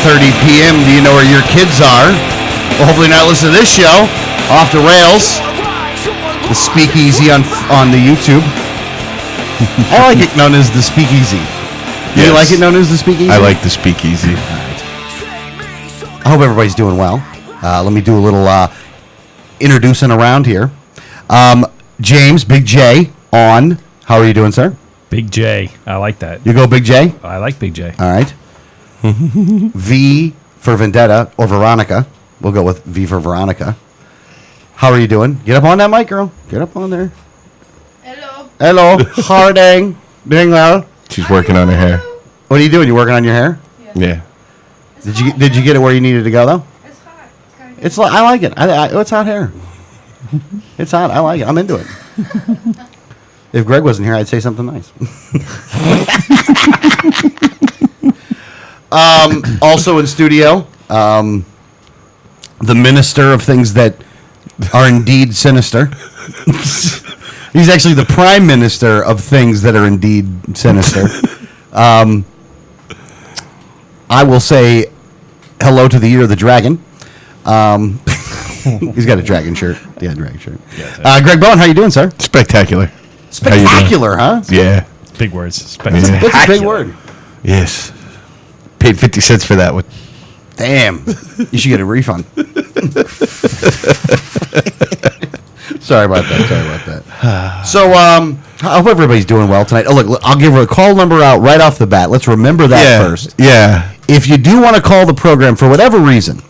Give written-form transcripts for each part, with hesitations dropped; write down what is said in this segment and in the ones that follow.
9:30 p.m. Do you know where your kids are? Well, hopefully not listen to this show. Off the Rails. The Speakeasy on the YouTube. I like it known as the Speakeasy. Do you like it known as the Speakeasy? I like the Speakeasy. I hope everybody's doing well. Let me do a little introducing around here. James, Big J, on. How are you doing, sir? Big J. I like that. You go Big J? I like Big J. All right. V for Vendetta or Veronica. We'll go with V for Veronica. How are you doing? Get up on that mic, girl. Get up on there. Hello. Hello. Harding. Doing well. She's working on her hair. What are you doing? You working on your hair? Yeah. Did you get it where you needed to go, though? It's hot. It's kind of It's like, I like it. It's hot hair. It's hot. I like it. I'm into it. If Greg wasn't here, I'd say something nice. Also in studio, the minister of things that are indeed sinister. He's actually the prime minister of things that are indeed sinister. I will say hello to the year of the dragon. He's got a dragon shirt. Yeah, dragon shirt. Greg Bowen, how you doing, sir? Spectacular. Spectacular, huh? Yeah. Big words. That's a big word. Yes. Paid 50 cents for that one. Damn. You should get a refund. Sorry about that. So, I hope everybody's doing well tonight. Oh, look, I'll give a call number out right off the bat. Let's remember that first. Yeah. If you do want to call the program for whatever reason,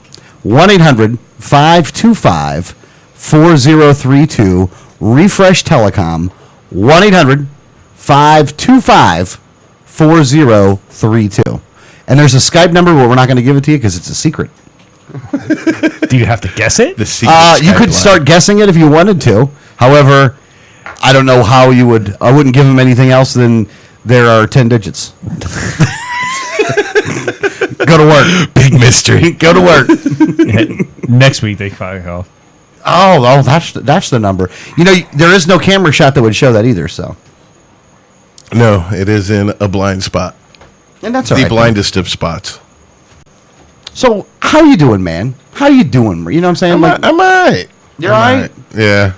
1-800-525-4032, refresh Telecom, 1-800-525-4032. And there's a Skype number, but we're not going to give it to you because it's a secret. Do you have to guess it? The secret You Skype could line. start guessing it if you wanted to. However, I don't know how you would. I wouldn't give them anything else than there are 10 digits. Go to work. Big mystery. Go to work. Next week they probably call. Oh, that's the number. You know, there is no camera shot that would show that either. So, No, it is in a blind spot. and that's all The right. blindest of spots. So, how you doing, man? How you doing? You know what I'm saying? I'm all right. You're all right? Yeah.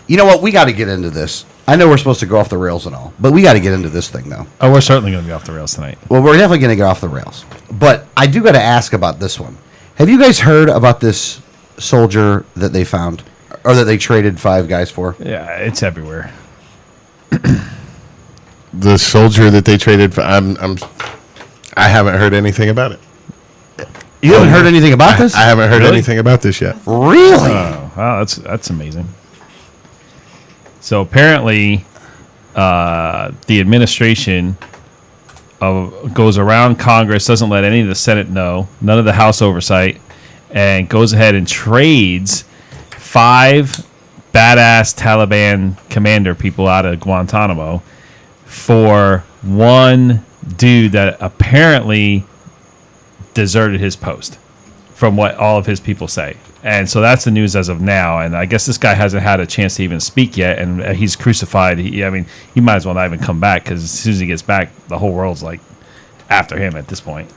You know what? We got to get into this. I know we're supposed to go off the rails and all, but we got to get into this thing, though. Oh, we're certainly going to be off the rails tonight. Well, we're definitely going to get off the rails. But I do got to ask about this one. Have you guys heard about this soldier that they found, or that they traded 5 guys for? Yeah, it's everywhere. The soldier that they traded for, I haven't heard anything about it. You haven't heard anything about this? I haven't heard Really? anything about this yet. Really? Oh, wow, that's amazing. So apparently, the administration goes around Congress, doesn't let any of the Senate know, none of the House oversight, and goes ahead and trades 5 badass Taliban commander people out of Guantanamo for one dude that apparently deserted his post, from what all of his people say. And so that's the news as of now. And I guess this guy hasn't had a chance to even speak yet, and he's crucified. He might as well not even come back, because as soon as he gets back, the whole world's like after him at this point.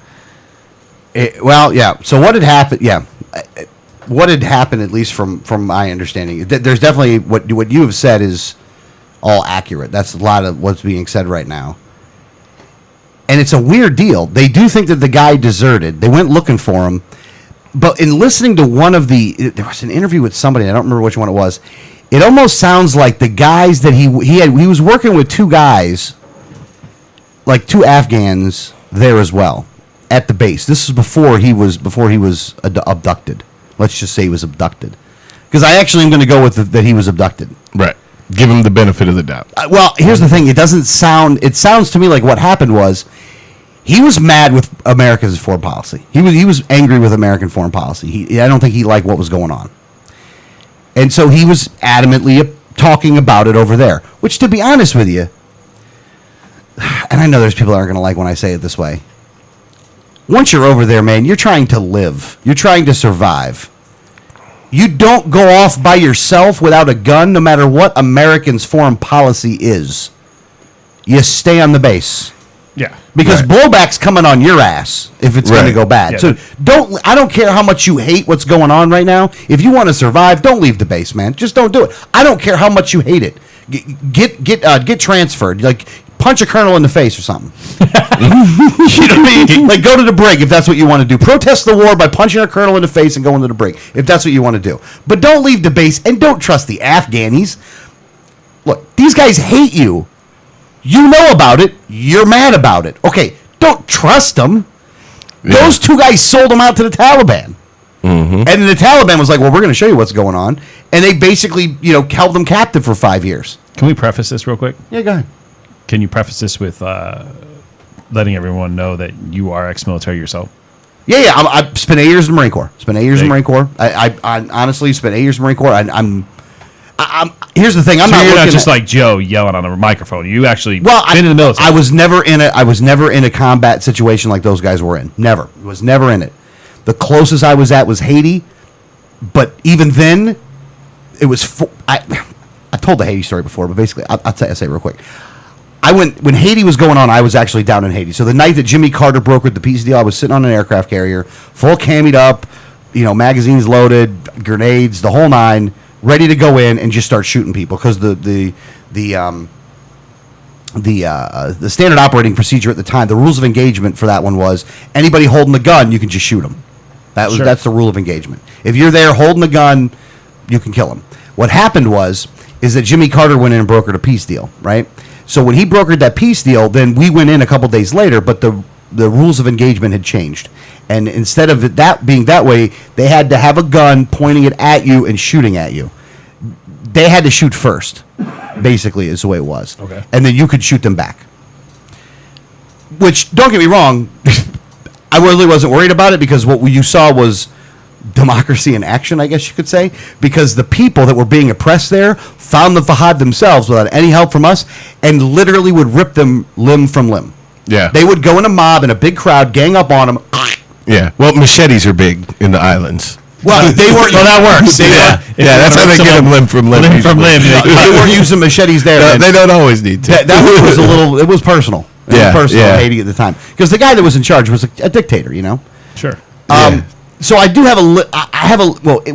Well, yeah. So what had happened? Yeah, what had happened, at least from my understanding, there's definitely what you have said is all accurate. That's a lot of what's being said right now. And it's a weird deal. They do think that the guy deserted. They went looking for him. But in listening to there was an interview with somebody, I don't remember which one it was. It almost sounds like the guys that he was working with 2 guys, like 2 Afghans there as well at the base. This is before he was abducted. Let's just say he was abducted, because I actually am going to go with that he was abducted. Right. Give him the benefit of the doubt. Well, here's the thing. It sounds to me like what happened was he was mad with America's foreign policy. He was angry with American foreign policy. I don't think he liked what was going on. And so he was adamantly talking about it over there, which, to be honest with you, and I know there's people that aren't going to like when I say it this way, once you're over there, man, you're trying to live. You're trying to survive. You don't go off by yourself without a gun, no matter what Americans' foreign policy is. You stay on the base. Yeah. Because Right. blowback's coming on your ass if it's going to Right. go bad. Yeah. So I don't care how much you hate what's going on right now. If you want to survive, don't leave the base, man. Just don't do it. I don't care how much you hate it. Get transferred. Like punch a colonel in the face or something. You know what I mean? Like go to the brig if that's what you want to do. Protest the war by punching a colonel in the face and going to the brig if that's what you want to do. But don't leave the base and don't trust the Afghanis. Look, these guys hate you. You know about it. You're mad about it. Okay, don't trust them. Yeah. Those two guys sold them out to the Taliban. Mm-hmm. And then the Taliban was like, well, we're going to show you what's going on. And they basically, held them captive for 5 years. Can we preface this real quick? Yeah, go ahead. Can you preface this with letting everyone know that you are ex-military yourself? Yeah. I spent 8 years in the Marine Corps. I honestly spent 8 years in the Marine Corps. I'm here's the thing. I'm So not you're looking not just at, like Joe yelling on a microphone. You actually well, been in the military. I was never in a combat situation like those guys were in. Never. Was never in it. The closest I was at was Haiti, but even then, it was. I told the Haiti story before, but basically, I'll say it real quick. When Haiti was going on, I was actually down in Haiti. So the night that Jimmy Carter brokered the peace deal, I was sitting on an aircraft carrier, full cammied up, magazines loaded, grenades, the whole nine, ready to go in and just start shooting people because the standard operating procedure at the time, the rules of engagement for that one was anybody holding the gun, you can just shoot them. That's the rule of engagement. If you're there holding the gun, you can kill them. What happened is that Jimmy Carter went in and brokered a peace deal, right? So when he brokered that peace deal, then we went in a couple days later, but the rules of engagement had changed. And instead of that being that way, they had to have a gun pointing it at you and shooting at you. They had to shoot first, basically, is the way it was. Okay. And then you could shoot them back. Which, don't get me wrong, I really wasn't worried about it because what you saw was democracy in action, I guess you could say, because the people that were being oppressed there found the Fahad themselves without any help from us and literally would rip them limb from limb. Yeah. They would go in a mob in a big crowd, gang up on them. Yeah. Well, machetes are big in the islands. Well, they weren't. Well, that works. That's how they get them limb from limb. Limb from usually. limb. They weren't using machetes there. man. They don't always need to. That was a little. It was personal. It Yeah, was personal yeah. in Haiti at the time because the guy that was in charge was a dictator. Sure. Yeah. So I do have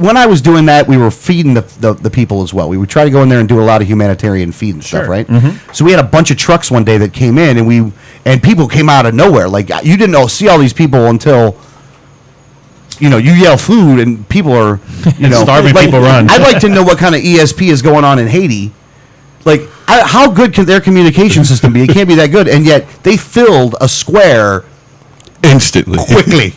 when I was doing that, we were feeding the people as well. We would try to go in there and do a lot of humanitarian feed and stuff, Sure. right? Mm-hmm. So we had a bunch of trucks one day that came in, and people came out of nowhere. Like you didn't see all these people until. You yell food and people are, Starving people run. I'd like to know what kind of ESP is going on in Haiti. Like, how good can their communication system be? It can't be that good. And yet they filled a square Instantly. quickly.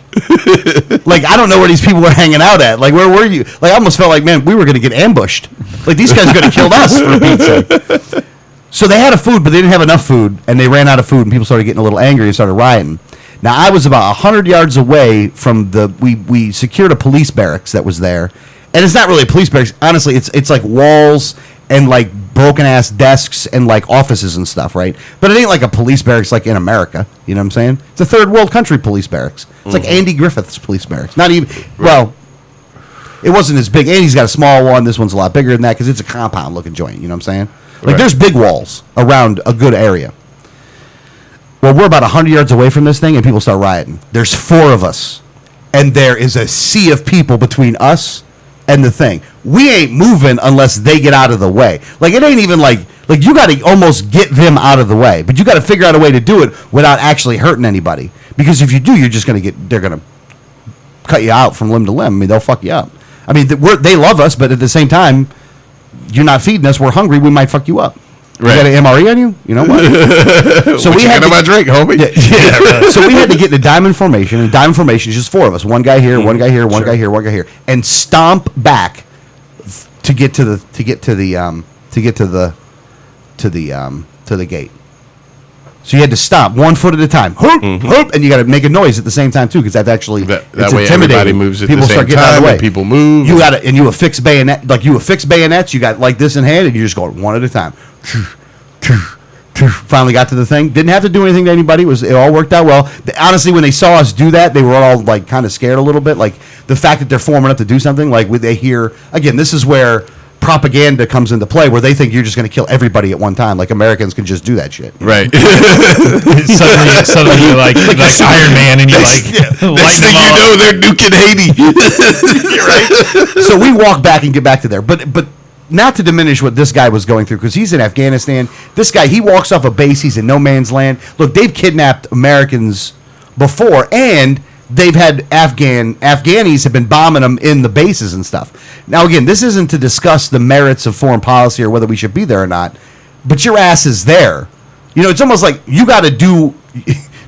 Like, I don't know where these people were hanging out at. Like, where were you? Like, I almost felt like, man, we were going to get ambushed. Like, these guys are going to kill us for Pete's sake. So they had a food, but they didn't have enough food, and they ran out of food, and people started getting a little angry and started rioting. Now, I was about 100 yards away from we secured a police barracks that was there. And it's not really a police barracks. Honestly, it's like walls and like broken-ass desks and like offices and stuff, right? But it ain't like a police barracks like in America. You know what I'm saying? It's a third world country police barracks. It's like Andy Griffith's police barracks. Not even, well, it wasn't as big. Andy's got a small one. This one's a lot bigger than that because it's a compound-looking joint. You know what I'm saying? Like, Right. there's big walls around a good area. Well, we're about 100 yards away from this thing, and people start rioting. There's 4 of us, and there is a sea of people between us and the thing. We ain't moving unless they get out of the way. Like, it ain't even like you got to almost get them out of the way, but you got to figure out a way to do it without actually hurting anybody. Because if you do, you're just going to they're going to cut you out from limb to limb. I mean, they'll fuck you up. I mean, they love us, but at the same time, you're not feeding us. We're hungry. We might fuck you up. Right. You got an MRE on you? You know what? So we had my drink, homie. So we had to get in the diamond formation, and diamond formation is just 4 of us. One guy here, one guy here, one guy here, one guy here, and stomp back to get to the gate. So you had to stomp 1 foot at a time, hoop, hoop, and you got to make a noise at the same time too, because that's actually That it's way intimidating. everybody moves at People the same start getting out of time, the way. and people move. You got it, and you affix bayonet, like you affix bayonets. You got like this in hand, and you just go one at a time. Finally got to the thing. Didn't have to do anything to anybody. It all worked out well. Honestly, when they saw us do that, they were all kind of scared a little bit. Like the fact that they're forming up to do something. Like when they hear again, this is where propaganda comes into play where they think you're just going to kill everybody at one time. Like Americans can just do that shit. Right. suddenly you're like Iron Man, and you're like, Next thing you know, they're nuking Haiti. You're right. So we walk back and get back to there, but not to diminish what this guy was going through, because he's in Afghanistan. This guy, he walks off a base. He's in no man's land. Look, they've kidnapped Americans before, and they've had Afghanis have been bombing them in the bases and stuff. Now, again, this isn't to discuss the merits of foreign policy or whether we should be there or not, but your ass is there. You know, it's almost like you got to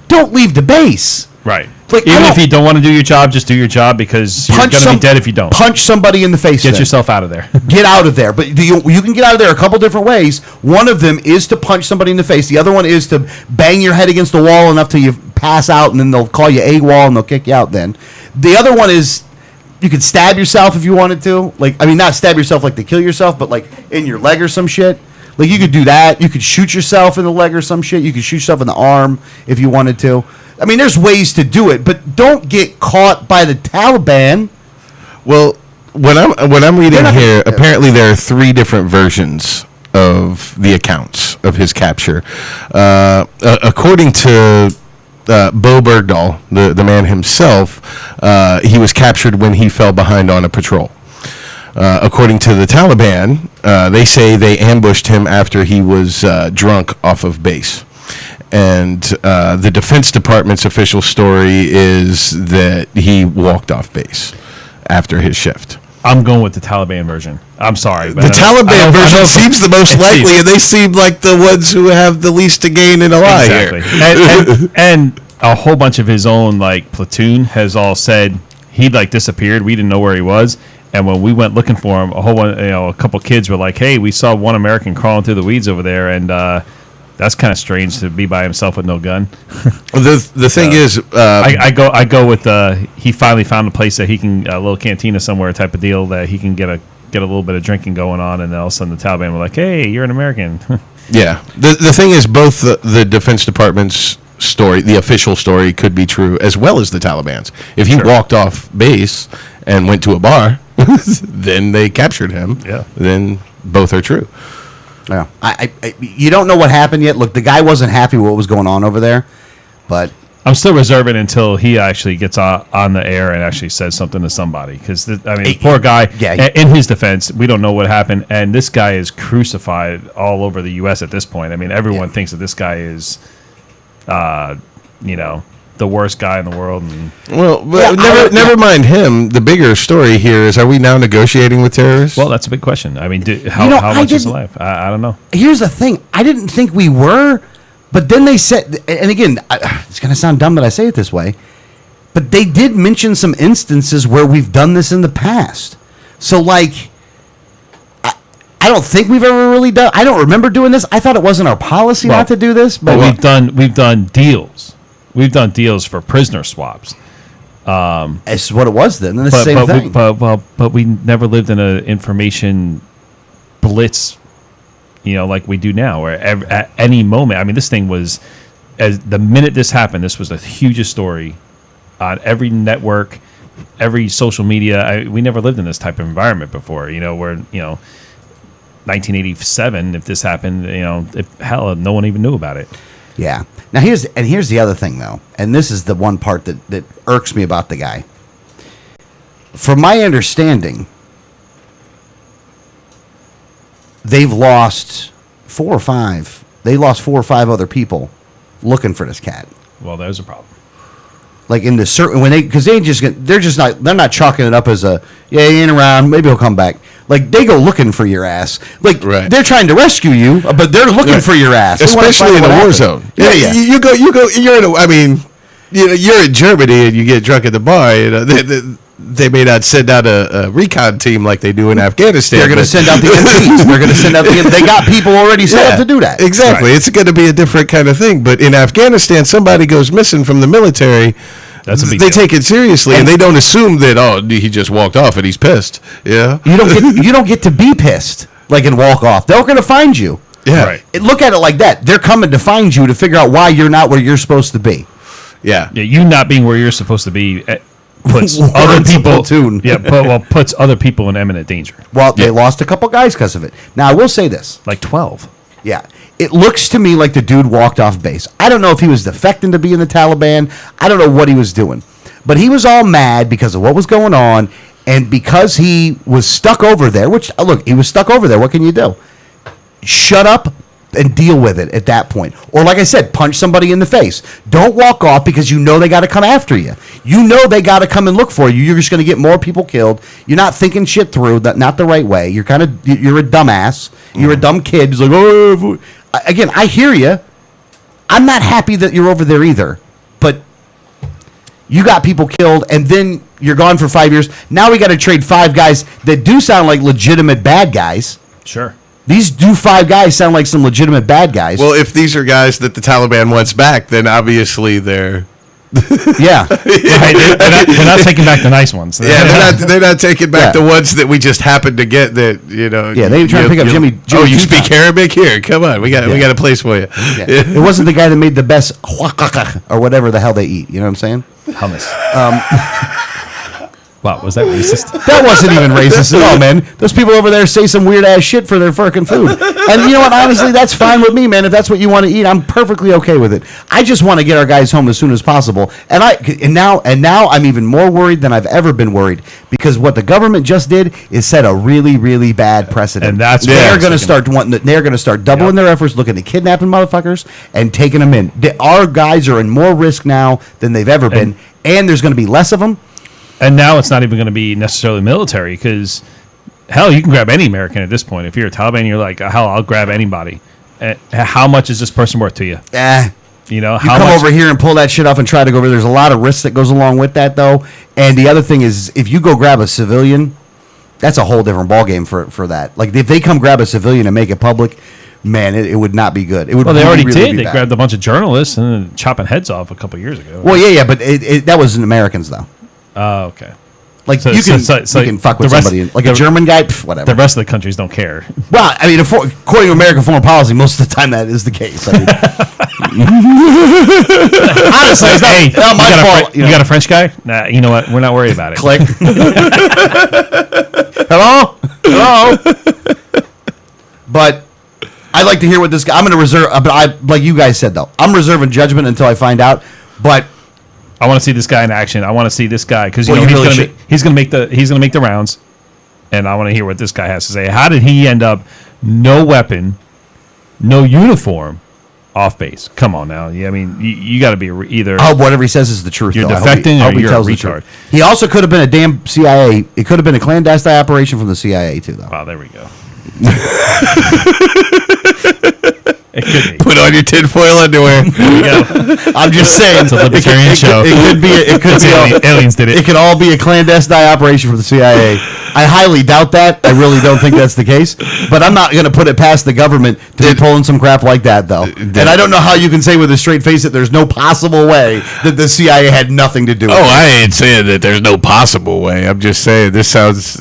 don't leave the base. Right. Like, Even if you don't want to do your job, just do your job, because you're going to be dead if you don't. Punch somebody in the face. Get yourself out of there. Get out of there. But you can get out of there a couple different ways. One of them is to punch somebody in the face. The other one is to bang your head against the wall enough till you pass out, and then they'll call you AWOL and they'll kick you out then. The other one is you could stab yourself if you wanted to. Like, I mean, not stab yourself like to kill yourself, but like in your leg or some shit. Like, you could do that. You could shoot yourself in the leg or some shit. You could shoot yourself in the arm if you wanted to. I mean, there's ways to do it, but don't get caught by the Taliban. Well, when I'm reading here, apparently there are 3 different versions of the accounts of his capture. According to Bo Bergdahl, the man himself, he was captured when he fell behind on a patrol. According to the Taliban, they say they ambushed him after he was drunk off of base. And the Defense Department's official story is that he walked off base after his shift. I'm going with the Taliban version. I'm sorry. But The Taliban version seems the most likely, and they seem like the ones who have the least to gain in a lie exactly. here. And a whole bunch of his own platoon has all said he disappeared. We didn't know where he was. And when we went looking for him, a couple kids were like, "Hey, we saw one American crawling through the weeds over there," and that's kind of strange to be by himself with no gun. The thing is, I go with he finally found a place that he can a little cantina somewhere type of deal that he can get a little bit of drinking going on, and then all of a sudden the Taliban were like, "Hey, you're an American." yeah. The thing is, both the Defense Department's story, the official story, could be true, as well as the Taliban's. If he walked off base and went to a bar, then they captured him. Yeah. Then both are true. Yeah, you don't know what happened yet. Look, the guy wasn't happy with what was going on over there, but I'm still reserving until he actually gets on the air and actually says something to somebody. Because, the poor guy, in his defense, we don't know what happened. And this guy is crucified all over the U.S. at this point. I mean, everyone thinks that this guy is, the worst guy in the world. And Well, never mind him. The bigger story here is: are we now negotiating with terrorists? well, that's a big question. I mean, how much is alive? I don't know. here's the thing. I didn't think we were, but then they said, and again, it's going to sound dumb that I say it this way, but they did mention some instances where we've done this in the past. So, I don't think we've ever really done. I don't remember doing this. I thought it wasn't our policy not to do this, but we've done deals. We've done deals for prisoner swaps. it's what it was then. And it's the same thing. But we never lived in an information blitz, like we do now, where at any moment. I mean, this thing was, as the minute this happened, this was the hugest story on every network, every social media. We never lived in this type of environment before. Where 1987, if this happened, no one even knew about it. Yeah. Now here's the other thing though, and this is the one part that irks me about the guy. From my understanding, they've lost 4 or 5. They lost 4 or 5 other people looking for this cat. Well, there's a problem. Like in the certain they're not chalking it up as he ain't around, maybe he'll come back. Like, they go looking for your ass. Like, they're trying to rescue you, but they're looking for your ass. Especially in a war zone. Yeah. You go. You're in you're in Germany and you get drunk at the bar. They may not send out a recon team like they do in Afghanistan. They're going to send out the MPs. They're going to send out They got people already set up to do that. Exactly. Right. It's going to be a different kind of thing. But in Afghanistan, somebody goes missing from the military. That's a big they deal. take it seriously, and they don't assume that he just walked off and he's pissed. Yeah, you don't get to be pissed and walk off. They're going to find you. Yeah, right. Look at it like that. They're coming to find you to figure out why you're not where you're supposed to be. Yeah. You not being where you're supposed to be puts Warrants other a people platoon. puts other people in imminent danger. Well, they lost a couple guys because of it. Now, I will say this. Like 12. Yeah. It looks to me like the dude walked off base. I don't know if he was defecting to be in the Taliban. I don't know what he was doing. But he was all mad because of what was going on. And because he was stuck over there, which, look, he was stuck over there. What can you do? Shut up and deal with it at that point. Or like I said, punch somebody in the face. Don't walk off because you know they got to come after you. You know they got to come and look for you. You're just going to get more people killed. You're not thinking shit through, not the right way. You're a dumbass. You're a dumb kid who's like, oh. Again, I hear you. I'm not happy that you're over there either. But you got people killed, and then you're gone for 5 years. Now we got to trade 5 guys that do sound like legitimate bad guys. Sure. These 5 guys sound like some legitimate bad guys. Well, if these are guys that the Taliban wants back, then obviously they're yeah. Right, they're not taking back the nice ones. they're not taking back Yeah. the ones that we just happened to get. That Yeah, they were trying to pick up Jimmy Oh, you Two-Top. speak Arabic? Here, come on, we got a place for you. Yeah. It wasn't the guy that made the best or whatever the hell they eat. You know what I'm saying? Hummus. Wow, was that racist? That wasn't even racist at all, man. Those people over there say some weird ass shit for their fucking food. And you know what? Honestly, that's fine with me, man. If that's what you want to eat, I'm perfectly okay with it. I just want to get our guys home as soon as possible. And now I'm even more worried than I've ever been worried because what the government just did is set a really, really bad precedent. And that's they're what going to start they're going to start doubling their efforts looking at kidnapping motherfuckers and taking them in. Our guys are in more risk now than they've ever been, and there's going to be less of them. And now it's not even going to be necessarily military because, hell, you can grab any American at this point. If you're a Taliban, you're like, hell, I'll grab anybody. How much is this person worth to you? You know, You how come much? over here and pull that shit off and try to go over. There's a lot of risk that goes along with that, though. And the other thing is, if you go grab a civilian, that's a whole different ballgame for that. Like, if they come grab a civilian and make it public, man, it would not be good. It would. Well, they already really did. be They bad. grabbed a bunch of journalists and then chopping heads off a couple years ago. Well, yeah, but that wasn't Americans, though. Oh, okay. Like, So- you can so you can fuck with the rest- somebody. Like the- a German guy, whatever. The rest of the countries don't care. Well, I mean, according to American foreign policy, most of the time that is the case. I mean, honestly, it's not my fault. You got a French guy? Nah, you know what? We're not worried about it. Click. Hello? But I'd like to hear what this guy. I'm going to reserve. But like you guys said, though, I'm reserving judgment until I find out. But I want to see this guy in action. I want to see this guy because Well, you really he's going to make the rounds, and I want to hear what this guy has to say. How did he end up no weapon, no uniform, off base? Come on now. Yeah, I mean you got to be either. I hope whatever he says is the truth. You're though. I hope defecting I or hope he you're a tells the retard. truth. He also could have been a damn CIA. It could have been a clandestine operation from the CIA too, though. Wow, there we go. It could be. Put on your tinfoil underwear. There we go. I'm just saying. It's a libertarian show. It could be. It could be. Aliens did it. It could all be a clandestine operation from the CIA. I highly doubt that. I really don't think that's the case. But I'm not going to put it past the government to be pulling some crap like that, though. And I don't know how you can say with a straight face that there's no possible way that the CIA had nothing to do with Oh, it. I ain't saying that there's no possible way. I'm just saying this sounds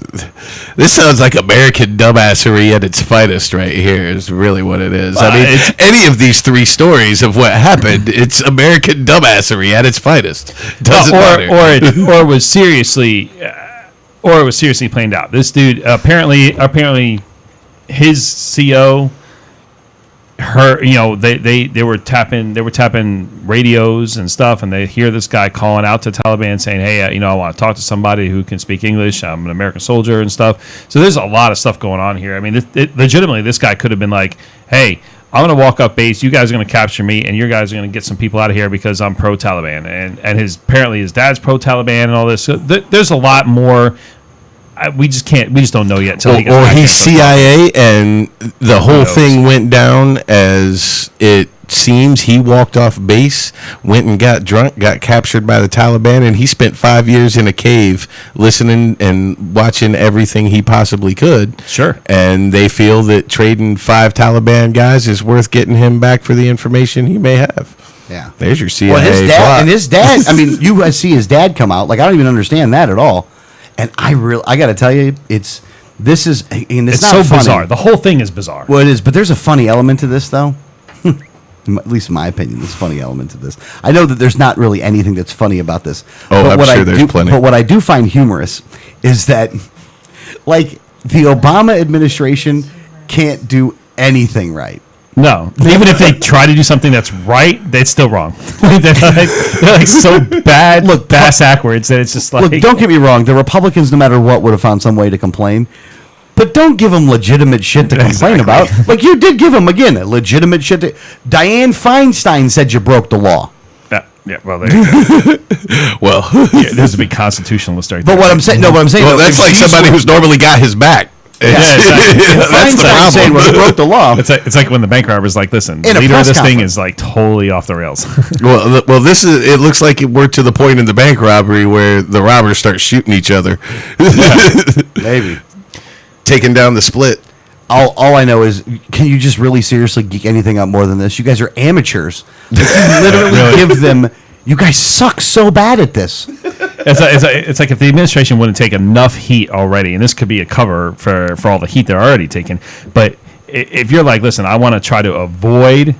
like American dumbassery at its finest right here is really what it is. I mean, it's- any of these 3 stories of what happened, it's American dumbassery at its finest. Doesn't matter. Or it was seriously planned out. This dude apparently his CO, they were tapping radios and stuff, and they hear this guy calling out to Taliban saying, hey, I want to talk to somebody who can speak English. I'm an American soldier and stuff. So there's a lot of stuff going on here. I mean, legitimately, this guy could have been like, hey, I'm going to walk up base. You guys are going to capture me, and you guys are going to get some people out of here because I'm pro-Taliban. And apparently his dad's pro-Taliban and all this. So there's a lot more. We just don't know yet. Till he gets Or back he's here. CIA, and the whole knows? thing went down as it seems. He walked off base, went and got drunk, got captured by the Taliban, and he spent 5 years in a cave listening and watching everything he possibly could. Sure. And they feel that trading 5 Taliban guys is worth getting him back for the information he may have. Yeah. There's your CIA Well, his plot. dad, I mean, you see his dad come out. Like, I don't even understand that at all. And I got to tell you, it's not It's so funny. bizarre. The whole thing is bizarre. Well, it is, but there's a funny element to this, though. At least in my opinion, there's a funny element to this. I know that there's not really anything that's funny about this. Oh, I'm what sure I there's do, plenty. But what I do find humorous is that, like, the Obama administration can't do anything right. No, even if they try to do something that's right, it's still wrong. they're like so bad, Look, bass backwards that it's just like. Look, don't get me wrong. The Republicans, no matter what, would have found some way to complain. But don't give them legitimate shit to complain about. Like you did give them, again, a legitimate shit. Dianne Feinstein said you broke the law. Yeah, well, there you go. Well, Yeah, there's a big constitutionalist right there. But what I'm saying, no, what I'm saying, well, though, that's if like she's- somebody who's normally got his back. exactly. That's the Feinstein saying, well, you problem. broke the law. It's like when the bank robber's like, listen, the In a leader of press this thing conference. is like totally off the rails. Well, this is. It looks like we're to the point in the bank robbery where the robbers start shooting each other, Maybe. taking down the split. All I know is, can you just really seriously geek anything up more than this? You guys are amateurs. Like, you literally Really? give them. You guys suck so bad at this. It's like if the administration wouldn't take enough heat already, and this could be a cover for all the heat they're already taking. But if you're like, listen, I want to try to avoid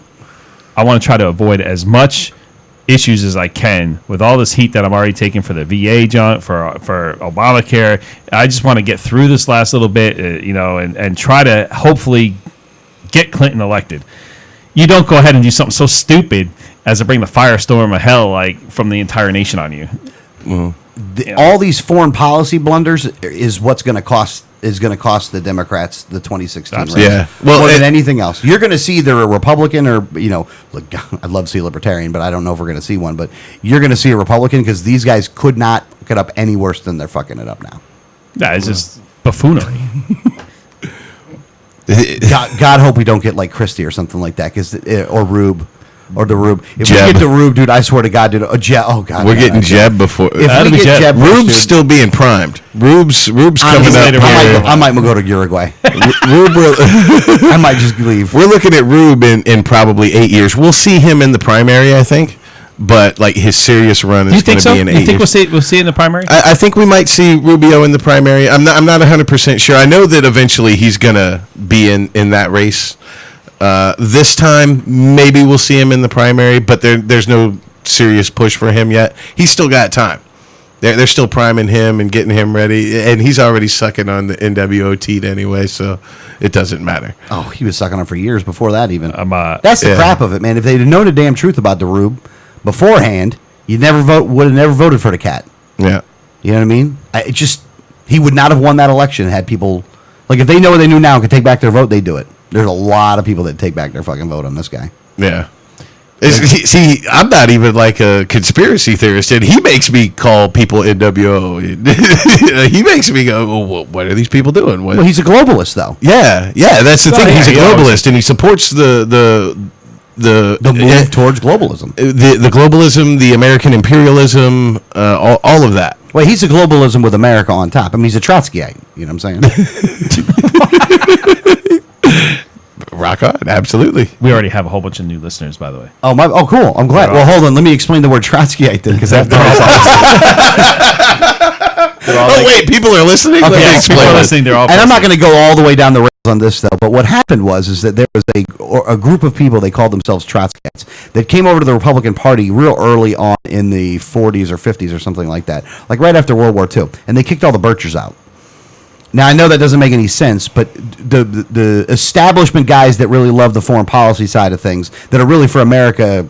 as much issues as I can with all this heat that I'm already taking for the VA junk, for Obamacare. I just want to get through this last little bit, and try to hopefully get Clinton elected. You don't go ahead and do something so stupid as to bring the firestorm of hell like from the entire nation on you. All these foreign policy blunders is what's going to cost the Democrats the 2016 race. Yeah. Well, more than it- anything else. You're going to see either a Republican or, look, I'd love to see a Libertarian, but I don't know if we're going to see one. But you're going to see a Republican because these guys could not get up any worse than they're fucking it up now. Yeah, it's just buffoonery. God hope we don't get like Christie or something like that, or Rube. Or the Rube. If Jeb. we get the Rube, dude, I swear to God, dude. Oh, God. We're no, getting I- Jeb before. If That'd we be get Jeb. Jeb, Rube's dude, still being primed. Rube's coming honestly, up here. I might go to Uruguay. Rube, I might just leave. we're looking at Rube in probably 8 years. We'll see him in the primary, I think. But like his serious run Do you is going think to so? be in 8 You think years. we'll see it in the primary? I think we might see Rubio in the primary. I'm not 100% sure. I know that eventually he's going to be in that race. This time, maybe we'll see him in the primary, but there's no serious push for him yet. He's still got time. They're still priming him and getting him ready, and he's already sucking on the NWOT anyway, so it doesn't matter. Oh, he was sucking on for years before that even. That's the yeah. crap of it, man. If they'd have known the damn truth about the Rube beforehand, would have never voted for the cat. Yeah. You know what I mean? He would not have won that election had people, like, if they know what they knew now and could take back their vote, they'd do it. There's a lot of people that take back their fucking vote on this guy. Yeah. See, I'm not even like a conspiracy theorist, and he makes me call people NWO. He makes me go, well, what are these people doing? What? Well, he's a globalist, though. Yeah, that's the Oh, thing. yeah, He's a he always- globalist, and he supports the Move towards globalism. the globalism, the American imperialism, all of that. Well, he's a globalism with America on top. I mean, he's a Trotskyite. You know what I'm saying? Rock on, absolutely. we already have a whole bunch of new listeners, by the way. Oh, cool. I'm glad. Well, hold on. Let me explain the word Trotskyite then, because Oh wait, people are listening. Let me Yeah, explain people are this. listening. They're all. And I'm not going to go all the way down the rails on this, though. But what happened was that there was a group of people, they called themselves Trotskyites, that came over to the Republican Party real early on in the 40s or 50s or something like that, like right after World War II. And they kicked all the Birchers out. Now, I know that doesn't make any sense, but the establishment guys that really love the foreign policy side of things, that are really for America,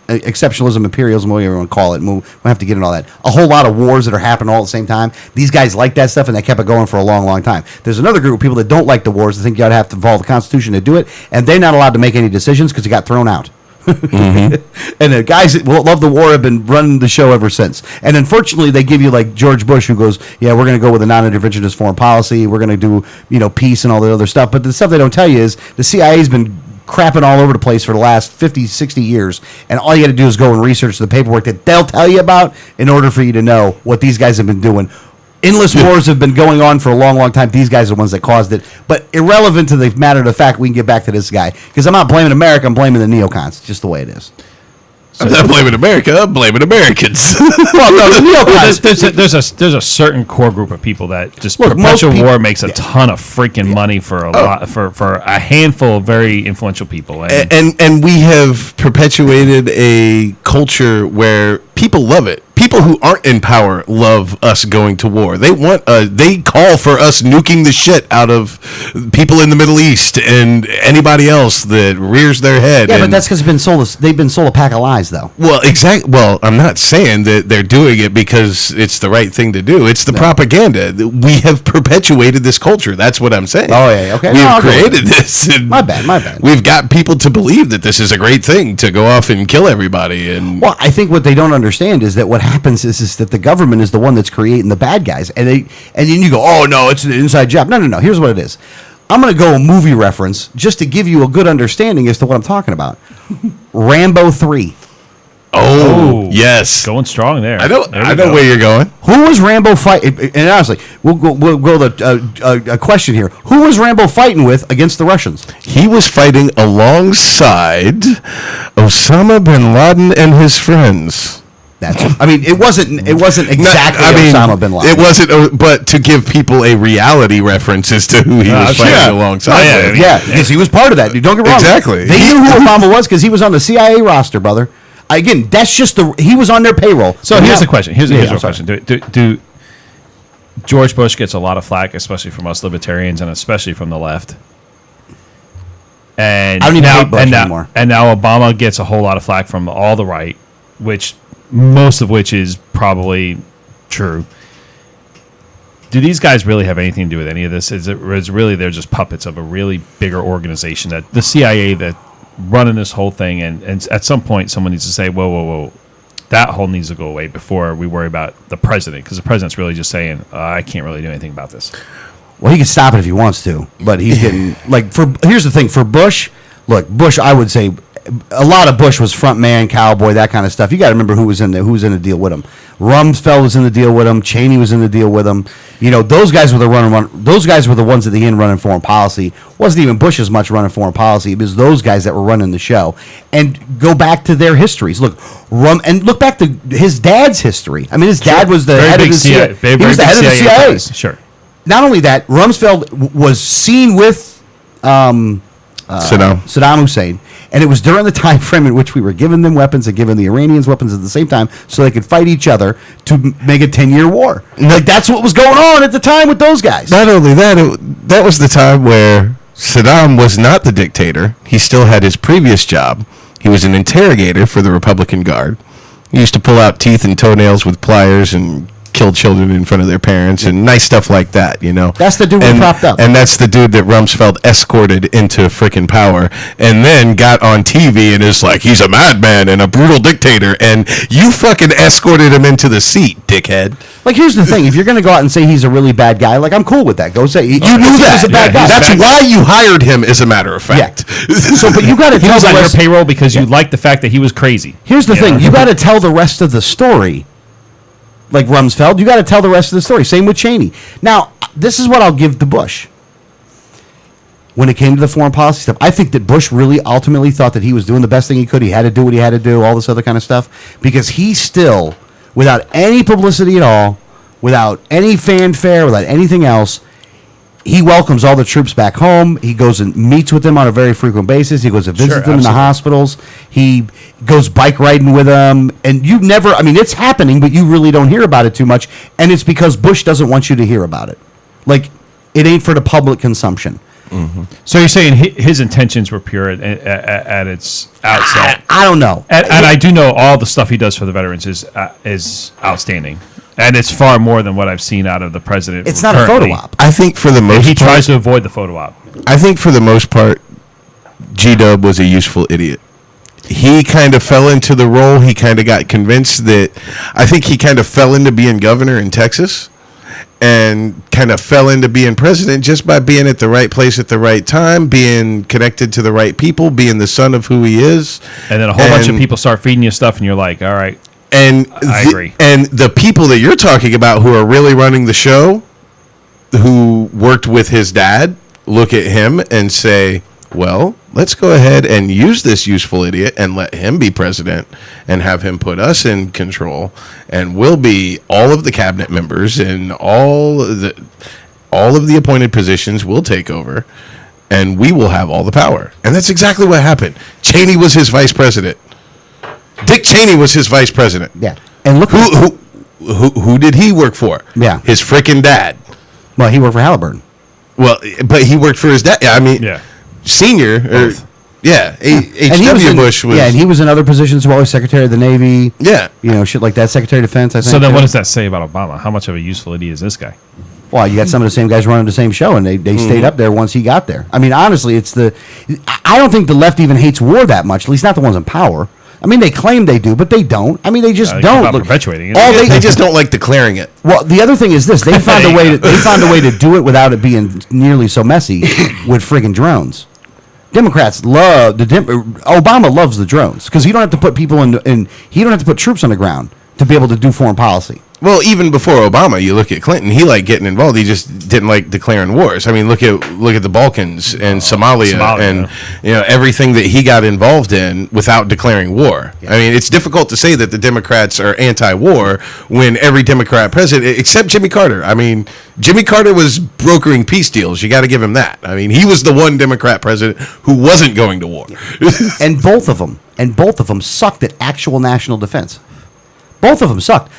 exceptionalism, imperialism, whatever you want to call it, we'll have to get into all that. A whole lot of wars that are happening all at the same time. These guys like that stuff, and they kept it going for a long, long time. There's another group of people that don't like the wars, that think you ought to have to follow the Constitution to do it, and they're not allowed to make any decisions because they got thrown out. And the guys that love the war have been running the show ever since. And unfortunately, they give you like George Bush, who goes, "Yeah, we're going to go with a non-interventionist foreign policy. We're going to do, peace and all the other stuff." But the stuff they don't tell you is the CIA's been crapping all over the place for the last 50, 60 years. And all you got to do is go and research the paperwork that they'll tell you about in order for you to know what these guys have been doing. Endless wars have been going on for a long, long time. These guys are the ones that caused it. But irrelevant to the matter of the fact, we can get back to this guy. Because I'm not blaming America, I'm blaming the neocons. It's just the way it is. I'm not blaming America. I'm blaming Americans. Well, no, the neocons. There's a certain core group of people that just Look, most perpetual people- war makes a ton of freaking money for a lot for a handful of very influential people. And we have perpetuated a culture where people love it. People who aren't in power love us going to war. They want they call for us nuking the shit out of people in the Middle East and anybody else that rears their head. Yeah, but And- that's because they've been sold a pack of lies, though. well, exactly. Well, I'm not saying that they're doing it because it's the right thing to do. It's the propaganda. We have perpetuated this culture. That's what I'm saying. Oh, yeah, okay. We've No, I'll go with created this. And My bad. We've got people to believe that this is a great thing to go off and kill everybody. And Well, I think what they don't understand is that what happens is that the government is the one that's creating the bad guys, and then you go, oh no, it's an inside job. No. Here's what it is. I'm going to go a movie reference just to give you a good understanding as to what I'm talking about. Rambo 3. yes, going strong there. I know. There we I know go. where you're going. Who was Rambo fighting? And honestly, we'll go a question here. Who was Rambo fighting with against the Russians? He was fighting alongside Osama bin Laden and his friends. I mean, it wasn't exactly Osama bin Laden. It wasn't, but to give people a reality reference as to who he was fighting yeah. alongside. Oh, yeah, with. I mean, Yeah, because he was part of that. Don't get me wrong. Exactly. They knew who Obama was because he was on the CIA roster, brother. Again, that's just he was on their payroll. So here's the question. Here's Yeah, the I'm sorry. question. Do George Bush gets a lot of flack, especially from us libertarians and especially from the left. And I don't even now, hate Bush and now, anymore. And now Obama gets a whole lot of flack from all the right, which most of which is probably true. Do these guys really have anything to do with any of this? Is really they're just puppets of a really bigger organization, that the CIA that running this whole thing, and at some point someone needs to say, whoa, that whole needs to go away before we worry about the president, because the president's really just saying, I can't really do anything about this. Well, he can stop it if he wants to, but he's getting here's the thing for Bush. Look, Bush, I would say a lot of Bush was front man, cowboy, that kind of stuff. You got to remember who was in the deal with him. Rumsfeld was in the deal with him. Cheney was in the deal with him. You know, those guys were those guys were the ones at the end running foreign policy. Wasn't even Bush as much running foreign policy. It was those guys that were running the show. And go back to their histories. Look back to his dad's history. I mean, his dad was the head of the CIA. He was the head of the CIA. Sure. Not only that, Rumsfeld was seen with Saddam Hussein, and it was during the time frame in which we were giving them weapons and giving the Iranians weapons at the same time so they could fight each other to make a 10-year war. Like, that's what was going on at the time with those guys. Not only that, that was the time where Saddam was not the dictator. He still had his previous job. He was an interrogator for the Republican Guard. He used to pull out teeth and toenails with pliers and kill children in front of their parents and nice stuff like that, you know. That's the dude we propped up. And that's the dude that Rumsfeld escorted into frickin' power and then got on TV and is like, he's a madman and a brutal dictator, and you fucking escorted him into the seat, dickhead. Like, here's the thing. If you're going to go out and say he's a really bad guy, like, I'm cool with that. Go say you knew that. He's a bad guy. That's why you hired him, as a matter of fact. So, but you got to He tell was the on your rest. payroll because you liked the fact that he was crazy. Here's the thing. know? You got to tell the rest of the story. Like Rumsfeld, you got to tell the rest of the story. Same with Cheney. Now, this is what I'll give to Bush. When it came to the foreign policy stuff, I think that Bush really ultimately thought that he was doing the best thing he could. He had to do what he had to do, all this other kind of stuff, because he still, without any publicity at all, without any fanfare, without anything else, he welcomes all the troops back home. He goes and meets with them on a very frequent basis. He goes to visit them in the hospitals. He goes bike riding with them. And you never, I mean, it's happening, but you really don't hear about it too much. And it's because Bush doesn't want you to hear about it. Like, it ain't for the public consumption. Mm-hmm. So you're saying his intentions were pure at its outset. I don't know. And I do know all the stuff he does for the veterans is outstanding. And it's far more than what I've seen out of the president. It's not currently. a photo op. I think for the most He part, tries to avoid the photo op. I think for the most part, G-Dub was a useful idiot. He kind of fell into the role. He kind of got convinced that, I think he kind of fell into being governor in Texas and kind of fell into being president just by being at the right place at the right time, being connected to the right people, being the son of who he is. And then a whole bunch of people start feeding you stuff, and you're like, all right. And I agree. And the people that you're talking about who are really running the show, who worked with his dad, look at him and say, well, let's go ahead and use this useful idiot and let him be president and have him put us in control, and we'll be all of the cabinet members and all of the appointed positions will take over, and we will have all the power. And that's exactly what happened. Cheney was his vice president. Dick Cheney was his vice president. Yeah. And look Who did he work for? Yeah. His freaking dad. Well, he worked for Halliburton. Well, but he worked for his dad. I mean, Yeah. senior. And he H.W. in, Bush was. Yeah, and he was in other positions as well, as Secretary of the Navy. Yeah. Shit like that. Secretary of Defense, I think. So then, too. what does that say about Obama? How much of a useful idiot is this guy? Well, you got some of the same guys running the same show, and they stayed up there once he got there. I mean, honestly, I don't think the left even hates war that much, at least not the ones in power. I mean, they claim they do, but they don't. I mean, they just They don't. keep on Look, perpetuating it. They just don't like declaring it. well, the other thing is this: they found a way. They found a way to do it without it being nearly so messy with friggin' drones. Democrats love Obama loves the drones because he don't have to put people in. He don't have to put troops on the ground to be able to do foreign policy. Well, even before Obama, you look at Clinton. He liked getting involved. He just didn't like declaring wars. I mean, look at the Balkans and Somalia and everything that he got involved in without declaring war. Yeah. I mean, it's difficult to say that the Democrats are anti-war when every Democrat president, except Jimmy Carter. I mean, Jimmy Carter was brokering peace deals. You got to give him that. I mean, he was the one Democrat president who wasn't going to war. And both of them sucked at actual national defense. Both of them sucked.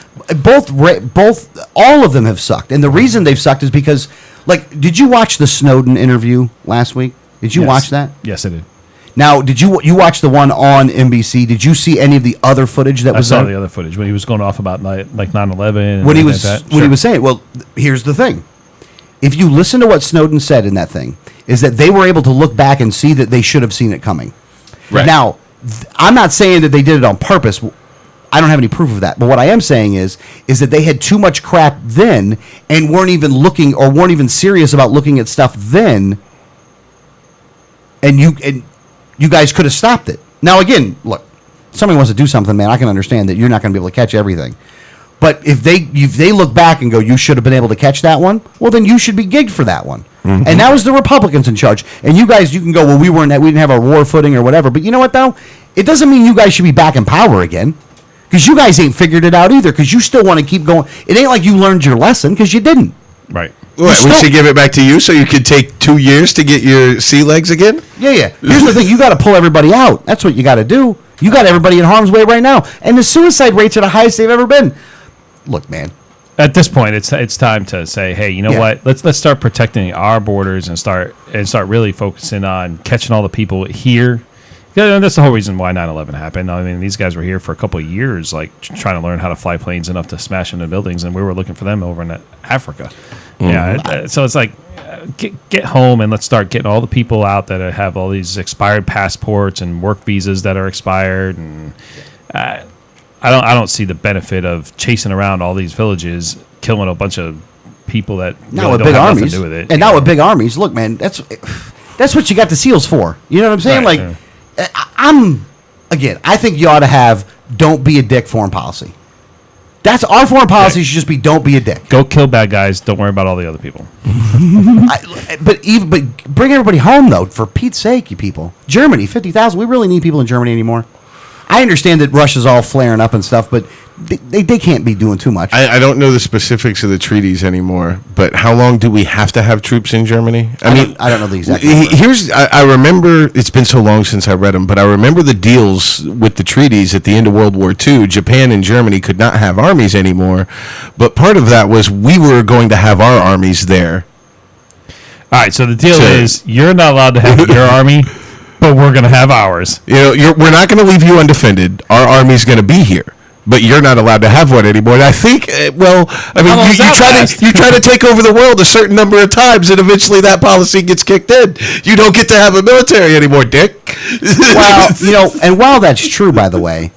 All of them have sucked. And the reason they've sucked is because, did you watch the Snowden interview last week? Did you watch that? Yes, I did. Now, did you watch the one on NBC? Did you see any of the other footage that I was saw there? the other footage when he was going off about 9/11. When he like was that. when he was saying, well, here's the thing. If you listen to what Snowden said in that thing, is that they were able to look back and see that they should have seen it coming. Right. Now, I'm not saying that they did it on purpose. I don't have any proof of that. But what I am saying is that they had too much crap then and weren't even looking or weren't even serious about looking at stuff then. And you guys could have stopped it. Now, again, look, if somebody wants to do something, man, I can understand that you're not going to be able to catch everything. But if they look back and go, you should have been able to catch that one, well, then you should be gigged for that one. Mm-hmm. And that was the Republicans in charge. And you guys, you can go, well, we didn't have our war footing or whatever. But you know what, though? It doesn't mean you guys should be back in power again. Because you guys ain't figured it out either. Because you still want to keep going. It ain't like you learned your lesson because you didn't. Right. What, we should give it back to you so you could take 2 years to get your sea legs again? Yeah. Here's the thing. You got to pull everybody out. That's what you got to do. You got everybody in harm's way right now. And the suicide rates are the highest they've ever been. Look, man. At this point, it's time to say, hey, you know what? Let's start protecting our borders and start really focusing on catching all the people here. Yeah, that's the whole reason why 9/11 happened. I mean, these guys were here for a couple of years, trying to learn how to fly planes enough to smash into buildings, and we were looking for them over in Africa. Mm-hmm. Yeah, so it's like get home and let's start getting all the people out that have all these expired passports and work visas that are expired, and I don't see the benefit of chasing around all these villages, killing a bunch of people that Not really with don't big have armies, nothing to do with it. and not with big armies. Look, man, that's what you got the SEALs for. You know what I'm saying? Right, I think you ought to have don't be a dick foreign policy. That's our foreign policy should just be don't be a dick. Go kill bad guys. Don't worry about all the other people. But bring everybody home though, for Pete's sake, you people. Germany, 50,000. We really need people in Germany anymore. I understand that Russia's all flaring up and stuff, but they can't be doing too much. I don't know the specifics of the treaties anymore, but how long do we have to have troops in Germany? I don't know the exact number. I remember, it's been so long since I read them, but I remember the deals with the treaties at the end of World War II. Japan and Germany could not have armies anymore, but part of that was we were going to have our armies there. All right, so the deal is you're not allowed to have your army, but we're going to have ours. We're not going to leave you undefended. Our army's going to be here. But you're not allowed to have one anymore. And I think, you try to take over the world a certain number of times, and eventually that policy gets kicked in. You don't get to have a military anymore, Dick. Well, and while that's true, by the way,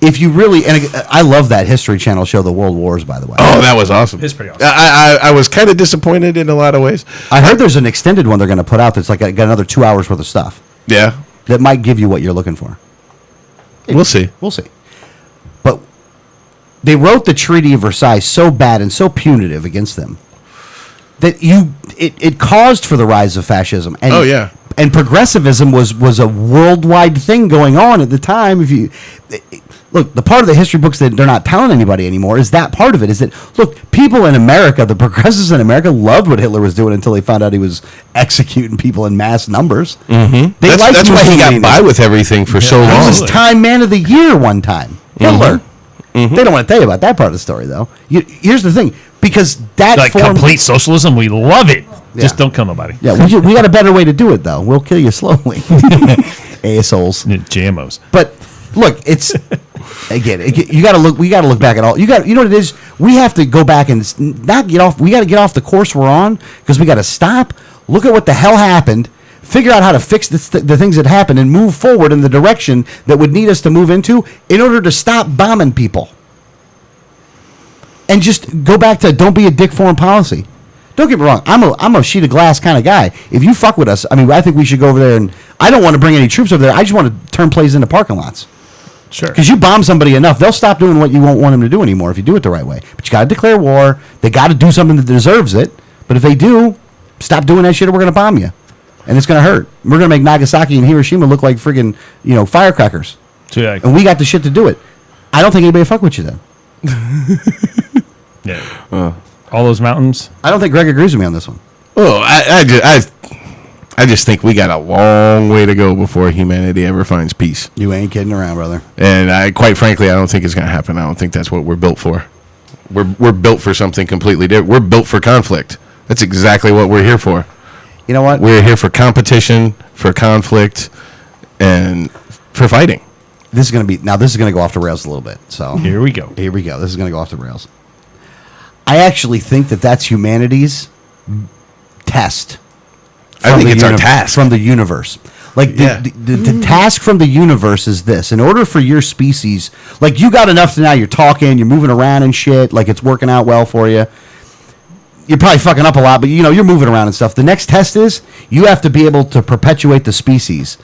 if you really, and I love that History Channel show, The World Wars, by the way. Oh, that was awesome. It's pretty awesome. I was kind of disappointed in a lot of ways. I heard there's an extended one they're going to put out that's got another 2 hours worth of stuff. Yeah. That might give you what you're looking for. We'll see. We'll see. But they wrote the Treaty of Versailles so bad and so punitive against them that it caused for the rise of fascism. And, and progressivism was a worldwide thing going on at the time. If you look, the part of the history books that they're not telling anybody anymore is that part of it is that, look, people in America, the progressives in America, loved what Hitler was doing until they found out he was executing people in mass numbers. Mm-hmm. That's why he got by with everything for so long. He was Time Man of the Year one time. Hitler. Mm-hmm. They don't want to tell you about that part of the story, though. Here's the thing, because that like complete socialism, we love it. Yeah. Just don't kill nobody. Yeah, we got a better way to do it, though. We'll kill you slowly, assholes. JMOs. But look, it's again, you got to look. We got to look back at all. You know what it is. We have to go back and not get off. We got to get off the course we're on because we got to stop. Look at what the hell happened. Figure out how to fix the things that happened and move forward in the direction that would need us to move into in order to stop bombing people. And just go back to don't be a dick foreign policy. Don't get me wrong. I'm a sheet of glass kind of guy. If you fuck with us, I mean, I think we should go over there. And I don't want to bring any troops over there. I just want to turn plays into parking lots. Sure. Because you bomb somebody enough, they'll stop doing what you won't want them to do anymore if you do it the right way. But you got to declare war. They got to do something that deserves it. But if they do, stop doing that shit or we're going to bomb you. And it's going to hurt. We're going to make Nagasaki and Hiroshima look like friggin', firecrackers. So, yeah. And we got the shit to do it. I don't think anybody will fuck with you then. Yeah. All those mountains. I don't think Greg agrees with me on this one. Oh, I just think we got a long way to go before humanity ever finds peace. You ain't kidding around, brother. And quite frankly, I don't think it's going to happen. I don't think that's what we're built for. We're built for something completely different. We're built for conflict. That's exactly what we're here for. You know what? We're here for competition, for conflict, and for fighting. This is going to go off the rails a little bit. So Here we go. This is going to go off the rails. I actually think that's humanity's test. I think it's our task from the universe. Like the task from the universe is this: in order for your species, like you got enough to now, you're talking, you're moving around and shit, like it's working out well for you. You're probably fucking up a lot, but you're moving around and stuff. The next test is you have to be able to perpetuate the species.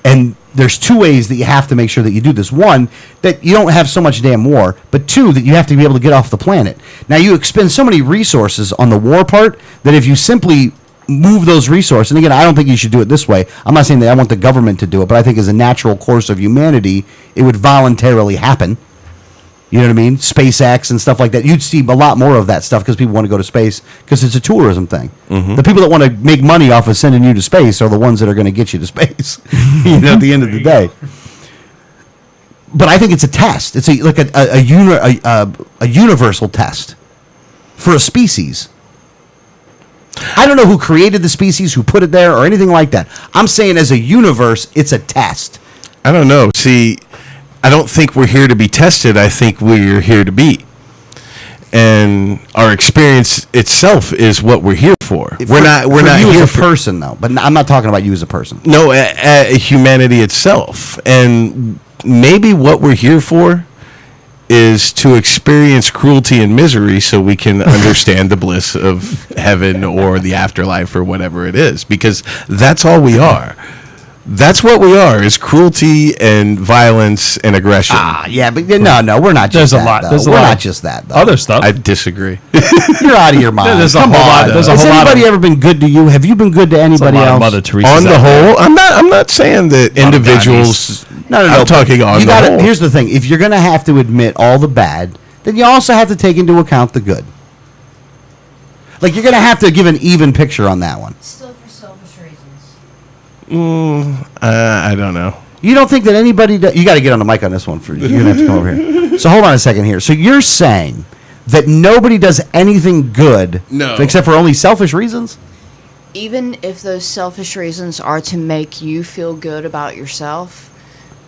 And there's two ways that you have to make sure that you do this. One, that you don't have so much damn war, but two, that you have to be able to get off the planet. Now, you expend so many resources on the war part that if you simply move those resources, and again, I don't think you should do it this way. I'm not saying that I want the government to do it, but I think as a natural course of humanity, it would voluntarily happen. You know what I mean? SpaceX and stuff like that. You'd see a lot more of that stuff because people want to go to space because it's a tourism thing. Mm-hmm. The people that want to make money off of sending you to space are the ones that are going to get you to space. At the end of the day. But I think it's a test. It's a universal test for a species. I don't know who created the species, who put it there, or anything like that. I'm saying as a universe, it's a test. I don't know. See, I don't think we're here to be tested. I think we're here to be. And our experience itself is what we're here for. We're not you here as a person, though. But I'm not talking about you as a person. No, humanity itself. And maybe what we're here for is to experience cruelty and misery so we can understand the bliss of heaven or the afterlife or whatever it is. Because that's all we are. That's what we are, is cruelty and violence and aggression. Yeah, but no, we're not just that, though. We're not just that, though. Other stuff. I disagree. You're out of your mind. There's a whole lot. Has anybody ever been good to you? Have you been good to anybody else? Mother Teresa. On the whole, I'm not saying that individuals. No. I'm talking on the whole. Here's the thing: if you're going to have to admit all the bad, then you also have to take into account the good. Like you're going to have to give an even picture on that one. Still for selfish reasons. I don't know. You don't think that anybody? You got to get on the mic on this one. You're going to have to come over here. So hold on a second here. So you're saying that nobody does anything good, except for only selfish reasons? Even if those selfish reasons are to make you feel good about yourself,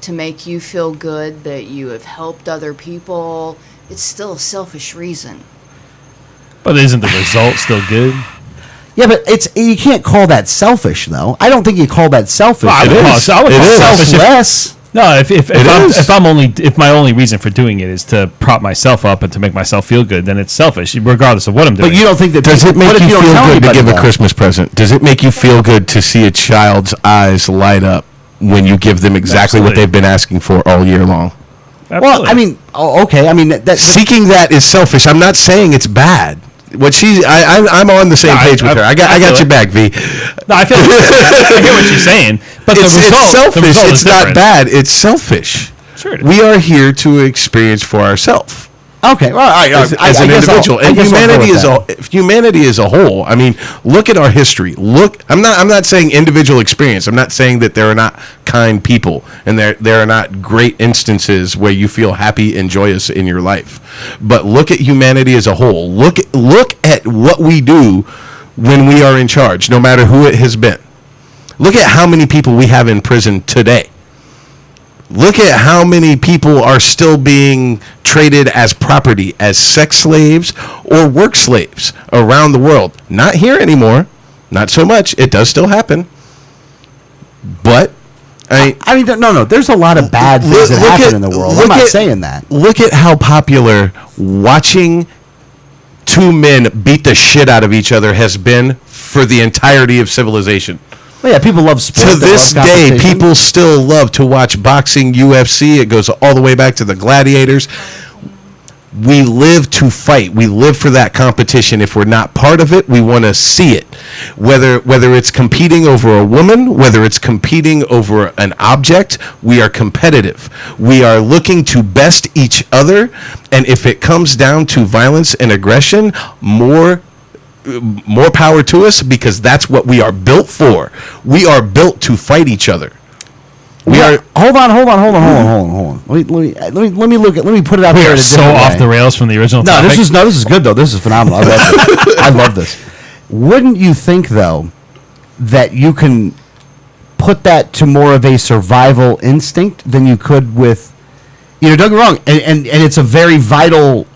to make you feel good that you have helped other people, it's still a selfish reason. But isn't the result still good? Yeah, but you can't call that selfish, though. I don't think you call that selfish. I would call selfless. No, if my only reason for doing it is to prop myself up and to make myself feel good, then it's selfish, regardless of what I'm doing. But you don't think that? Does it make you feel good to give a Christmas present? Does it make you feel good to see a child's eyes light up when you give them exactly what they've been asking for all year long? Absolutely. Well, I mean, okay. I mean, seeking that is selfish. I'm not saying it's bad. I'm on the same page with her. I got your back, V. No, I feel I hear what she's saying, but It's selfish. It's not bad. It's selfish. Sure it is. We are here to experience for ourselves. Okay, well, As an individual, and humanity as a whole. I mean, look at our history. I'm not saying individual experience. I'm not saying that there are not kind people and there are not great instances where you feel happy and joyous in your life. But look at humanity as a whole. Look at what we do when we are in charge, no matter who it has been. Look at how many people we have in prison today. Look at how many people are still being traded as property, as sex slaves or work slaves around the world. Not here anymore. Not so much. It does still happen. But, I mean, no. There's a lot of bad things that happen in the world. I'm not saying that. Look at how popular watching two men beat the shit out of each other has been for the entirety of civilization. Well, yeah, people love sport. To this day, people still love to watch boxing, UFC. It goes all the way back to the gladiators. We live to fight. We live for that competition. If we're not part of it, we want to see it. Whether it's competing over a woman, whether it's competing over an object, we are competitive. We are looking to best each other. And if it comes down to violence and aggression, more power to us, because that's what we are built for. We are built to fight each other. Hold on. Let me put it out there. We are so off the rails from the original topic. This is good though. This is phenomenal. I love it. I love this. Wouldn't you think though that you can put that to more of a survival instinct than you could with, don't get me wrong, and it's a very vital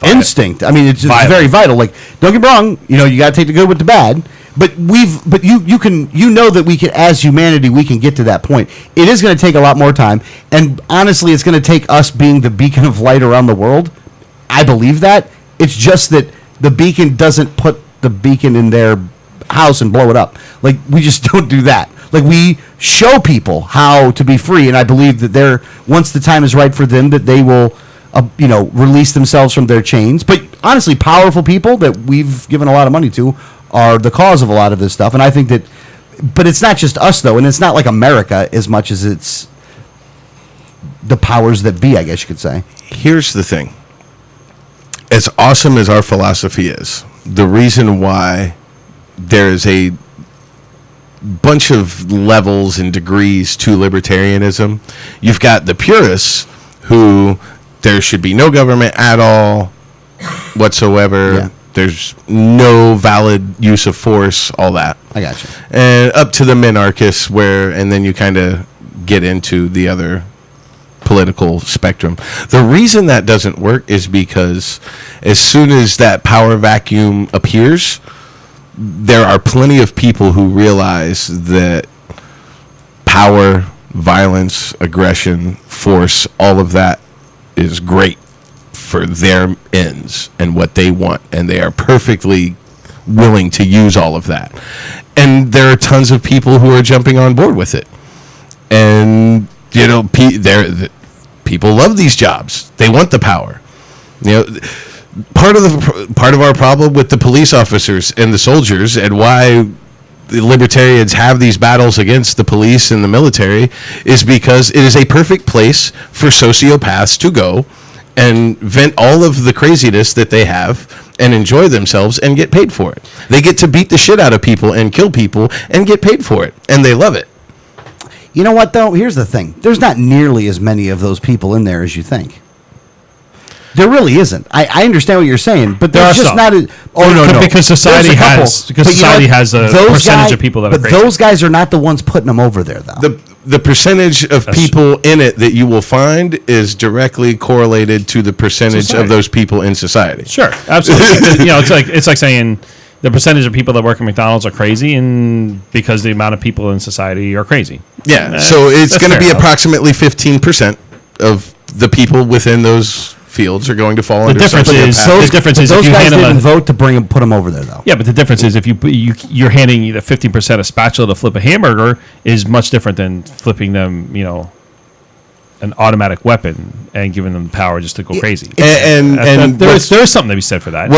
instinct. I mean, it's very vital. Like, don't get me wrong, you got to take the good with the bad. But you can know that we can, as humanity, we can get to that point. It is going to take a lot more time, and honestly, it's going to take us being the beacon of light around the world. I believe that. It's just that the beacon doesn't put the beacon in their house and blow it up. Like, we just don't do that. Like, we show people how to be free, and I believe that once the time is right for them, that they will, release themselves from their chains. But honestly, powerful people that we've given a lot of money to are the cause of a lot of this stuff. And I think that, but it's not just us though, and it's not like America as much as it's the powers that be, I guess you could say. Here's the thing. As awesome as our philosophy is, the reason why there's a bunch of levels and degrees to libertarianism, you've got the purists who there should be no government at all whatsoever. Yeah. There's no valid use of force, all that. I got you. And up to the minarchists, and then you kind of get into the other political spectrum. The reason that doesn't work is because as soon as that power vacuum appears, there are plenty of people who realize that power, violence, aggression, force, all of that is great for their ends and what they want, and they are perfectly willing to use all of that. And there are tons of people who are jumping on board with it. And people love these jobs. They want the power. Part of our problem with the police officers and the soldiers, and why the libertarians have these battles against the police and the military, is because it is a perfect place for sociopaths to go and vent all of the craziness that they have and enjoy themselves and get paid for it. They get to beat the shit out of people and kill people and get paid for it, and they love it. You know what, though? Here's the thing. There's not nearly as many of those people in there as you think. There really isn't. I understand what you're saying, but there's just not. Because society has a percentage of people that are crazy. But those guys are not the ones putting them over there, though. The percentage of people in it that you will find is directly correlated to the percentage of those people in society. Sure, absolutely. It's like saying the percentage of people that work at McDonald's are crazy, and because the amount of people in society are crazy. Yeah, so it's going to be approximately 15% of the people within those fields are going to fall under. The difference is those guys didn't vote to put them over there, though. Yeah, but the difference is if you're handing the 15% a spatula to flip a hamburger is much different than flipping them, an automatic weapon and giving them the power just to go crazy. And There's something to be said for that.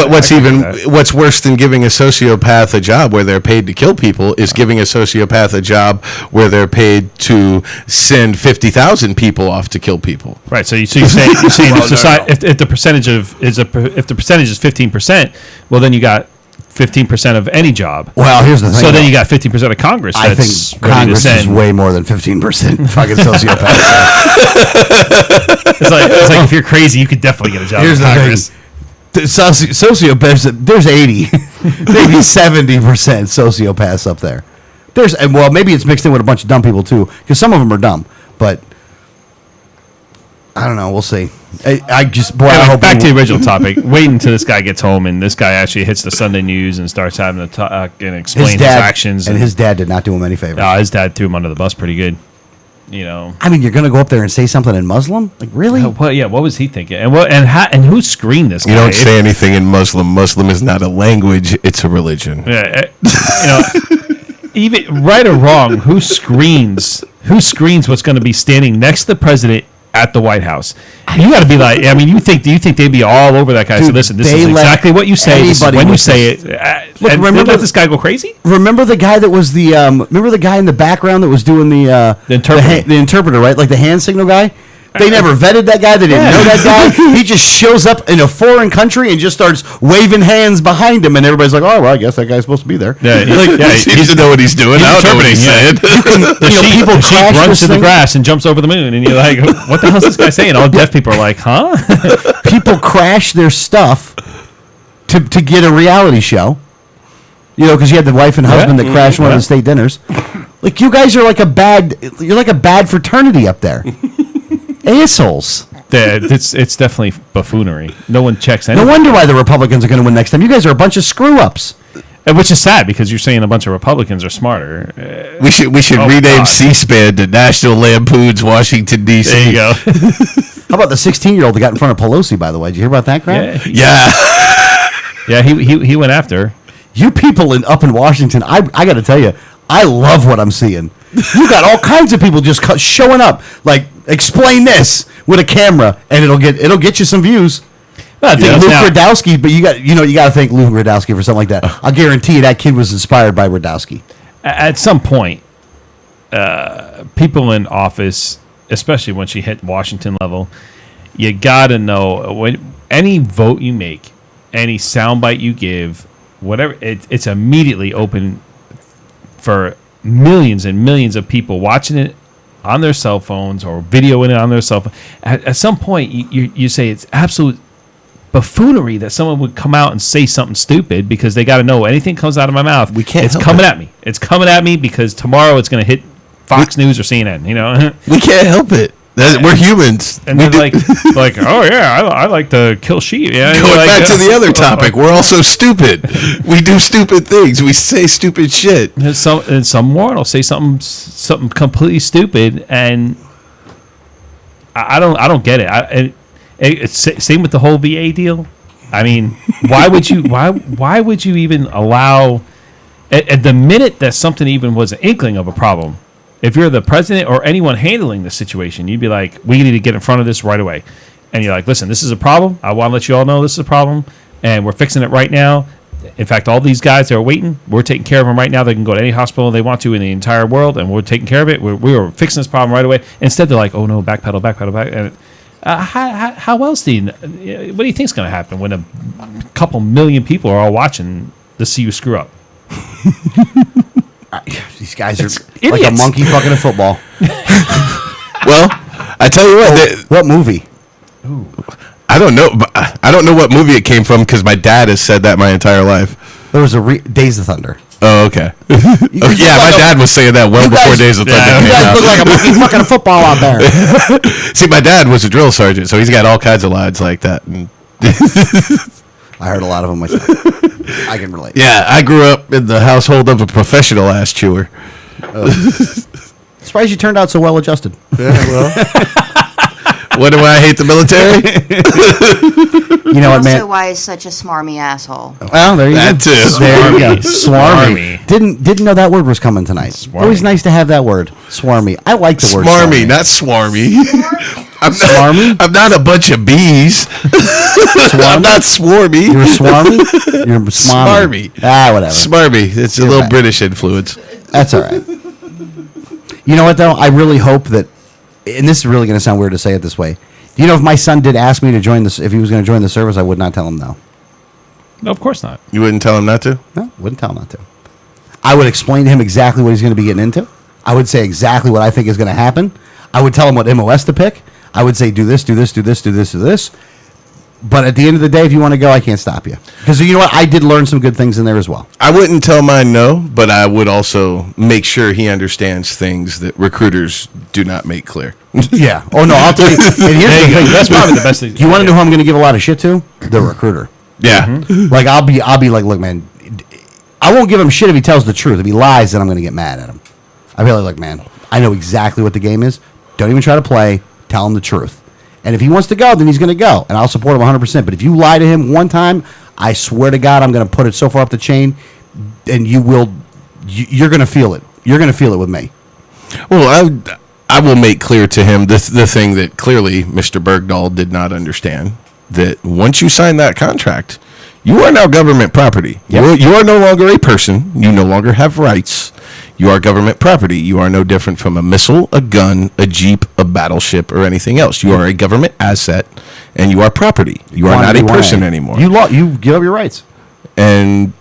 What's worse than giving a sociopath a job where they're paid to kill people is giving a sociopath a job where they're paid to send 50,000 people off to kill people. Right. So you're saying if the percentage is 15%, well then you got 15% of any job. Well, here's the thing. So then you got 15% of Congress. I That's think ready to Congress is send. way more than 15% fucking sociopaths. It's like if you're crazy, you could definitely get a job Here's in the Congress. thing. The sociopaths, there's 80, maybe 70% sociopaths up there. Well, maybe it's mixed in with a bunch of dumb people too, because some of them are dumb. But I don't know. We'll see. I hope Back to the original topic. Wait until this guy gets home and this guy actually hits the Sunday news and starts having to talk and explain his actions. And his dad did not do him any favors. His dad threw him under the bus pretty good. You know. I mean, you're going to go up there and say something in Muslim? Like, really? What was he thinking? And who screened this guy? You don't say anything in Muslim. Muslim is not a language; it's a religion. Yeah, even right or wrong, who screens what's going to be standing next to the president at the White House? You got to be like, I mean, do you think they'd be all over that guy? Dude, so listen, this is exactly what you say. This is when you say it. Look, remember this guy go crazy? Remember the guy that was remember the guy in the background that was doing the interpreter. The interpreter, right? Like the hand signal guy? They never vetted that guy. They didn't know that guy. He just shows up in a foreign country and just starts waving hands behind him, and everybody's like, "Oh, well, I guess that guy's supposed to be there." Yeah, he seems to know what he's doing. I don't know what he's saying. The sheep runs to the grass and jumps over the moon, and you're like, "What the hell is this guy saying?" All deaf people are like, "Huh?" People crash their stuff to get a reality show. You know, because you had the wife and husband that crashed one of the state dinners. Like, you guys are like you're like a bad fraternity up there. Assholes. It's definitely buffoonery. No one checks anything. No wonder why the Republicans are going to win next time. You guys are a bunch of screw-ups. Which is sad because you're saying a bunch of Republicans are smarter. We should rename C-SPAN to National Lampoon's Washington, D.C. There you go. How about the 16-year-old that got in front of Pelosi, by the way? Did you hear about that crap? Yeah. He went after her. You people up in Washington, I got to tell you, I love what I'm seeing. You got all kinds of people just showing up, like, explain this with a camera, and it'll get you some views. Well, Luke Radowski, but you got to thank Luke Radowski for something like that. I'll guarantee you that kid was inspired by Radowski. At some point, people in office, especially when she hit Washington level, you got to know when any vote you make, any soundbite you give, whatever, it's immediately open for millions and millions of people watching it on their cell phones or videoing it on their cell phone. At some point, you say it's absolute buffoonery that someone would come out and say something stupid because they got to know anything comes out of my mouth. It's coming at me. It's coming at me because tomorrow it's going to hit Fox News or CNN. You know, we can't help it. We're humans, and they're like, oh yeah, I like to kill sheep. Yeah, going back to the other topic, we're also stupid. We do stupid things. We say stupid shit. And some moron will say something completely stupid, and I don't get it. It's same with the whole VA deal. I mean, why would you even allow at the minute that something even was an inkling of a problem? If you're the president or anyone handling the situation, you'd be like, we need to get in front of this right away. And you're like, listen, this is a problem. I want to let you all know this is a problem, and we're fixing it right now. In fact, all these guys that are waiting, we're taking care of them right now. They can go to any hospital they want to in the entire world, and we're taking care of it. We are fixing this problem right away. Instead, they're like, oh, no, backpedal. And how else what do you think is going to happen when a couple million people are all watching to see you screw up? These guys are idiots. like a monkey fucking a football. Well, I tell you what. What movie? I don't know. I don't know what movie it came from because my dad has said that my entire life. There was Days of Thunder. Oh, okay. Yeah, my dad was saying that well before Days of Thunder You came guys out. look like a monkey fucking a football out there. See, my dad was a drill sergeant, so he's got all kinds of lines like that. I heard a lot of them myself. I can relate. Yeah, I grew up in the household of a professional ass chewer. Surprised you turned out so well adjusted. Yeah, well, What do I hate the military? You know what, Also, man? why he's such a smarmy asshole. Well, there you That go. too. There you go. Swarmy. Swarmy. Didn't know that word was coming tonight. Swarmy. Always nice to have that word. Swarmy. I like the word Smarmy, swarmy. not swarmy. Swarmy? I'm not a bunch of bees. I'm not swarmy. You're swarmy? You're smarmy. Smarmy. Whatever. Smarmy. It's a little right. British influence. That's all right. You know what, though? I really hope that, and this is really going to sound weird to say it this way. You know, if my son did ask me to join this, if he was going to join the service, I would not tell him no. No, of course not. You wouldn't tell him not to? No, wouldn't tell him not to. I would explain to him exactly what he's going to be getting into. I would say exactly what I think is going to happen. I would tell him what MOS to pick. I would say, do this, do this, do this, do this, do this. But at the end of the day, if you want to go, I can't stop you. Because you know what? I did learn some good things in there as well. I wouldn't tell mine no, but I would also make sure he understands things that recruiters do not make clear. Yeah. Oh, no, I'll tell you. And here's the thing. That's probably the best thing. Do you want to know who I'm going to give a lot of shit to? The recruiter. Yeah. Like, I'll be like, look, man, I won't give him shit if he tells the truth. If he lies, then I'm going to get mad at him. I'll be like, look, man, I know exactly what the game is. Don't even try to play. Tell him the truth. And if he wants to go, then he's going to go. And I'll support him 100%. But if you lie to him one time, I swear to God, I'm going to put it so far up the chain, and you're going to feel it. You're going to feel it with me. Well, I will make clear to him the thing that clearly Mr. Bergdahl did not understand, that once you sign that contract, you are now government property. Yep. You are no longer a person. You no longer have rights. You are government property. You are no different from a missile, a gun, a jeep, a battleship, or anything else. You are a government asset, and you are property. You are not a person anymore. You give up your rights. And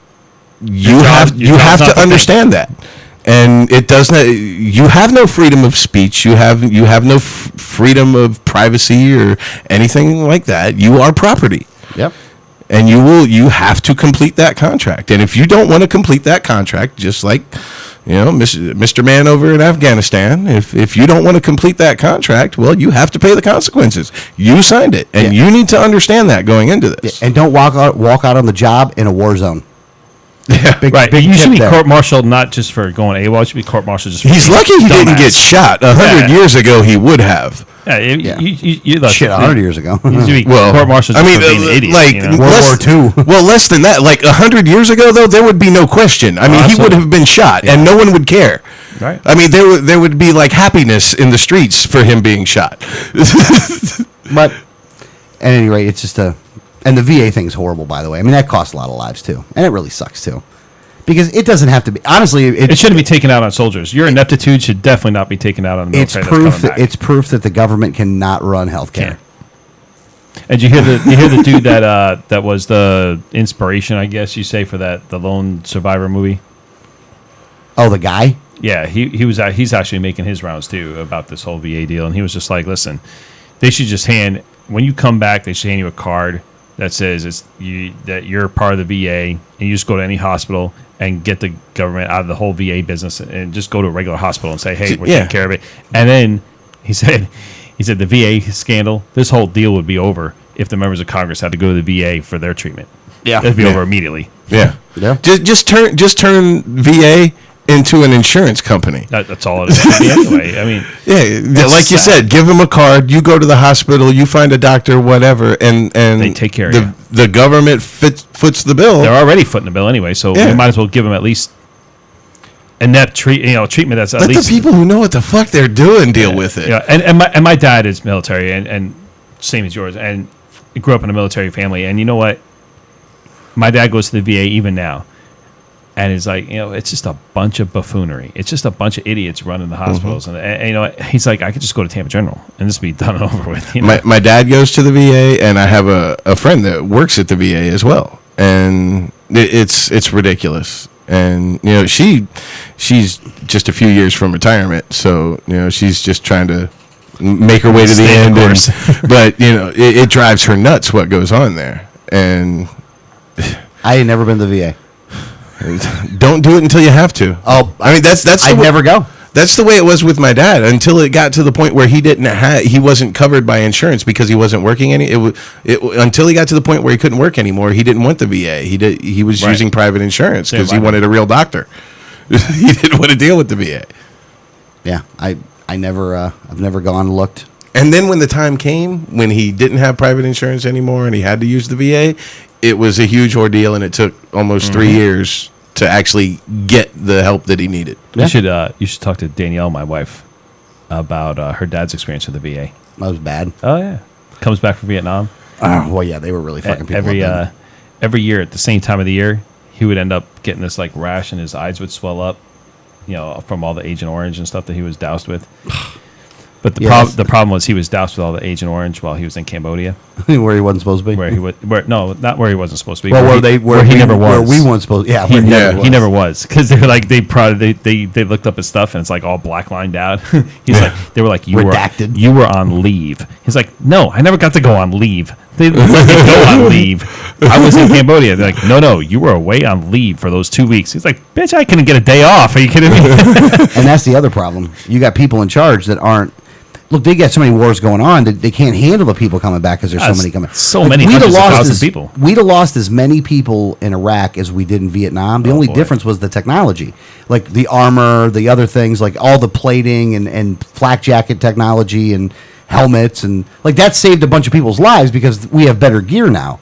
you Your have job- your job's to not the understand that. And it does not. You have no freedom of speech. You have no freedom of privacy or anything like that. You are property. Yep. And you have to complete that contract. And if you don't want to complete that contract, just like, you know, Mr. Man over in Afghanistan, if you don't want to complete that contract, well, you have to pay the consequences. You signed it, and you need to understand that going into this. And don't walk out on the job in a war zone. Yeah. Big, You should tip be there. court-martialed not just for going AWOL. You should be court-martialed just for He's being lucky he didn't dumbass. get shot. 100 Yeah. years ago, he would have. Yeah, Yeah. you Shit, 100 years ago. You should be Well, court-martialed I just mean, for being an idiot. like, you know? World less- War II. Well, less than that. Like 100 years ago, though, there would be no question. I mean, he would absolutely. have been shot, and no one would care. Right. I mean, there would be like happiness in the streets for him being shot. But at any rate, it's just and the VA thing's horrible, by the way. I mean, that costs a lot of lives, too. And it really sucks, too. Because it doesn't have to be. Honestly, It shouldn't be taken out on soldiers. Your ineptitude should definitely not be taken out on the it's military. proof. That's coming back. It's proof that the government cannot run healthcare. Can't. And you hear the dude that was the inspiration, I guess you say, for the Lone Survivor movie. Oh, the guy? Yeah, he's actually making his rounds too about this whole VA deal, and he was just like, listen, they should just when you come back, they should hand you a card that says that you're part of the VA, and you just go to any hospital and get the government out of the whole VA business, and just go to a regular hospital and say, hey, we're Yeah. taking care of it. And then he said the VA scandal, this whole deal would be over if the members of Congress had to go to the VA for their treatment. Yeah. It'd be Yeah. over immediately. Yeah. Yeah. Just turn VA into an insurance company. That's all it should be anyway. I mean, Yeah, like you said, give them a card. You go to the hospital, you find a doctor, whatever, and They take care of you. The government foots the bill. they're already footing the bill anyway, so Yeah. we might as well give them at least inept treatment that's at Let least the people who know what the fuck they're doing deal with it. Yeah, and my dad is military and same as yours, and he grew up in a military family, and you know what? My dad goes to the VA even now, and is like, it's just a bunch of buffoonery. It's just a bunch of idiots running the hospitals, and you know what? He's like, I could just go to Tampa General and this be done and over with. You know? My dad goes to the VA, and I have a friend that works at the VA as well, and it's ridiculous. And she's just a few years from retirement, so she's just trying to make her way to the Stay the end. course. But it drives her nuts what goes on there, and I ain't never been to the VA. don't do it until you have to. Oh, I mean that's I never go. That's the way it was with my dad until it got to the point where he wasn't covered by insurance because he wasn't working until he got to the point where he couldn't work anymore. He didn't want the VA. He was Right. using private insurance because Yeah, he wanted a real doctor. He didn't want to deal with the VA. Yeah, I've never gone and looked. And then when the time came when he didn't have private insurance anymore and he had to use the VA, it was a huge ordeal, and it took almost 3 years to actually get the help that he needed. You should talk to Danielle, my wife, about her dad's experience with the VA. That was bad. Oh yeah, comes back from Vietnam. Oh, well, yeah, they were really fucking people. Every year at the same time of the year, he would end up getting this like rash, and his eyes would swell up, from all the Agent Orange and stuff that he was doused with. But the problem was he was doused with all the Agent Orange while he was in Cambodia, where he wasn't supposed to be. Not where he wasn't supposed to be. Well, where he never was. Where we weren't supposed. Yeah, He he never was, because they're like they looked up his stuff and it's like all black lined out. He's like, they were like, Redacted. You were on leave. He's like, no, I never got to go on leave. They let me go on leave. I was in Cambodia. They're like, no, you were away on leave for those 2 weeks. He's like, bitch, I couldn't get a day off. Are you kidding me? And that's the other problem. You got people in charge that aren't. Look, they got so many wars going on that they can't handle the people coming back because there's so many coming. So many hundreds of thousands of people. We'd have lost as many people in Iraq as we did in Vietnam. The only difference was the technology, like the armor, the other things, like all the plating and flak jacket technology and helmets, and like that saved a bunch of people's lives because we have better gear now.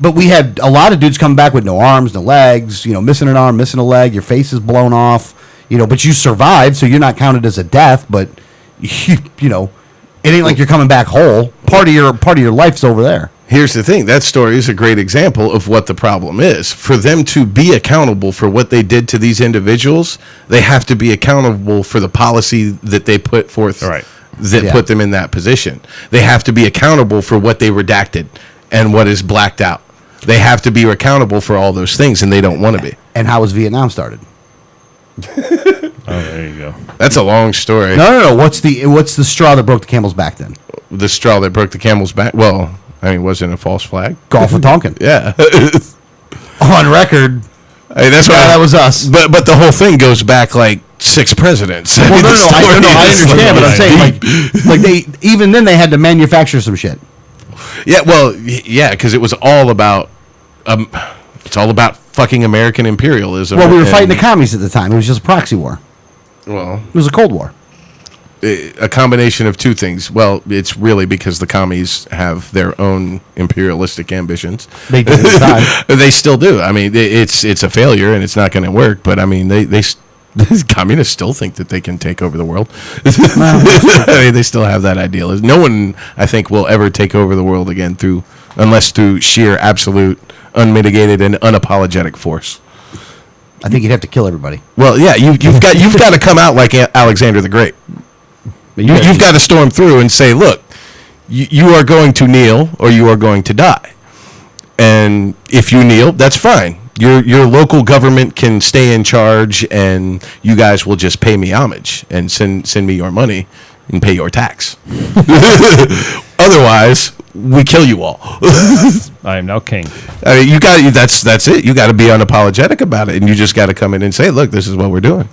But we had a lot of dudes coming back with no arms, no legs, missing an arm, missing a leg, your face is blown off, but you survived, so you're not counted as a death, but it ain't like you're coming back whole. Part of your life's over there. Here's the thing. That story is a great example of what the problem is. For them to be accountable for what they did to these individuals, they have to be accountable for the policy that they put forth put them in that position. They have to be accountable for what they redacted and what is blacked out. They have to be accountable for all those things, and they don't want to be. And how was Vietnam started? Oh, there you go. That's a long story. No. What's the straw that broke the camel's back then? The straw that broke the camel's back? Well, wasn't a false flag? Gulf of Tonkin. Yeah. On record. Hey, that's why that was us. But the whole thing goes back like 6 presidents. Well, I understand, but I'm saying like they even then they had to manufacture some shit. Yeah, because it was all about it's all about fucking American imperialism. Well, we were fighting the commies at the time. It was just a proxy war. Well, it was a Cold War. A combination of two things. Well, it's really because the commies have their own imperialistic ambitions. They do. They still do. I mean, it's a failure and it's not going to work. But I mean, the communists still think that they can take over the world. I mean, they still have that idealism. No one, I think, will ever take over the world again unless through sheer, absolute, unmitigated, and unapologetic force. I think you'd have to kill everybody. Well, yeah, you've got to come out like Alexander the Great. You've got to storm through and say, look, you are going to kneel or you are going to die. And if you kneel, that's fine. Your local government can stay in charge, and you guys will just pay me homage and send me your money and pay your tax. Otherwise, we kill you all. I am now king. I mean, that's it. You got to be unapologetic about it, and you just got to come in and say, look, this is what we're doing.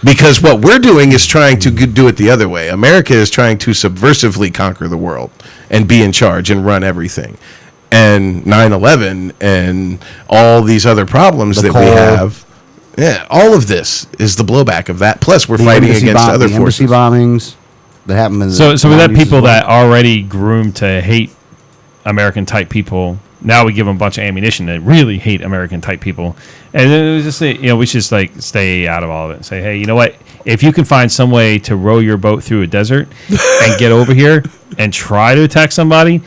Because what we're doing is trying to do it the other way. America is trying to subversively conquer the world and be in charge and run everything. And 9/11 and all these other problems that we have, all of this is the blowback of that. Plus, we're fighting against other forces. Embassy bombings that happened in so we had people that already groomed to hate American type people. Now we give them a bunch of ammunition to really hate American type people, and then it was just say, we should just like stay out of all of it and say, hey, you know what? If you can find some way to row your boat through a desert and get over here and try to attack somebody,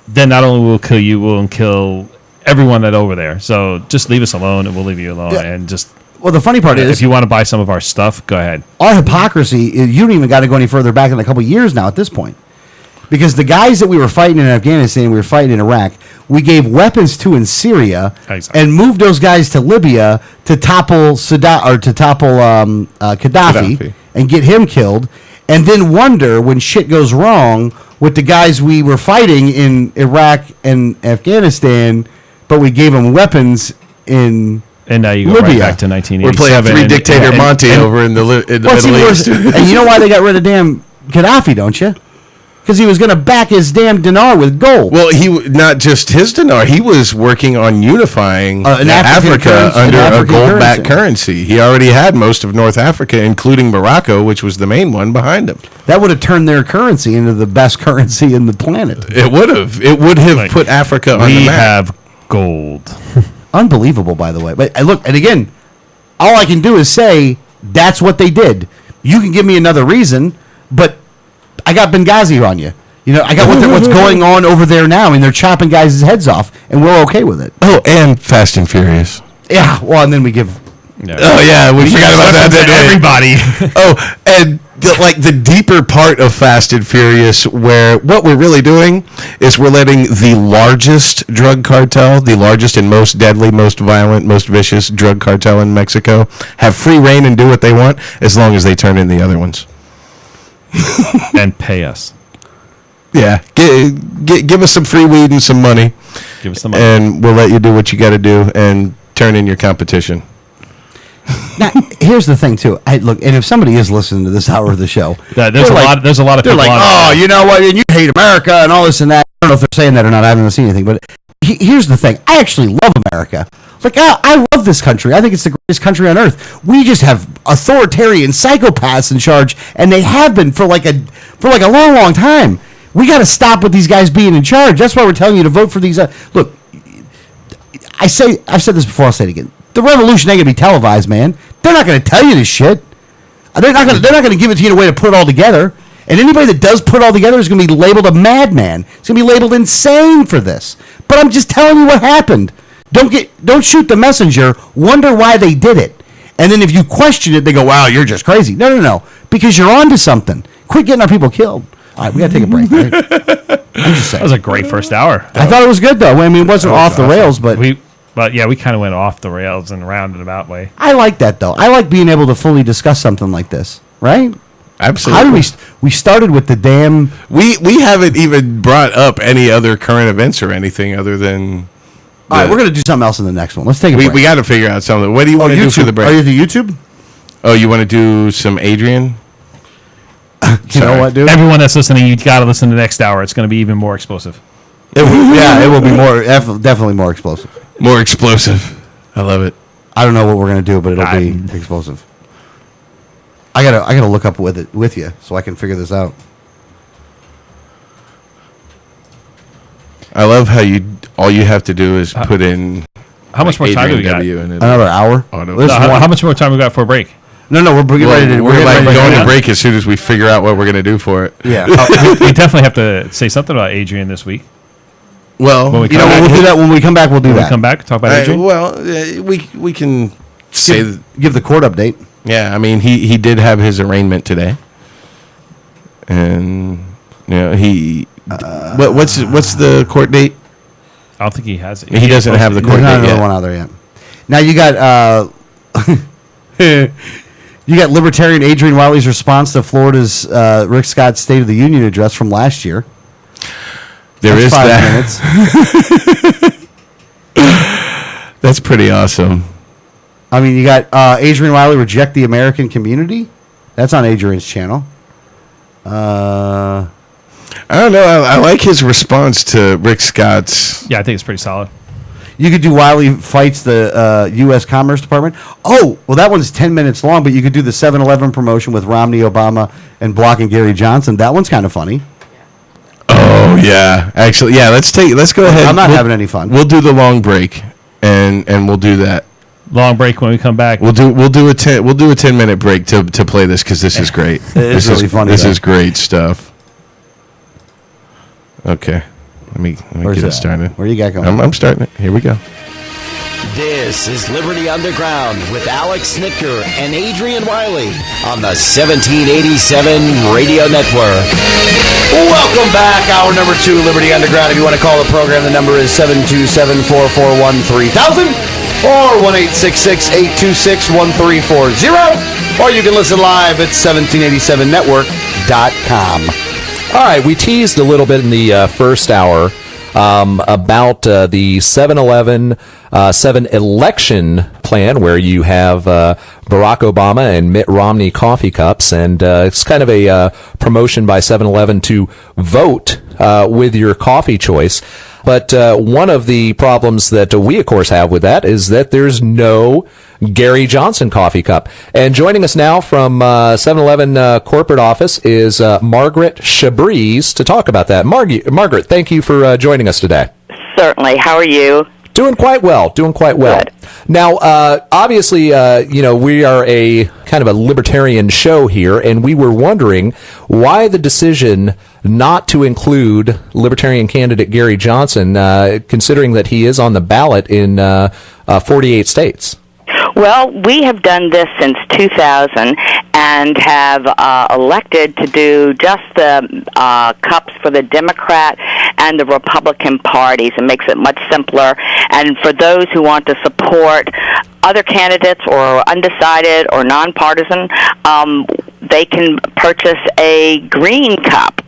then not only will we kill you, we'll kill everyone that over there. So just leave us alone, and we'll leave you alone. Yeah. And just the funny part is, if you want to buy some of our stuff, go ahead. Our hypocrisy, you don't even got to go any further back than a couple of years now at this point. Because the guys that we were fighting in Afghanistan, we were fighting in Iraq, we gave weapons to in Syria and moved those guys to Libya to topple Gaddafi and get him killed, and then wonder when shit goes wrong with the guys we were fighting in Iraq and Afghanistan, but we gave them weapons in And now you go Libya. right back to 1987. We're playing Dictator Monty over in the Middle East. And you know why they got rid of damn Gaddafi, don't you? because he was going to back his damn dinar with gold. Well, not just his dinar. He was working on unifying An African Africa currency- under an a African gold-backed currency. currency. He already had most of North Africa, including Morocco, which was the main one behind him. That would have turned their currency into the best currency in the planet. It would have. It would have Like, put Africa on We the map. have gold. Unbelievable, by the way. But look, and again, all I can do is say that's what they did. You can give me another reason, but I got Benghazi on you. You know, I got what's going on over there now, and they're chopping guys' heads off, and we're okay with it. Oh, and Fast and Furious. Yeah, well, and then we give. Oh yeah, we forgot about that. didn't we? Everybody. Oh, and the deeper part of Fast and Furious, where what we're really doing is we're letting the largest drug cartel, the largest and most deadly, most violent, most vicious drug cartel in Mexico, have free reign and do what they want as long as they turn in the other ones. And pay us. Yeah, give us some free weed and some money, Give us some money. and we'll let you do what you got to do and turn in your competition. Now, here's the thing, too. Look, and if somebody is listening to this hour of the show, There's they're a like- lot. There's a lot of they're people. like, on oh, it. you know what, and you hate America and all this and that. I don't know if they're saying that or not. I haven't seen anything, but here's the thing. I actually love America. Like, I love this country. I think it's the greatest country on earth. We just have authoritarian psychopaths in charge, and they have been for like a long, long time. We got to stop with these guys being in charge. That's why we're telling you to vote for these. Look, I've said this before. I'll say it again. The revolution ain't gonna be televised, man. They're not gonna tell you this shit. They're not gonna give it to you in a way to put it all together. And anybody that does put it all together is gonna be labeled a madman. It's gonna be labeled insane for this. But I'm just telling you what happened. Don't shoot the messenger. Wonder why they did it. And then if you question it, they go, "Wow, you're just crazy." No, because you're onto something. Quit getting our people killed. All right, we gotta take a break. Right? I'm just saying. That was a great first hour. I thought it was good though. I mean, it wasn't off the rails, but we kind of went off the rails in a roundabout way. I like that though. I like being able to fully discuss something like this, right? Absolutely. How do we started with the damn We haven't even brought up any other current events or anything other than. All right, we're going to do something else in the next one. Let's take a break. We got to figure out something. What do you want to do for the break? Are you the YouTube? Oh, you want to do some Adrian? You know what, dude? Everyone that's listening, you got to listen to the next hour. It's going to be even more explosive. It will be more definitely more explosive. More explosive. I love it. I don't know what we're going to do, but it'll be explosive. I gotta look up with you so I can figure this out. I love how all you have to do is put in. How much more time do we got? W and Another hour. Auto. This No, one- how much more time we got for a break? No, we're getting ready to. We're getting like ready to going go. to break as soon as we figure out what we're going to do for it. Yeah. We definitely have to say something about Adrian this week. Well, When we You know, come we'll back- do that when we come back. We'll do When we that. come back, talk about Adrian. we can say Give the court update. yeah. I mean, he did have his arraignment today, and he. What's the court date? I don't think he has it. He doesn't have the There's court not date another yet. one out there yet. Now you got you got Libertarian Adrian Wiley's response to Florida's Rick Scott's State of the Union address from last year. There is That's 5 that. minutes. That's pretty awesome. I mean, you got Adrian Wiley reject the American community. That's on Adrian's channel. I don't know. I like his response to Rick Scott's. Yeah, I think it's pretty solid. You could do Wiley fights the U.S. Commerce Department. Oh, well, that one's 10 minutes long, but you could do the 7-Eleven promotion with Romney, Obama, and blocking Gary Johnson. That one's kind of funny. Oh yeah, actually, yeah. Let's go ahead. I'm not having any fun. We'll do the long break, and we'll do that. Long break when we come back. We'll do a 10-minute break to play this because this is great. is really funny, This though. is great stuff. Okay, let me Where's get that? it started. Where you got going? I'm starting it. Here we go. This is Liberty Underground with Alex Snicker and Adrian Wiley on the 1787 Radio Network. Welcome back. Hour number 2, Liberty Underground. If you want to call the program, the number is 727-441-3000 or 1-866-826-1340. Or you can listen live at 1787network.com. All right, we teased a little bit in the first hour about the 7-Eleven 7 election plan, where you have Barack Obama and Mitt Romney coffee cups, and it's kind of a promotion by 7-Eleven to vote with your coffee choice. But one of the problems that we, of course, have with that is that there's no Gary Johnson coffee cup. And joining us now from 7-Eleven corporate office is Margaret Chabrise to talk about that. Margaret, thank you for joining us today. Certainly. How are you? Doing quite well. Good. Now, obviously, we are a kind of a libertarian show here, and we were wondering why the decision not to include Libertarian candidate Gary Johnson, considering that he is on the ballot in 48 states. Well, we have done this since 2000 and have elected to do just the cups for the Democrat and the Republican parties. It makes it much simpler. And for those who want to support other candidates or undecided or nonpartisan, they can purchase a green cup.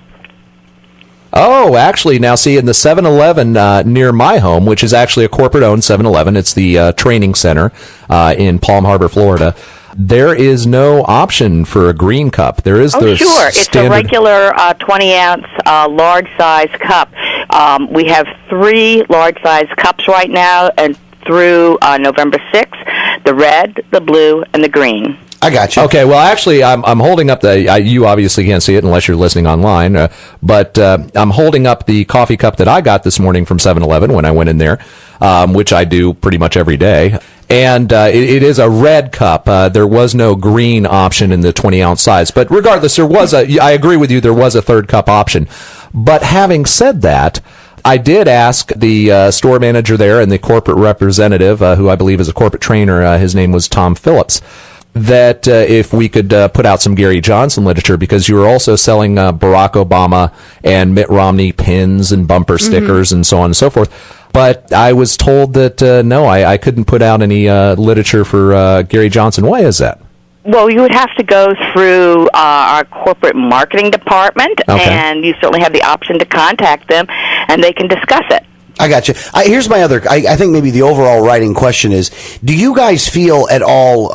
Oh, actually, now see, in the 7-Eleven near my home, which is actually a corporate-owned 7-Eleven, it's the training center in Palm Harbor, Florida, there is no option for a green cup. There is the sure. It's a regular 20-ounce large-size cup. We have 3 large-size cups right now, and through November 6th, the red, the blue, and the green. I got you. Okay, well, actually, I'm holding up you obviously can't see it unless you're listening online, but I'm holding up the coffee cup that I got this morning from 7-Eleven when I went in there, which I do pretty much every day. And it is a red cup. There was no green option in the 20-ounce size. But regardless, I agree with you, there was a third cup option. But having said that, I did ask the store manager there and the corporate representative, who I believe is a corporate trainer, his name was Tom Phillips, that if we could put out some Gary Johnson literature, because you were also selling Barack Obama and Mitt Romney pins and bumper stickers and so on and so forth. But I was told that, no, I couldn't put out any literature for Gary Johnson. Why is that? Well, you would have to go through our corporate marketing department, and you certainly have the option to contact them, and they can discuss it. I got you. Here's my other, I think maybe the overall writing question is, do you guys feel at all,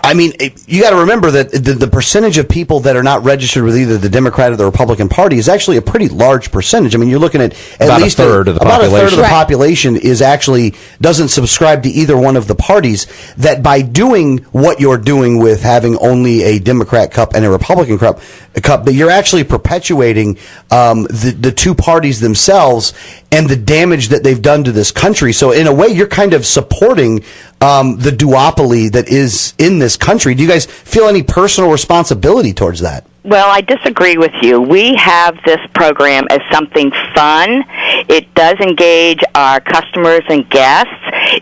I mean, you got to remember that the percentage of people that are not registered with either the Democrat or the Republican Party is actually a pretty large percentage. I mean, you're looking at about least a third of the population. About a third of the population is actually doesn't subscribe to either one of the parties. That by doing what you're doing with having only a Democrat cup and a Republican cup, but you're actually perpetuating the two parties themselves and the damage that they've done to this country. So in a way, you're kind of supporting the duopoly that is in this country. Do you guys feel any personal responsibility towards that? Well, I disagree with you. We have this program as something fun. It does engage our customers and guests.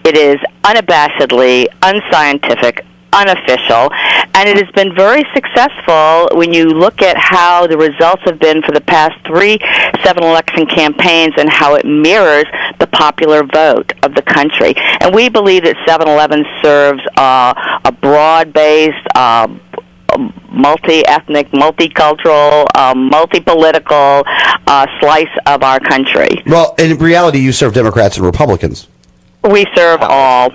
It is unabashedly unscientific, unofficial, and it has been very successful when you look at how the results have been for the past 3 election campaigns and how it mirrors the popular vote of the country. And we believe that 7-Eleven serves a broad-based, multi-ethnic, multicultural, multi-political slice of our country. Well, in reality, you serve Democrats and Republicans. We serve all.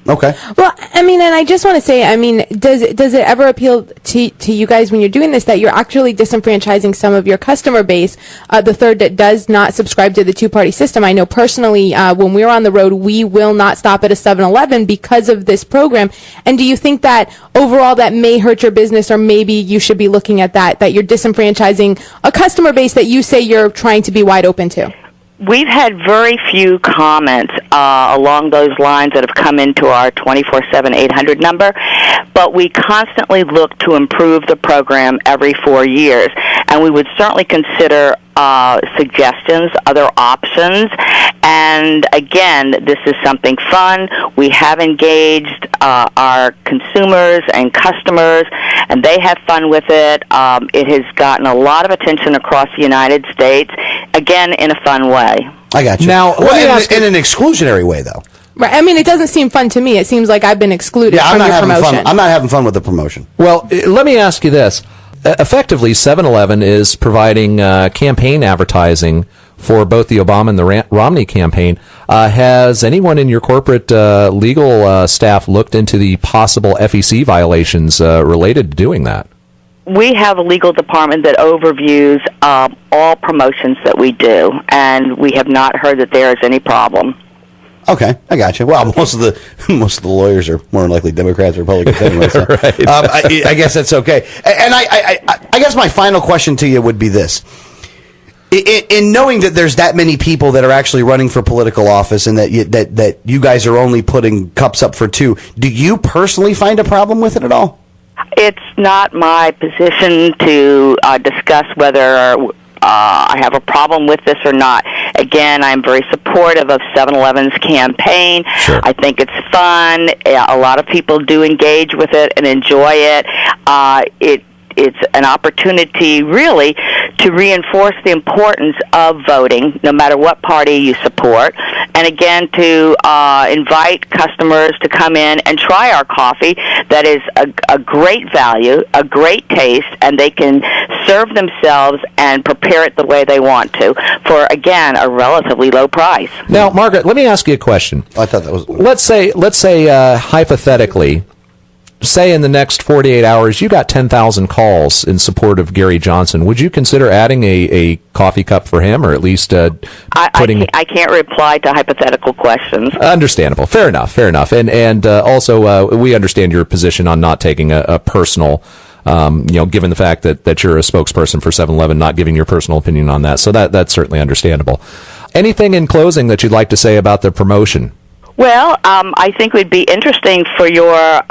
Okay. Well, I mean, and I just want to say, I mean, does it ever appeal to you guys when you're doing this that you're actually disenfranchising some of your customer base, the third that does not subscribe to the two-party system? I know personally, when we're on the road, we will not stop at a 7-Eleven because of this program. And do you think that overall that may hurt your business, or maybe you should be looking at that you're disenfranchising a customer base that you say you're trying to be wide open to? We've had very few comments along those lines that have come into our 24/7 800 number, but we constantly look to improve the program every 4 years, and we would certainly consider suggestions, other options, and again, this is something fun. We have engaged our consumers and customers, and they have fun with it. It has gotten a lot of attention across the United States, again, in a fun way. I got you. Now, in an exclusionary way, though. Right. I mean, it doesn't seem fun to me. It seems like I've been excluded from your promotion. I'm not having fun with the promotion. Well, let me ask you this. Effectively, 7-Eleven is providing campaign advertising for both the Obama and the Romney campaign. Has anyone in your corporate legal staff looked into the possible FEC violations related to doing that? We have a legal department that overviews all promotions that we do, and we have not heard that there is any problem. Okay, I got you. Well, most of the lawyers are more than likely Democrats or Republicans anyway. So, Right. I guess that's okay. And I guess my final question to you would be this: in knowing that there's that many people that are actually running for political office, and that you guys are only putting cups up for 2, do you personally find a problem with it at all? It's not my position to discuss whether I have a problem with this or not. Again, I'm very supportive of 7-Eleven's campaign. Sure. I think it's fun. A lot of people do engage with it and enjoy it. It's an opportunity, really, to reinforce the importance of voting, no matter what party you support, and again, to invite customers to come in and try our coffee that is a great value, a great taste, and they can serve themselves and prepare it the way they want to for, again, a relatively low price. Now, Margaret, let me ask you a question. I thought that was. Let's say hypothetically, say in the next 48 hours you got 10,000 calls in support of Gary Johnson. Would you consider adding a coffee cup for him, or at least putting? I can't reply to hypothetical questions. Understandable. Fair enough. And also, we understand your position on not taking a personal, given the fact that you're a spokesperson for 7-Eleven, not giving your personal opinion on that. So that's certainly understandable. Anything in closing that you'd like to say about the promotion? Well, I think it would be interesting for your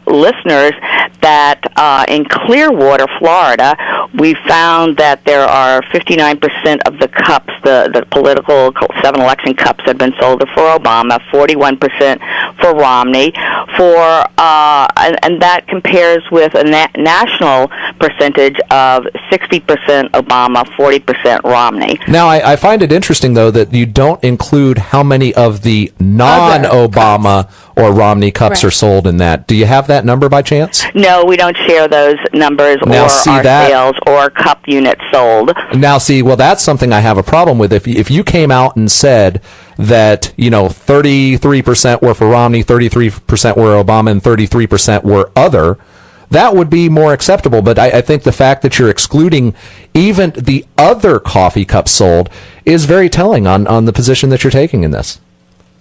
listeners that in Clearwater, Florida, we found that there are 59% of the cups, the political 7 election cups, have been sold for Obama, 41% for Romney, and that compares with a national percentage of 60% Obama, 40% Romney. Now, I find it interesting, though, that you don't include how many of the non-Obama or Romney cups are sold in that. Do you have that number by chance? No, we don't share those numbers Now, or see our that? sales or cup units sold. Now, see, well, that's something I have a problem with. If you came out and said that, 33% were for Romney, 33% were Obama, and 33% were other, that would be more acceptable. But I think the fact that you're excluding even the other coffee cups sold is very telling on the position that you're taking in this.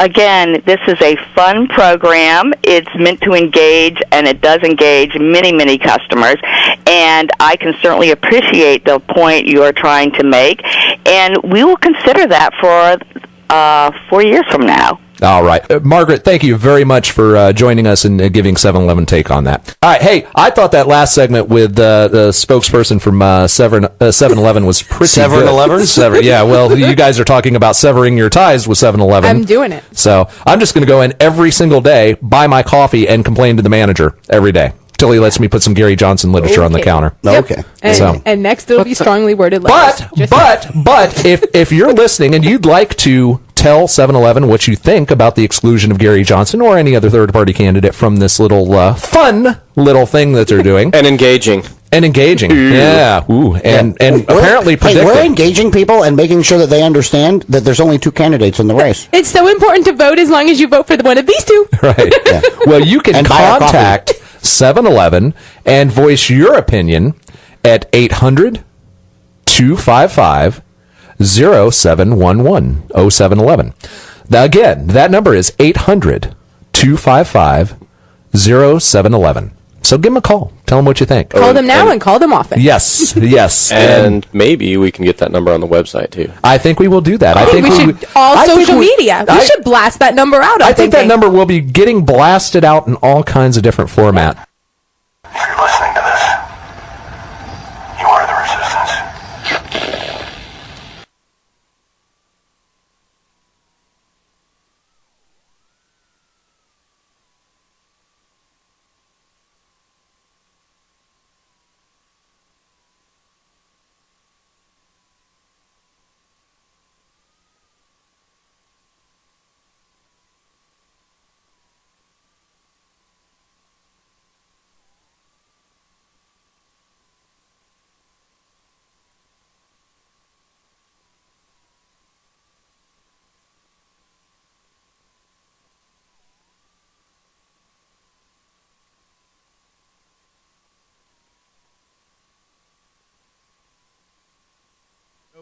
Again, this is a fun program. It's meant to engage, and it does engage many, many customers. And I can certainly appreciate the point you're trying to make. And we will consider that for 4 years from now. All right. Margaret, thank you very much for joining us and giving 7-Eleven take on that. All right. Hey, I thought that last segment with the spokesperson from 7-Eleven was pretty good. 7-Eleven? Yeah, well, you guys are talking about severing your ties with 7-Eleven. I'm doing it. So I'm just going to go in every single day, buy my coffee, and complain to the manager every day till he lets me put some Gary Johnson literature on the counter. Yep. Okay. And next it'll be strongly worded But letters. if you're listening and you'd like to tell 7-Eleven what you think about the exclusion of Gary Johnson or any other third-party candidate from this little fun little thing that they're doing. And engaging. Yeah. Ooh. And apparently predicting. We're engaging people and making sure that they understand that there's only 2 candidates in the race. It's so important to vote as long as you vote for one of these 2. Right. Yeah. Well, you can contact 7-Eleven and voice your opinion at 800-255 0711 0711. Now, again, that number is 800-255 0711. So give them a call. Tell them what you think. Call them now and call them often. Yes. And maybe we can get that number on the website, too. I think we will do that. I think we should social media. We should blast that number out. I think that number will be getting blasted out in all kinds of different formats. If you're listening to this, you are the resistance.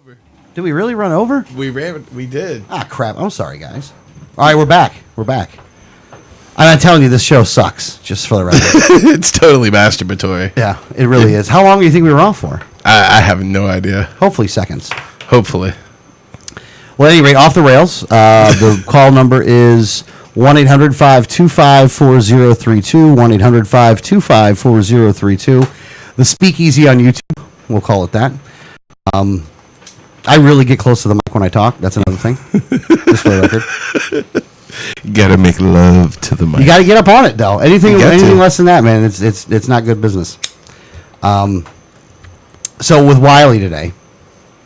Did we really run over? We did. Ah, crap. I'm sorry, guys. All right, we're back. I'm telling you, this show sucks, just for the record. It's totally masturbatory. Yeah, it really is. How long do you think we were off for? I have no idea. Hopefully seconds. Hopefully. Well, at any rate, off the rails. The call number is 1-800-525-4032, 1-800-525-4032. The Speakeasy on YouTube, we'll call it that. I really get close to the mic when I talk. That's another thing. Just for the record. You gotta make love to the mic. You got to get up on it, though. Anything less than that, man, it's not good business. So with Wiley today,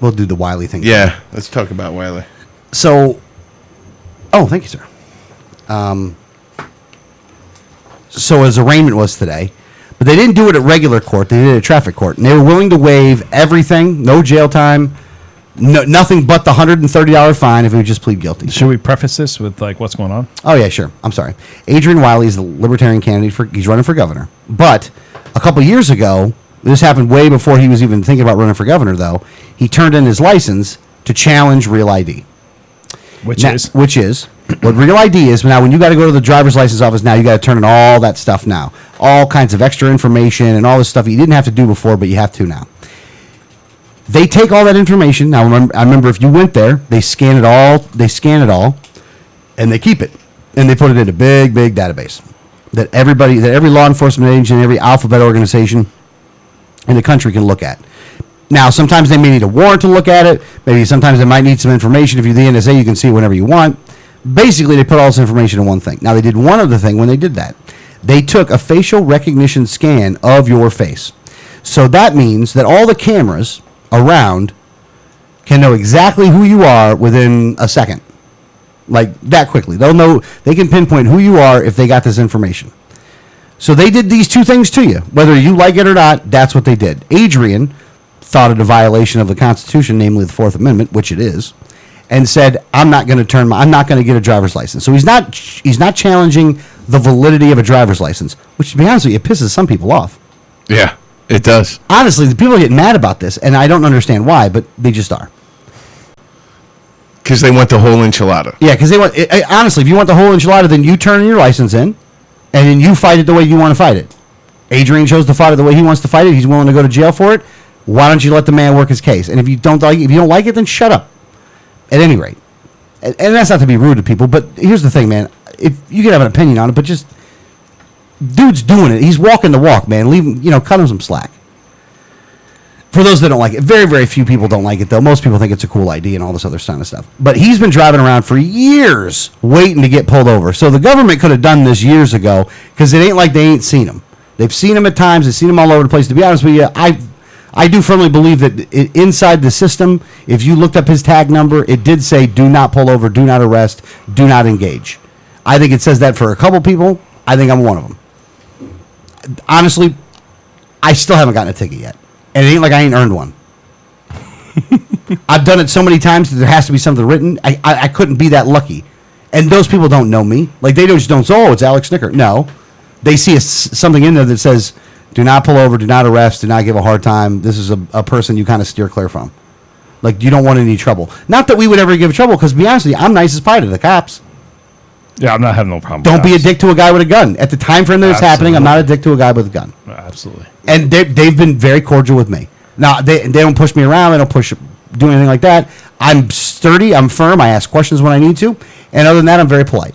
we'll do the Wiley thing. Yeah, let's talk about Wiley. So, thank you, sir. So his arraignment was today, but they didn't do it at regular court. They did it at traffic court, and they were willing to waive everything, no jail time, nothing but the $130 fine if he would just plead guilty. Should we preface this with what's going on? Oh yeah, sure. I'm sorry. Adrian Wiley is the Libertarian candidate he's running for governor. But a couple years ago, this happened way before he was even thinking about running for governor, though. He turned in his license to challenge Real ID. Which is what Real ID is. Now, when you got to go to the driver's license office now, you got to turn in all that stuff now. All kinds of extra information and all this stuff you didn't have to do before, but you have to now. They take all that information. Now, I remember if you went there, they scan it all, and they keep it. And they put it in a big, big database that every law enforcement agency and every alphabet organization in the country can look at. Now, sometimes they may need a warrant to look at it. Maybe sometimes they might need some information. If you're the NSA, you can see it whenever you want. Basically, they put all this information in one thing. Now, they did one other thing when they did that. They took a facial recognition scan of your face. So that means that all the cameras around can know exactly who you are within a second. Like that quickly. They'll know, they can pinpoint who you are if they got this information. So they did these two things to you. Whether you like it or not, that's what they did. Adrian thought it a violation of the Constitution, namely the Fourth Amendment, which it is, and said, I'm not going to get a driver's license. So he's not challenging the validity of a driver's license, which, to be honest with you, it pisses some people off. Yeah, it does. Honestly, the people get mad about this, and I don't understand why, but they just are. Because they want the whole enchilada. Yeah, because they want. Honestly, if you want the whole enchilada, then you turn your license in, and then you fight it the way you want to fight it. Adrian chose to fight it the way he wants to fight it. He's willing to go to jail for it. Why don't you let the man work his case? And if you don't like it, then shut up. At any rate, and that's not to be rude to people, but here's the thing, man. If you can have an opinion on it, but just dude's doing it. He's walking the walk, man. Leave him, cut him some slack. For those that don't like it, very, very few people don't like it, though. Most people think it's a cool idea and all this other kind of stuff. But he's been driving around for years waiting to get pulled over. So the government could have done this years ago because it ain't like they ain't seen him. They've seen him at times. They've seen him all over the place. To be honest with you, I do firmly believe that inside the system, if you looked up his tag number, it did say do not pull over, do not arrest, do not engage. I think it says that for a couple people. I think I'm one of them. Honestly, I still haven't gotten a ticket yet. And it ain't like I ain't earned one. I've done it so many times that there has to be something written. I couldn't be that lucky. And those people don't know me. Like, they just don't say, oh, it's Alex Snicker. No. They see something in there that says, do not pull over, do not arrest, do not give a hard time. This is a person you kind of steer clear from. Like, you don't want any trouble. Not that we would ever give trouble, because to be honest with you, I'm nice as pie to the cops. Yeah, I'm not having no problem. Don't be a dick to a guy with a gun. At the time frame that it's happening, I'm not a dick to a guy with a gun. Absolutely. And they've been very cordial with me. Now, they don't push me around. They don't do anything like that. I'm sturdy. I'm firm. I ask questions when I need to. And other than that, I'm very polite.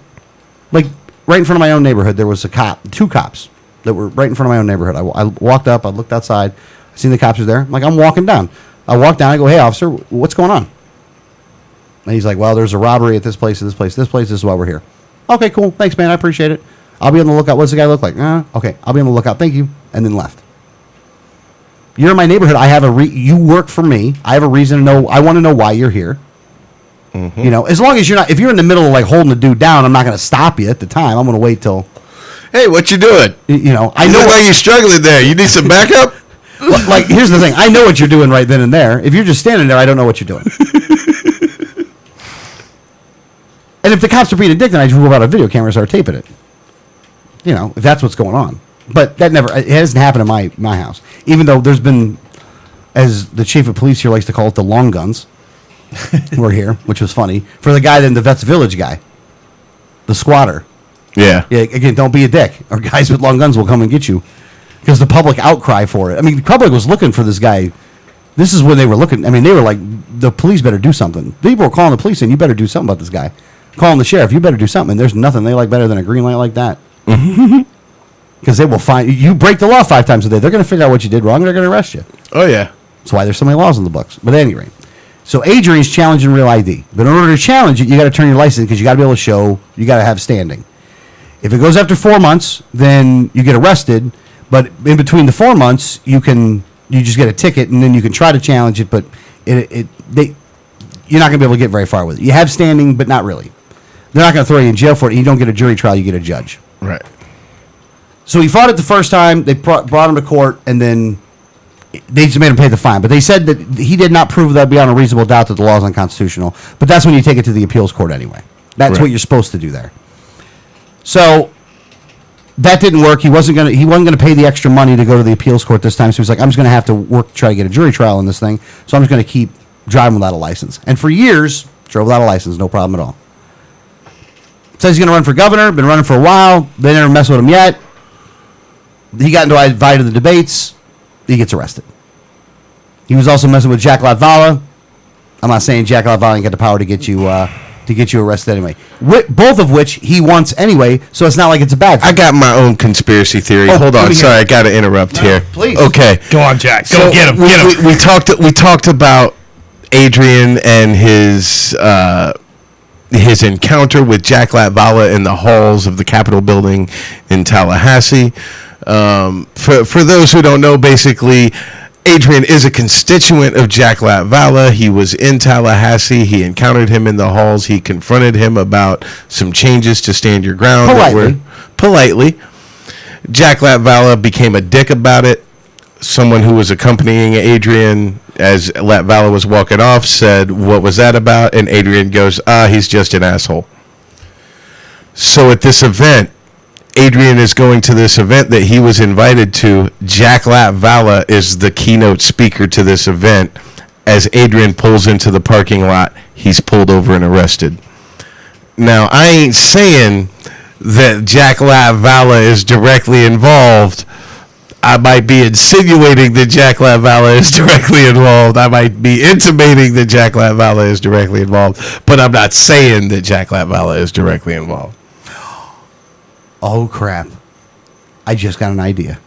Like, right in front of my own neighborhood, there was two cops that were right in front of my own neighborhood. I walked up. I looked outside. I seen the cops were there. I'm like, I'm walking down. I walk down. I go, hey, officer, what's going on? And he's like, well, there's a robbery at this place, this place. This is why we're here. Okay, cool. Thanks, man. I appreciate it. I'll be on the lookout. What does the guy look like? Okay, I'll be on the lookout. Thank you. And then left. You're in my neighborhood. I have you work for me. I have a reason to know. I want to know why you're here. Mm-hmm. As long as you're not, if you're in the middle of like holding the dude down, I'm not going to stop you at the time. I'm going to wait till. Hey, what you doing? I know why you're struggling there. You need some backup? Like, here's the thing. I know what you're doing right then and there. If you're just standing there, I don't know what you're doing. And if the cops are being a dick, then I just whip out a video camera and start taping it. If that's what's going on. But it hasn't happened in my house. Even though there's been, as the chief of police here likes to call it, the long guns. were here, which was funny. For the guy, then the Vets Village guy, the squatter. Yeah. Yeah, again, don't be a dick, or guys with long guns will come and get you. Because the public outcry for it. I mean, the public was looking for this guy. This is when they were looking. I mean, they were like, the police better do something. People were calling the police saying, you better do something about this guy. Calling the sheriff, you better do something. And there's nothing they like better than a green light like that. Because they will find you break the law 5 times a day. They're going to figure out what you did wrong. And they're going to arrest you. Oh, yeah. That's why there's so many laws in the books. But at any rate, so Adrian's challenging Real ID. But in order to challenge it, you got to turn your license because you got to be able to show, you got to have standing. If it goes after 4 months, then you get arrested. But in between the 4 months, you just get a ticket, and then you can try to challenge it. But you're not going to be able to get very far with it. You have standing, but not really. They're not going to throw you in jail for it. And you don't get a jury trial; you get a judge. Right. So he fought it the first time. They brought him to court, and then they just made him pay the fine. But they said that he did not prove that beyond a reasonable doubt that the law is unconstitutional. But that's when you take it to the appeals court anyway. That's what you're supposed to do there. So that didn't work. He wasn't gonna pay the extra money to go to the appeals court this time. So he's like, I'm just gonna have to try to get a jury trial on this thing. So I'm just gonna keep driving without a license. And for years, drove without a license, no problem at all. Says he's gonna run for governor. Been running for a while. They never messed with him yet. He got invited to the debates. He gets arrested. He was also messing with Jack Latvala. I'm not saying Jack Latvala ain't got the power to get you arrested anyway. Both of which he wants anyway, so it's not like it's a bad thing. I got my own conspiracy theory. Hold on, sorry, I got to interrupt here. Please. Okay. Go on, Jack. Go get him. Get him. We talked about Adrian and his encounter with Jack Latvala in the halls of the Capitol building in Tallahassee. For those who don't know, basically, Adrian is a constituent of Jack Latvala. He was in Tallahassee. He encountered him in the halls. He confronted him about some changes to Stand Your Ground. Politely. Jack Latvala became a dick about it. Someone who was accompanying Adrian as Latvala was walking off said, "What was that about?" And Adrian goes, he's just an asshole. So at this event, Adrian is going to this event that he was invited to. Jack Latvala is the keynote speaker to this event. As Adrian pulls into the parking lot, he's pulled over and arrested. Now, I ain't saying that Jack Latvala is directly involved. I might be insinuating that Jack Latvala is directly involved. I might be intimating that Jack Latvala is directly involved. But I'm not saying that Jack Latvala is directly involved. Oh, crap. I just got an idea.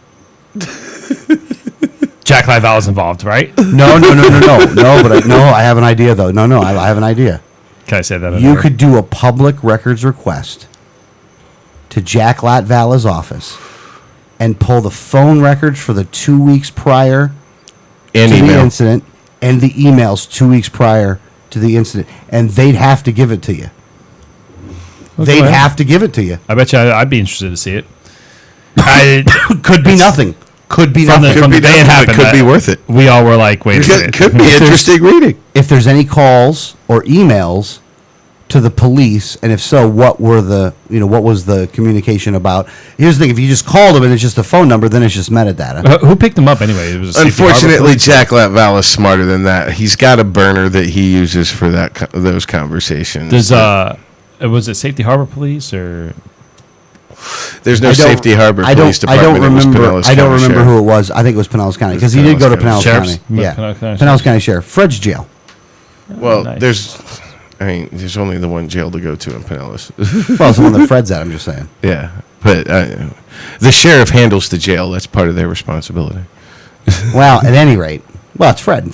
Jack Latvala is involved, right? No. I have an idea, though. I have an idea. Can I say that? You could do a public records request to Jack Latvala's office and pull the phone records for the 2 weeks prior to the incident and the emails 2 weeks prior to the incident, and they'd have to give it to you. They'd have to give it to you. I bet you I'd be interested to see it. Could be nothing. Could be nothing. From the day it happened, could be worth it. We all were like, wait a minute. Could be interesting reading. If there's any calls or emails to the police, and if so, what was the communication about? Here's the thing: if you just called them and it's just a phone number, then it's just metadata. Who picked them up anyway? It was Unfortunately, Jack Latvala is smarter than that. He's got a burner that he uses for those conversations. Was it Safety Harbor Police or? There's no Safety Harbor Police Department. I don't remember who it was. I think it was Pinellas County because he did go to Pinellas County. Yeah, Pinellas County Sheriff. Fred's jail. Well, nice. There's only the one jail to go to in Pinellas. Well, it's the one that Fred's at. I'm just saying. Yeah, but the sheriff handles the jail. That's part of their responsibility. Well, at any rate, it's Fred.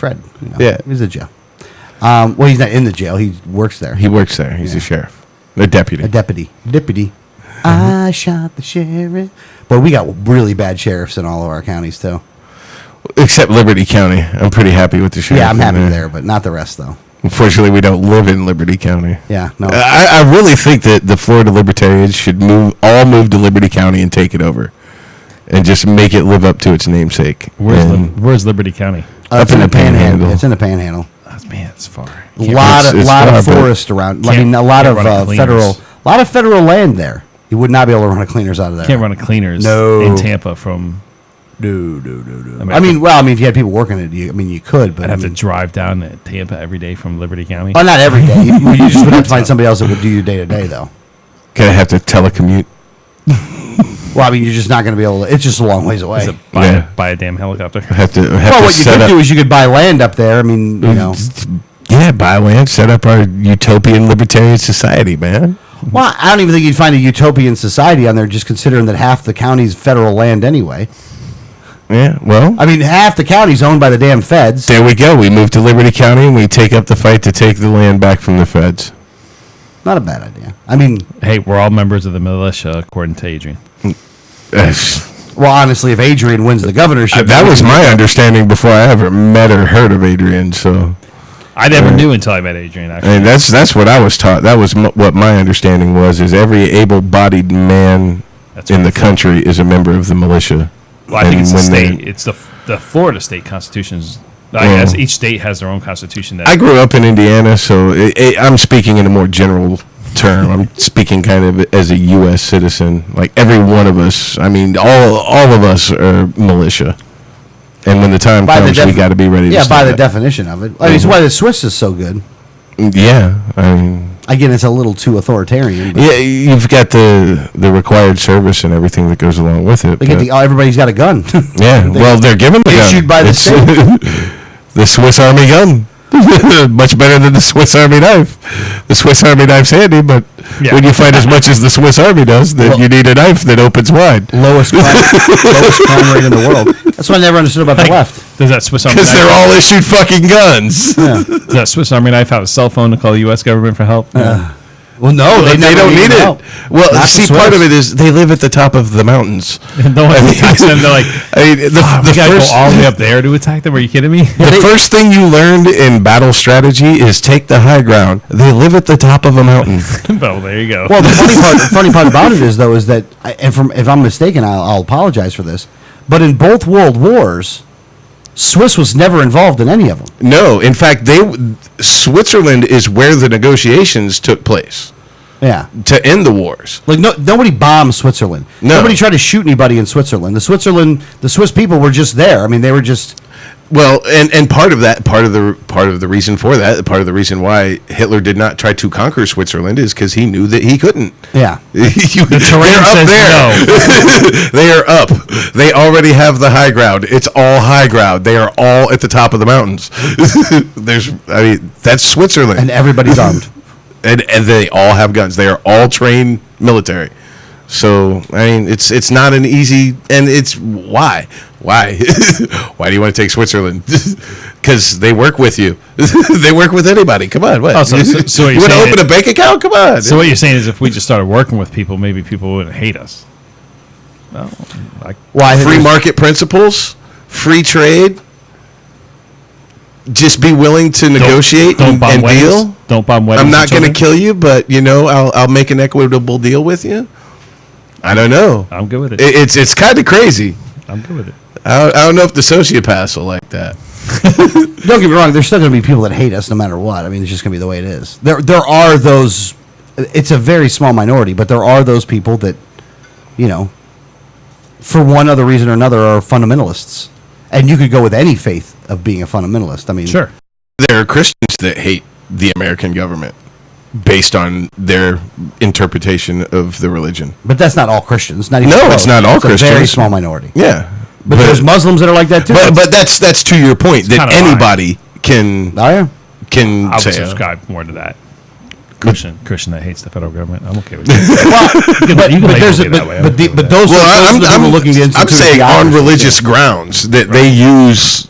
Yeah, he's a jail. Well, he's not in the jail. He works there. He's a sheriff. A deputy. I shot the sheriff. But we got really bad sheriffs in all of our counties, too. Except Liberty County. I'm pretpretty happy with the sheriff. Yeah, I'm happy there, but not the rest, though. Unfortunately, we don't live in Liberty County. Yeah, no. I really think that the Florida Libertarians should move to Liberty County and take it over. And just make it live up to its namesake. Where's Liberty County? Up in the Panhandle. It's in the Panhandle. Man, it's far. A lot of forest around. I mean, a lot of federal land there. You would not be able to run a cleaners out of there. Can't run a cleaners in Tampa from No. I mean, if you had people working it, you could, but I'd have to drive down to Tampa every day from Liberty County. Well, not every day. You just would have to find somebody else that would do your day to day, though. Gonna have to telecommute. Well, you're just not going to be able to. It's just a long ways away. Buy a damn helicopter. What you could do is you could buy land up there. Yeah, buy land, set up our utopian libertarian society, man. Well, I don't even think you'd find a utopian society on there, just considering that half the county's federal land anyway. Yeah, well. Half the county's owned by the damn feds. There we go. We move to Liberty County and we take up the fight to take the land back from the feds. Not a bad idea. Hey, we're all members of the militia, according to Adrian. Well, honestly, if Adrian wins the governorship, that was my understanding before I ever met or heard of Adrian. So I never knew until I met Adrian. Actually, that's what I was taught. That was what my understanding was: is every able-bodied man in the country is a member of the militia. Well, I think it's the state. It's the Florida state constitutions. I guess each state has their own constitution. I grew up in Indiana, so I'm speaking in a more general term. I'm speaking kind of as a U.S. citizen. Like every one of us, all of us are militia. And when the time comes, we got to be ready to by the that. definition of it. It's why the Swiss is so good. Yeah. Again, it's a little too authoritarian. Yeah, you've got the required service and everything that goes along with it. Everybody's got a gun. Yeah, they're given the gun. Issued by the state. The Swiss Army gun. Much better than the Swiss Army knife. The Swiss Army knife's handy, but when you fight as much as the Swiss Army does, then you need a knife that opens wide. Lowest crime rate in the world. That's what I never understood about the left. Does that Swiss Army? Because they're all issued fucking guns. Yeah. Does that Swiss Army knife have a cell phone to call the U.S. government for help? Well, no, they don't need it. Help. Well, see, part of it is they live at the top of the mountains. No one attacks them. They're like, the we gotta first, go all the way up there to attack them. Are you kidding me? The first thing you learned in battle strategy is take the high ground. They live at the top of a mountain. Well, there you go. Well, the funny part about it is, though, is that, if I'm mistaken, I'll apologize for this, but in both World Wars, Swiss was never involved in any of them. No, in fact, Switzerland is where the negotiations took place. Yeah. To end the wars. Like nobody bombed Switzerland. No. Nobody tried to shoot anybody in Switzerland. The Swiss people were just there. They were just. Well, and part of the reason for that, part of the reason why Hitler did not try to conquer Switzerland is because he knew that he couldn't. Yeah. The terrain says there. They are up. They already have the high ground. It's all high ground. They are all at the top of the mountains. That's Switzerland. And everybody's armed. And they all have guns. They are all trained military. So it's not an easy, and it's why why do you want to take Switzerland? Because they work with you. They work with anybody. Come on, what? Oh, so you want to open a bank account? Come on. So what you're saying is, if we just started working with people, maybe people wouldn't hate us. Well, free market principles, free trade. Just be willing to negotiate and deal. Don't bomb weddings. I'm not going to kill you, but I'll make an equitable deal with you. I don't know. I'm good with it. It's kind of crazy. I'm good with it. I don't know if the sociopaths will like that. Don't get me wrong. There's still going to be people that hate us no matter what. It's just going to be the way it is. There are those. It's a very small minority, but there are those people that, for one other reason or another, are fundamentalists. And you could go with any faith of being a fundamentalist. Sure. There are Christians that hate the American government based on their interpretation of the religion. But that's not all Christians. Not even it's not all Christians. It's a very small minority. Yeah. But there's Muslims that are like that too. But that's to your point that anybody can I would subscribe more to that. Christian that hates the federal government. I'm okay with that. But those I'm looking to I'm saying on religious grounds that they use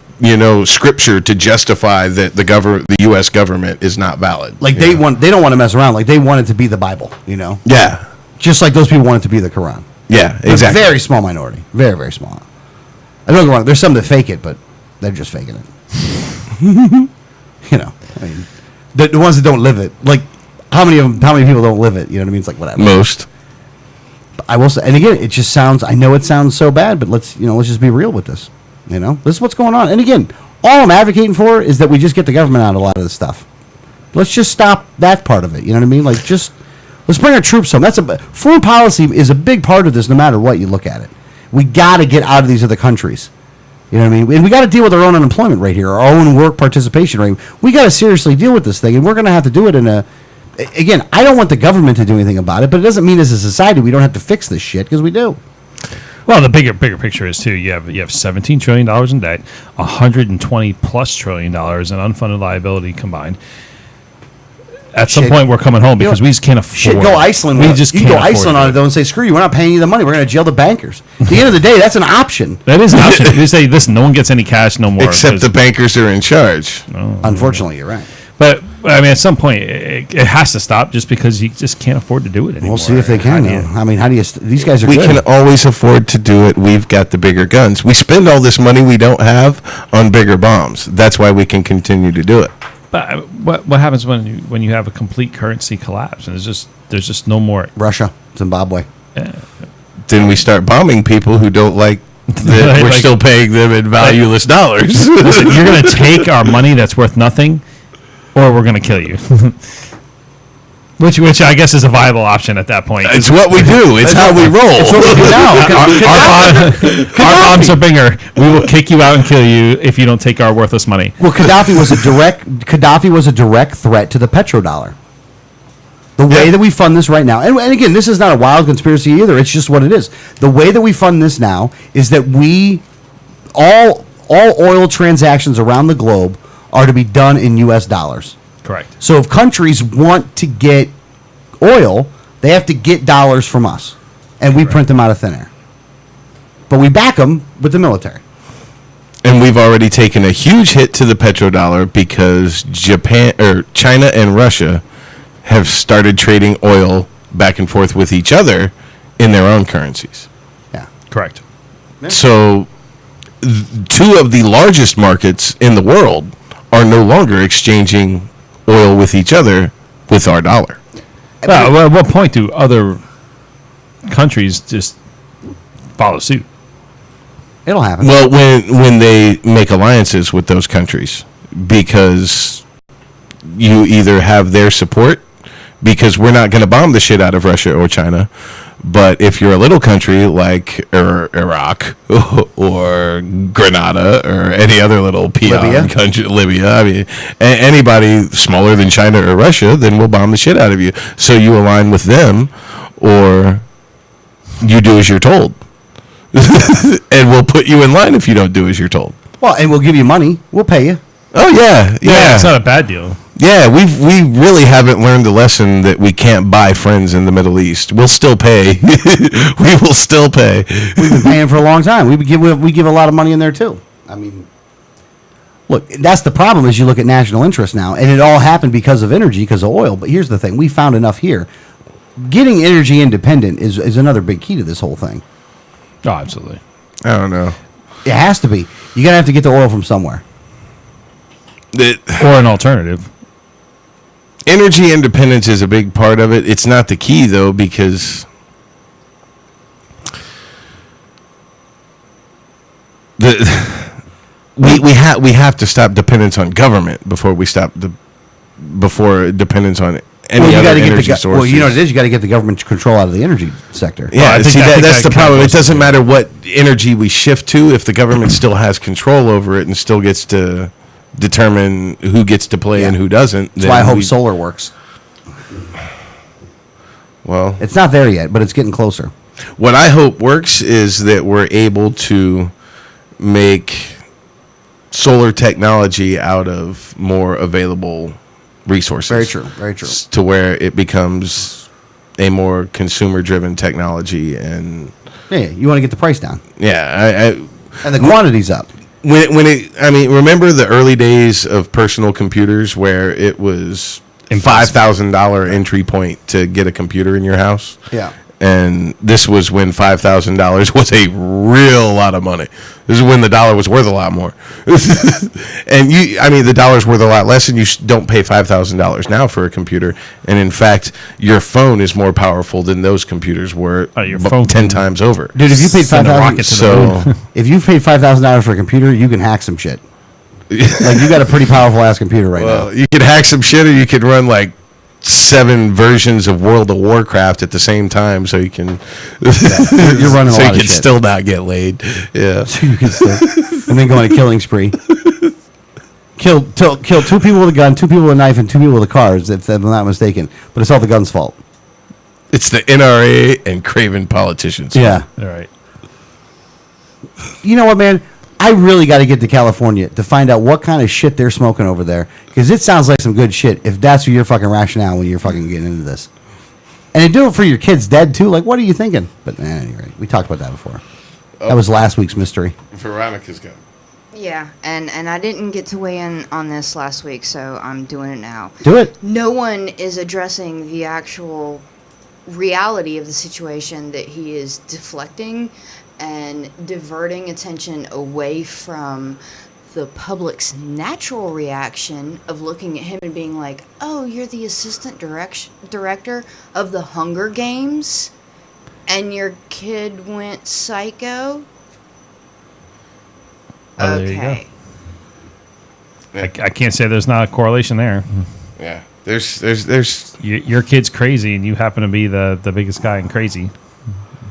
scripture to justify that the U.S. government is not valid. Like they don't want to mess around. Like they want it to be the Bible. Yeah. Just like those people want it to be the Quran. Yeah, exactly. A very small minority. Very, very small. I don't get me wrong. There's some that fake it, but they're just faking it. The ones that don't live it. Like how many people don't live it? You know what I mean? It's like whatever. Most. But I will say, and again, it just sounds. I know it sounds so bad, but let's just be real with this. This is what's going on. And again, all I'm advocating for is that we just get the government out of a lot of this stuff. Let's just stop that part of it. You know what I mean? Like let's bring our troops home. Foreign policy is a big part of this, no matter what you look at it. We got to get out of these other countries. You know what I mean? And we got to deal with our own unemployment rate here, our own work participation rate. We got to seriously deal with this thing, and we're going to have to do it in a. Again, I don't want the government to do anything about it, but it doesn't mean as a society we don't have to fix this shit, because we do. Well, the bigger picture is too. You have $17 trillion in debt, $120+ trillion in unfunded liability combined. At some point, we're coming home because we just can't afford. Shit, go Iceland. We just you can't can go afford Iceland on it though and say, "Screw you, we're not paying you the money. We're going to jail the bankers." At the end of the day, that's an option. That is an option. You say, "Listen, no one gets any cash no more." Except the bankers are in charge. Unfortunately, you're right. But I mean, at some point, it has to stop just because you just can't afford to do it anymore. We'll see if they can. I mean, how do you? These guys are. We good. can always afford to do it. We've got the bigger guns. We spend all this money we don't have on bigger bombs. That's why we can continue to do it. But what happens when you have a complete currency collapse and there's just no more Russia, Zimbabwe. Then we start bombing people who don't like that we're still paying them in valueless dollars. Listen, you're going to take our money that's worth nothing, or we're going to kill you. Which I guess is a viable option at that point. It's what we do. It's how we roll. It's what we do now. Our bombs are bigger. We will kick you out and kill you if you don't take our worthless money. Well, Gaddafi was a direct threat to the petrodollar. The way that we fund this right now, and again, this is not a wild conspiracy either. It's just what it is. The way that we fund this now is that all oil transactions around the globe are to be done in U.S. dollars. Correct. So if countries want to get oil, they have to get dollars from us, and we print them out of thin air. But we back them with the military. And we've already taken a huge hit to the petrodollar because China and Russia have started trading oil back and forth with each other in their own currencies. Yeah. Correct. So two of the largest markets in the world are no longer exchanging oil with each other with our dollar. Well, at what point do other countries just follow suit? It'll happen. Well, when they make alliances with those countries, because you either have their support, because we're not going to bomb the shit out of Russia or China, but if you're a little country like Iraq or Grenada or any other little peon country, Libya, I mean, anybody smaller than China or Russia, then we'll bomb the shit out of you. So you align with them, or you do as you're told. And we'll put you in line if you don't do as you're told. Well, and we'll give you money. We'll pay you. Oh, yeah. It's not a bad deal. Yeah, we really haven't learned the lesson that we can't buy friends in the Middle East. We'll still pay. We will still pay. We've been paying for a long time. We give a lot of money in there too. I mean, look, that's the problem. Is you look at national interest now, and it all happened because of energy, because of oil. But here's the thing: we found enough here. Getting energy independent is another big key to this whole thing. Oh, absolutely. I don't know. It has to be. You're gonna have to get the oil from somewhere, or an alternative. Energy independence is a big part of it. It's not the key, though, because we have to stop dependence on government before we stop before dependence on any other energy sources. Well, you know what it is. You got to get the government control out of the energy sector. Yeah, that's the problem. It doesn't matter what energy we shift to if the government still has control over it and still gets to determine who gets to play and who doesn't. That's why I hope solar works. Well, it's not there yet, but it's getting closer. What I hope works is that we're able to make solar technology out of more available resources. Very true. Very true. To where it becomes a more consumer-driven technology, and you want to get the price down. Yeah, and the quantity's up. Remember the early days of personal computers where it was $5,000 entry point to get a computer in your house? Yeah. And this was when $5,000 was a real lot of money. This is when the dollar was worth a lot more. And the dollar's worth a lot less, and you don't pay $5,000 now for a computer. And in fact, your phone is more powerful than those computers were. Your phone 10 times over. Dude, if you paid if you paid $5,000 for a computer, you can hack some shit. Like, you got a pretty powerful ass computer right now. You could hack some shit, or you could run like 7 versions of World of Warcraft at the same time, so you can You're running a so lot you of can shit. still not get laid. Yeah. So you can still, and then go on a killing spree. Kill 2 people with a gun, 2 people with a knife, and 2 people with a car, if I'm not mistaken. But it's all the gun's fault. It's the NRA and craven politicians. Yeah. All right. You know what, man? I really got to get to California to find out what kind of shit they're smoking over there. Because it sounds like some good shit if that's your fucking rationale when you're fucking getting into this. And they do it for your kids dead, too. Like, what are you thinking? But at any rate, we talked about that before. That was last week's mystery. Veronica's got. Yeah, and I didn't get to weigh in on this last week, so I'm doing it now. Do it. No one is addressing the actual reality of the situation that he is deflecting and diverting attention away from the public's natural reaction of looking at him and being like, oh, you're the assistant director of the Hunger Games and your kid went psycho? Oh, there you Okay. go. I can't say there's not a correlation there. Yeah. There's Your kid's crazy, and you happen to be the biggest guy in crazy.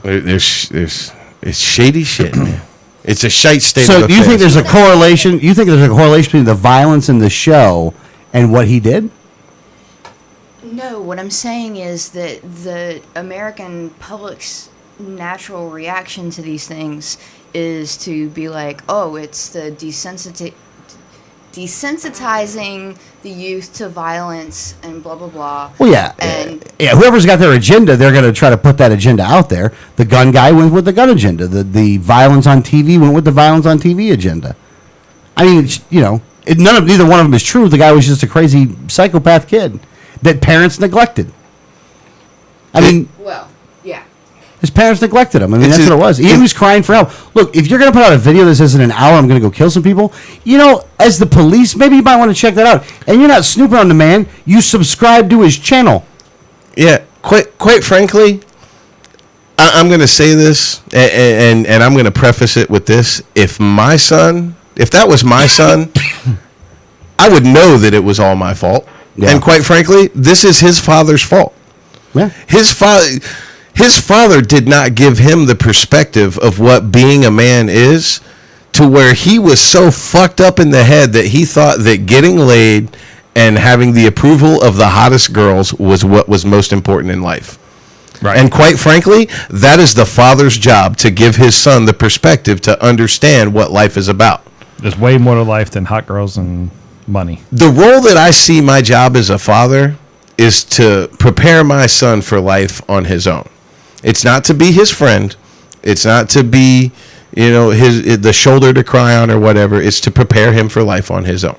it's shady shit, man. It's a shite state. So of do you think affairs. there's a correlation? You think there's a correlation between the violence in the show and what he did? No, what I'm saying is that the American public's natural reaction to these things is to be like, oh, it's the desensitizing the youth to violence and blah, blah, blah. Well, yeah. And Whoever's got their agenda, they're going to try to put that agenda out there. The gun guy went with the gun agenda. The violence on TV went with the violence on TV agenda. I mean, neither one of them is true. The guy was just a crazy psychopath kid that parents neglected. I mean, well, yeah. his parents neglected him. I mean, It's that's a- what it was. He was crying for help. Look, if you're going to put out a video that says in an hour I'm going to go kill some people, as the police, maybe you might want to check that out. And you're not snooping on the man. You subscribe to his channel. Yeah, quite frankly, I'm going to say this, and I'm going to preface it with this. If that was my son, I would know that it was all my fault. Yeah. And quite frankly, this is his father's fault. Yeah. His father did not give him the perspective of what being a man is, to where he was so fucked up in the head that he thought that getting laid and having the approval of the hottest girls was what was most important in life. Right. And quite frankly, that is the father's job, to give his son the perspective to understand what life is about. There's way more to life than hot girls and money. The role that I see my job as a father is to prepare my son for life on his own. It's not to be his friend. It's not to be, the shoulder to cry on or whatever. It's to prepare him for life on his own.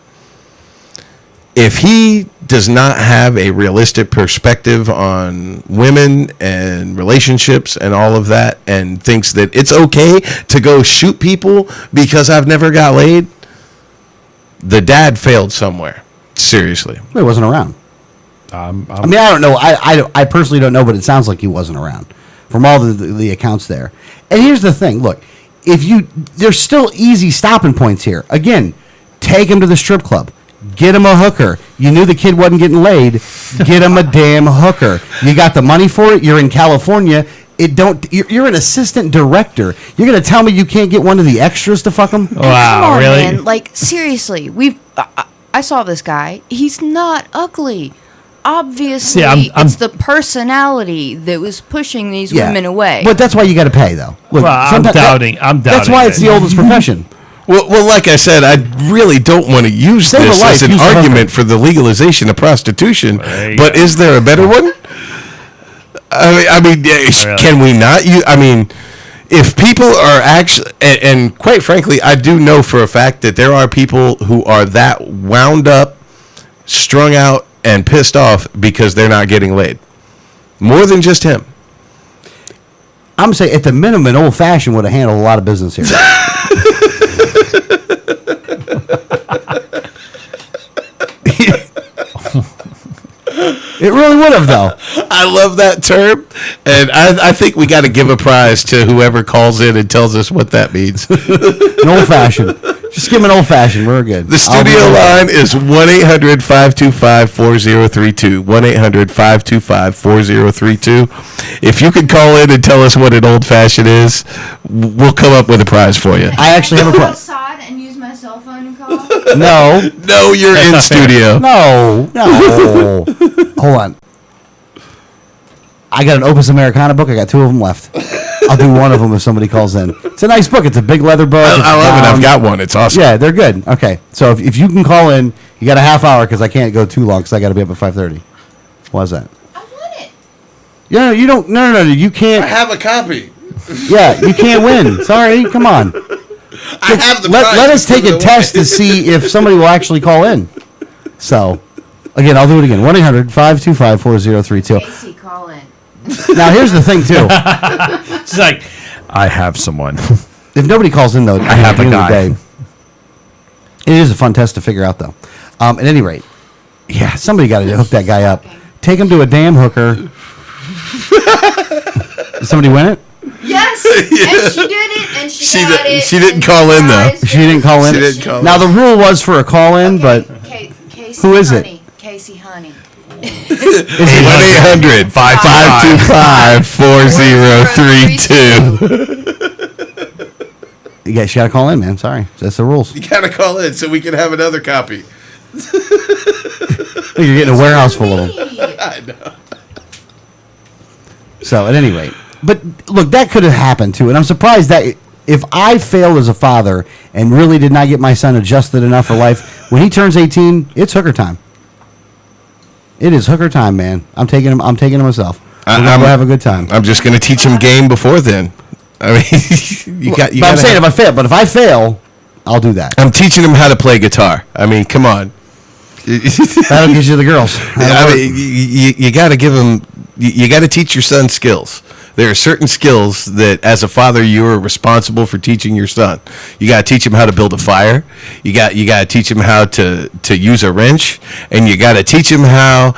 If he does not have a realistic perspective on women and relationships and all of that, and thinks that it's okay to go shoot people because I've never got laid, the dad failed somewhere. Seriously. He wasn't around. I mean, I don't know. I personally don't know, but it sounds like he wasn't around from all the accounts there. And here's the thing. Look, there's still easy stopping points here. Again, take him to the strip club. Get him a hooker. You knew the kid wasn't getting laid. Get him a damn hooker. You got the money for it. You're in California. You're an assistant director. You're going to tell me you can't get one of the extras to fuck him? Wow, Come on, really? man. Like, seriously, I saw this guy. He's not ugly. Obviously, See, it's the personality that was pushing these women away. But that's why you got to pay, though. Look, Well, I'm sometimes- doubting That's why it's the oldest profession. Well, like I said, I really don't want to use Save a this life, as an use a hooker. argument for the legalization of prostitution. Right. But is there a better one? I mean, can we not? If people are actually, and quite frankly, I do know for a fact that there are people who are that wound up, strung out, and pissed off because they're not getting laid. More than just him. I'm saying, at the minimum, an old-fashioned would have handled a lot of business here. It really would have, though. I love that term, and I think we got to give a prize to whoever calls in and tells us what that means. An old-fashioned. Just give him an old fashioned. We're good. The studio line is 1-800-525-4032. 1-800-525-4032. If you could call in and tell us what an old fashioned is, we'll come up with a prize for you. I actually have a Go prize. outside and use my cell phone and call. No. No, you're in studio. No. Hold on. I got an Opus Americana book. I got 2 of them left. I'll do one of them if somebody calls in. It's a nice book. It's a big leather book. I love it. I've got one. It's awesome. Yeah, they're good. Okay, so if you can call in, you got a half hour because I can't go too long because I got to be up at 5:30. Why's that? I want it. Yeah, you don't. No. You can't. I have a copy. Yeah, you can't win. Sorry. Come on. I have the Let prize. us take a test to see if somebody will actually call in. So, again, I'll do it again. 1-800-525-4032. Casey, call in. Now, here's the thing, too. She's like, I have someone. If nobody calls in, though, I have a guy. it is a fun test to figure out, though. At any rate, yeah, somebody got to hook that guy up. Take him to a damn hooker. Did somebody win it? Yes, and she did it, and she got it. She didn't and call in, though. surprise She didn't call in. She didn't call Now, in. the rule was for a call in, but Casey Who is it? Honey. Casey Honey. 1-800-525-4032. yeah, she got to call in, man. Sorry. That's the rules. You gotta call in so we can have another copy. You're getting a warehouse full of them. I know. So, at any rate. But, look, that could have happened, too. And I'm surprised that if I failed as a father and really did not get my son adjusted enough for life, when he turns 18, it's hooker time. It is hooker time, man. I'm taking him myself. We're going to have a good time. I'm just gonna teach him game before then. I mean, But I'm saying if I fail, I'll do that. I'm teaching him how to play guitar. I mean, come on. That'll get you the girls. I mean, you got to give him. You got to teach your son skills. There are certain skills that, as a father, you are responsible for teaching your son. You got to teach him how to build a fire. You got to teach him how to use a wrench, and you got to teach him how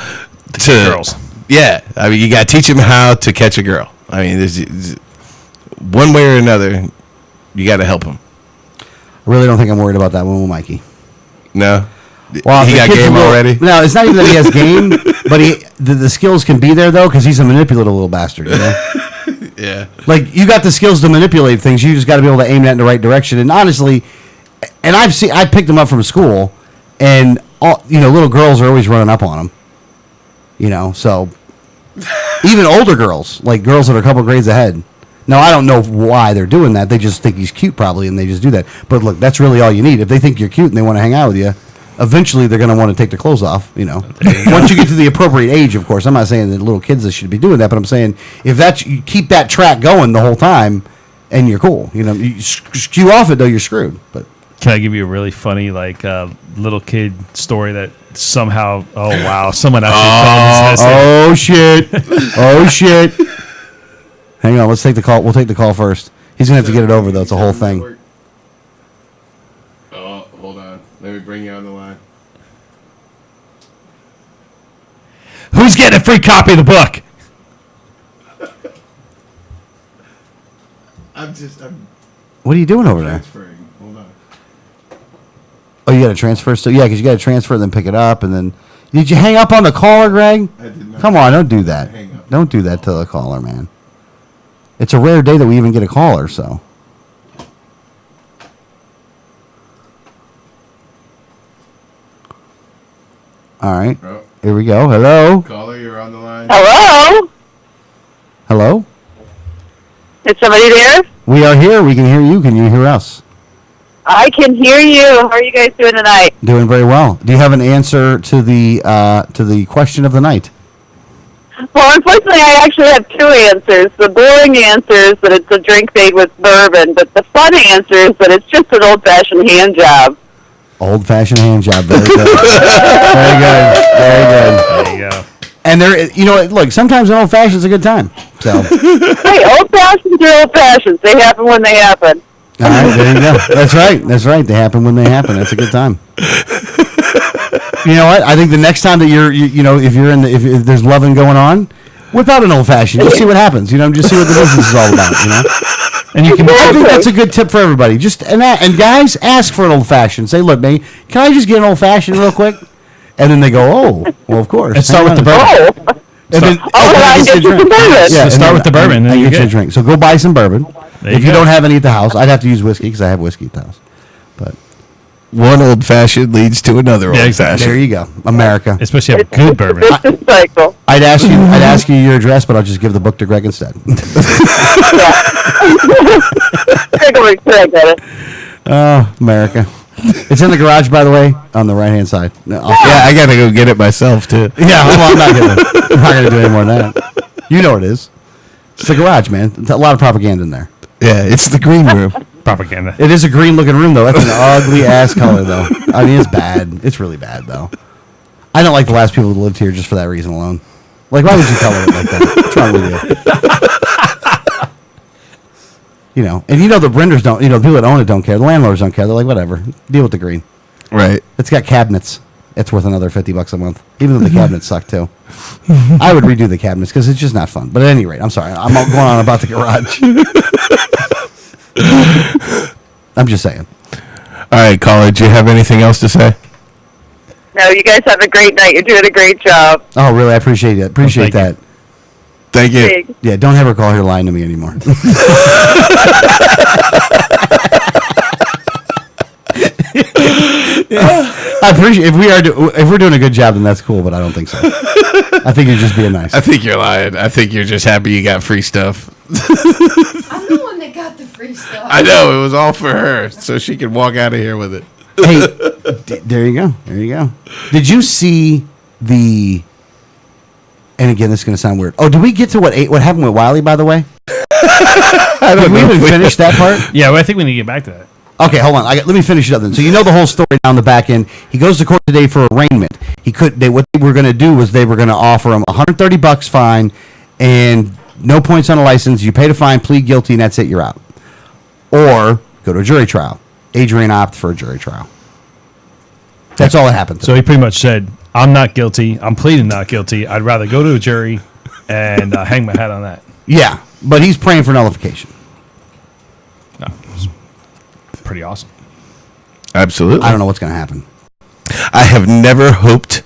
to girls. Yeah, I mean, you got to teach him how to catch a girl. I mean, there's one way or another, you got to help him. I really don't think I'm worried about that one with Mikey. No. Well, He the got kid's game a little- already? No, it's not even that he has game, but the skills can be there though because he's a manipulative little bastard. You know? Yeah. Like you got the skills to manipulate things, you just got to be able to aim that in the right direction. And honestly, and I picked him up from school, and little girls are always running up on him. So even older girls, like girls that are a couple grades ahead. Now I don't know why they're doing that. They just think he's cute probably, and they just do that. But look, that's really all you need. If they think you're cute and they want to hang out with you, eventually they're going to want to take their clothes off. Once you get to the appropriate age, of course. I'm not saying that little kids should be doing that, but I'm saying if you keep that track going the whole time, and you're cool. You skew off it though, you're screwed. But Can I give you a really funny little kid story that somehow? Oh wow! Someone actually called us. Oh shit! Hang on, let's take the call. We'll take the call first. He's gonna have to get it over though. It's a whole thing. Oh, hold on. Let me bring you on the line. Who's getting a free copy of the book? I'm What are you doing over there? transferring. Hold on. Oh, you got to transfer still? Yeah, because you got to transfer and then pick it up, and then did you hang up on the caller, Greg? I did not. Come on, don't do that. Hang up. Don't do that to the caller, man. It's a rare day that we even get a caller, so. All right, Oh, here we go. Hello, caller, you're on the line. Hello? hello. Is somebody there? We are here. We can hear you. Can you hear us? I can hear you. How are you guys doing tonight? Doing very well. Do you have an answer to the question of the night? Well, unfortunately, I actually have two answers. The boring answer is that it's a drink made with bourbon, but the fun answer is that it's just an old-fashioned hand job. Old-fashioned hand job. Very good. Very good. Very good. There you go. And look, sometimes an old-fashioned's a good time. So, Hey, old-fashions are old-fashions. They happen when they happen. all right, there you go. That's right. That's right. They happen when they happen. That's a good time. You know what? I think the next time that if there's loving going on, whip out an old-fashioned. Just see what happens. Just see what the business is all about. And you can. I think that's a good tip for everybody. Just and guys, ask for an old fashioned. Say, look, man, can I just get an old fashioned real quick? And then they go, oh, well, of course. And start with the bourbon. And then, I get you some bourbon. Yeah, So start with the bourbon, and I then get you're you a good. drink. So go buy some bourbon. There If you you go. don't have any at the house, I'd have to use whiskey because I have whiskey at the house. But One old fashioned leads to another Yeah, old exactly. there fashioned. you go, America. Especially if you have good bourbon. It's a cycle. I'd ask you your address, but I'll just give the book to Greg instead. I get it. Oh, America. It's in the garage, by the way, on the right-hand side. No, Yeah, I gotta go get it myself too. yeah, well, I'm not gonna do any more than that. You know what it is. It's the garage, man. There's a lot of propaganda in there. Yeah, it's the green room. Propaganda. It is a green-looking room, though. That's an ugly-ass color, though. I mean, it's bad. It's really bad, though. I don't like the last people who lived here just for that reason alone. Like, why would you color it like that? What's wrong with you? You know, and you know the renters don't, you know, the people that own it don't care. The landlords don't care. They're like, whatever. Deal with the green. Right. It's got cabinets. It's worth another $50 a month, even though the cabinets suck, too. I would redo the cabinets because it's just not fun. But at any rate, I'm sorry. I'm all going on about the garage. I'm just saying. All right, caller, do you have anything else to say? No, you guys have a great night. You're doing a great job. Oh, really? I appreciate it. Appreciate thank that. Thank you. Big. Yeah, don't have her call here lying to me anymore. I appreciate if we're doing a good job, then that's cool. But I don't think so. I think you're just being nice. I think you're lying. I think you're just happy you got free stuff. I'm the one that got the free stuff. I know, it was all for her, so she could walk out of here with it. Hey, there you go. There you go. Did you see the? And again, this is going to sound weird. Oh, did we get to what happened with Wiley? By the way, did we even finish that part? Yeah, well, I think we need to get back to that. Okay, hold on. Let me finish it up then. So you know the whole story down the back end. He goes to court today for arraignment. What they were going to do was they were going to offer him $130 fine and no points on a license. You pay the fine, plead guilty, and that's it. You're out. Or go to a jury trial. Adrian opted for a jury trial. That's all that happened. So he pretty much said, "I'm not guilty. I'm pleading not guilty. I'd rather go to a jury and hang my hat on that." Yeah, but he's praying for nullification. No, it's pretty awesome. Absolutely. I don't know what's going to happen. I have never hoped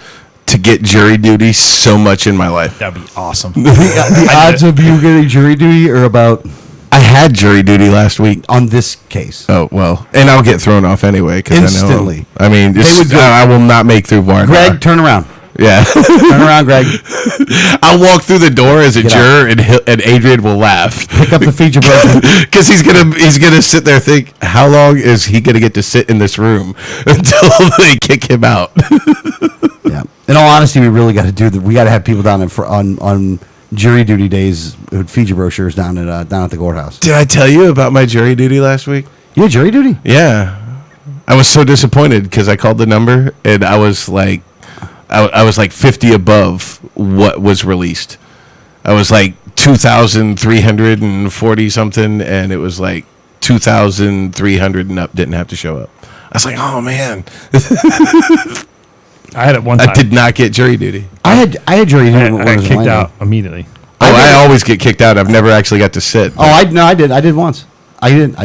to get jury duty so much in my life. That'd be awesome. The odds of you getting jury duty are about I had jury duty last week. on this case. Oh, well. And I'll get thrown off anyway. Instantly. I mean, They would go- I will not make through bar. Greg, turn around. Yeah. Turn around, Greg. I'll walk through the door as a Get juror, and Adrian will laugh. Pick up the feature brochure. Because he's gonna sit there and think, how long is he gonna get to sit in this room until they kick him out? Yeah. In all honesty, we really got to we got to have people down there on jury duty days who'd feed you brochures down at the courthouse. Did I tell you about my jury duty last week? You had jury duty? Yeah. I was so disappointed because I called the number and I was like, I was like 50 above what was released. I was like 2,340 something, and it was like 2,300 and up didn't have to show up. I was like, oh man, I had it one time. I did not get jury duty. I had jury duty. I when I got was in kicked Orlando. out immediately. Oh, I always get kicked out. I've never actually got to sit. Oh, I did once. I did.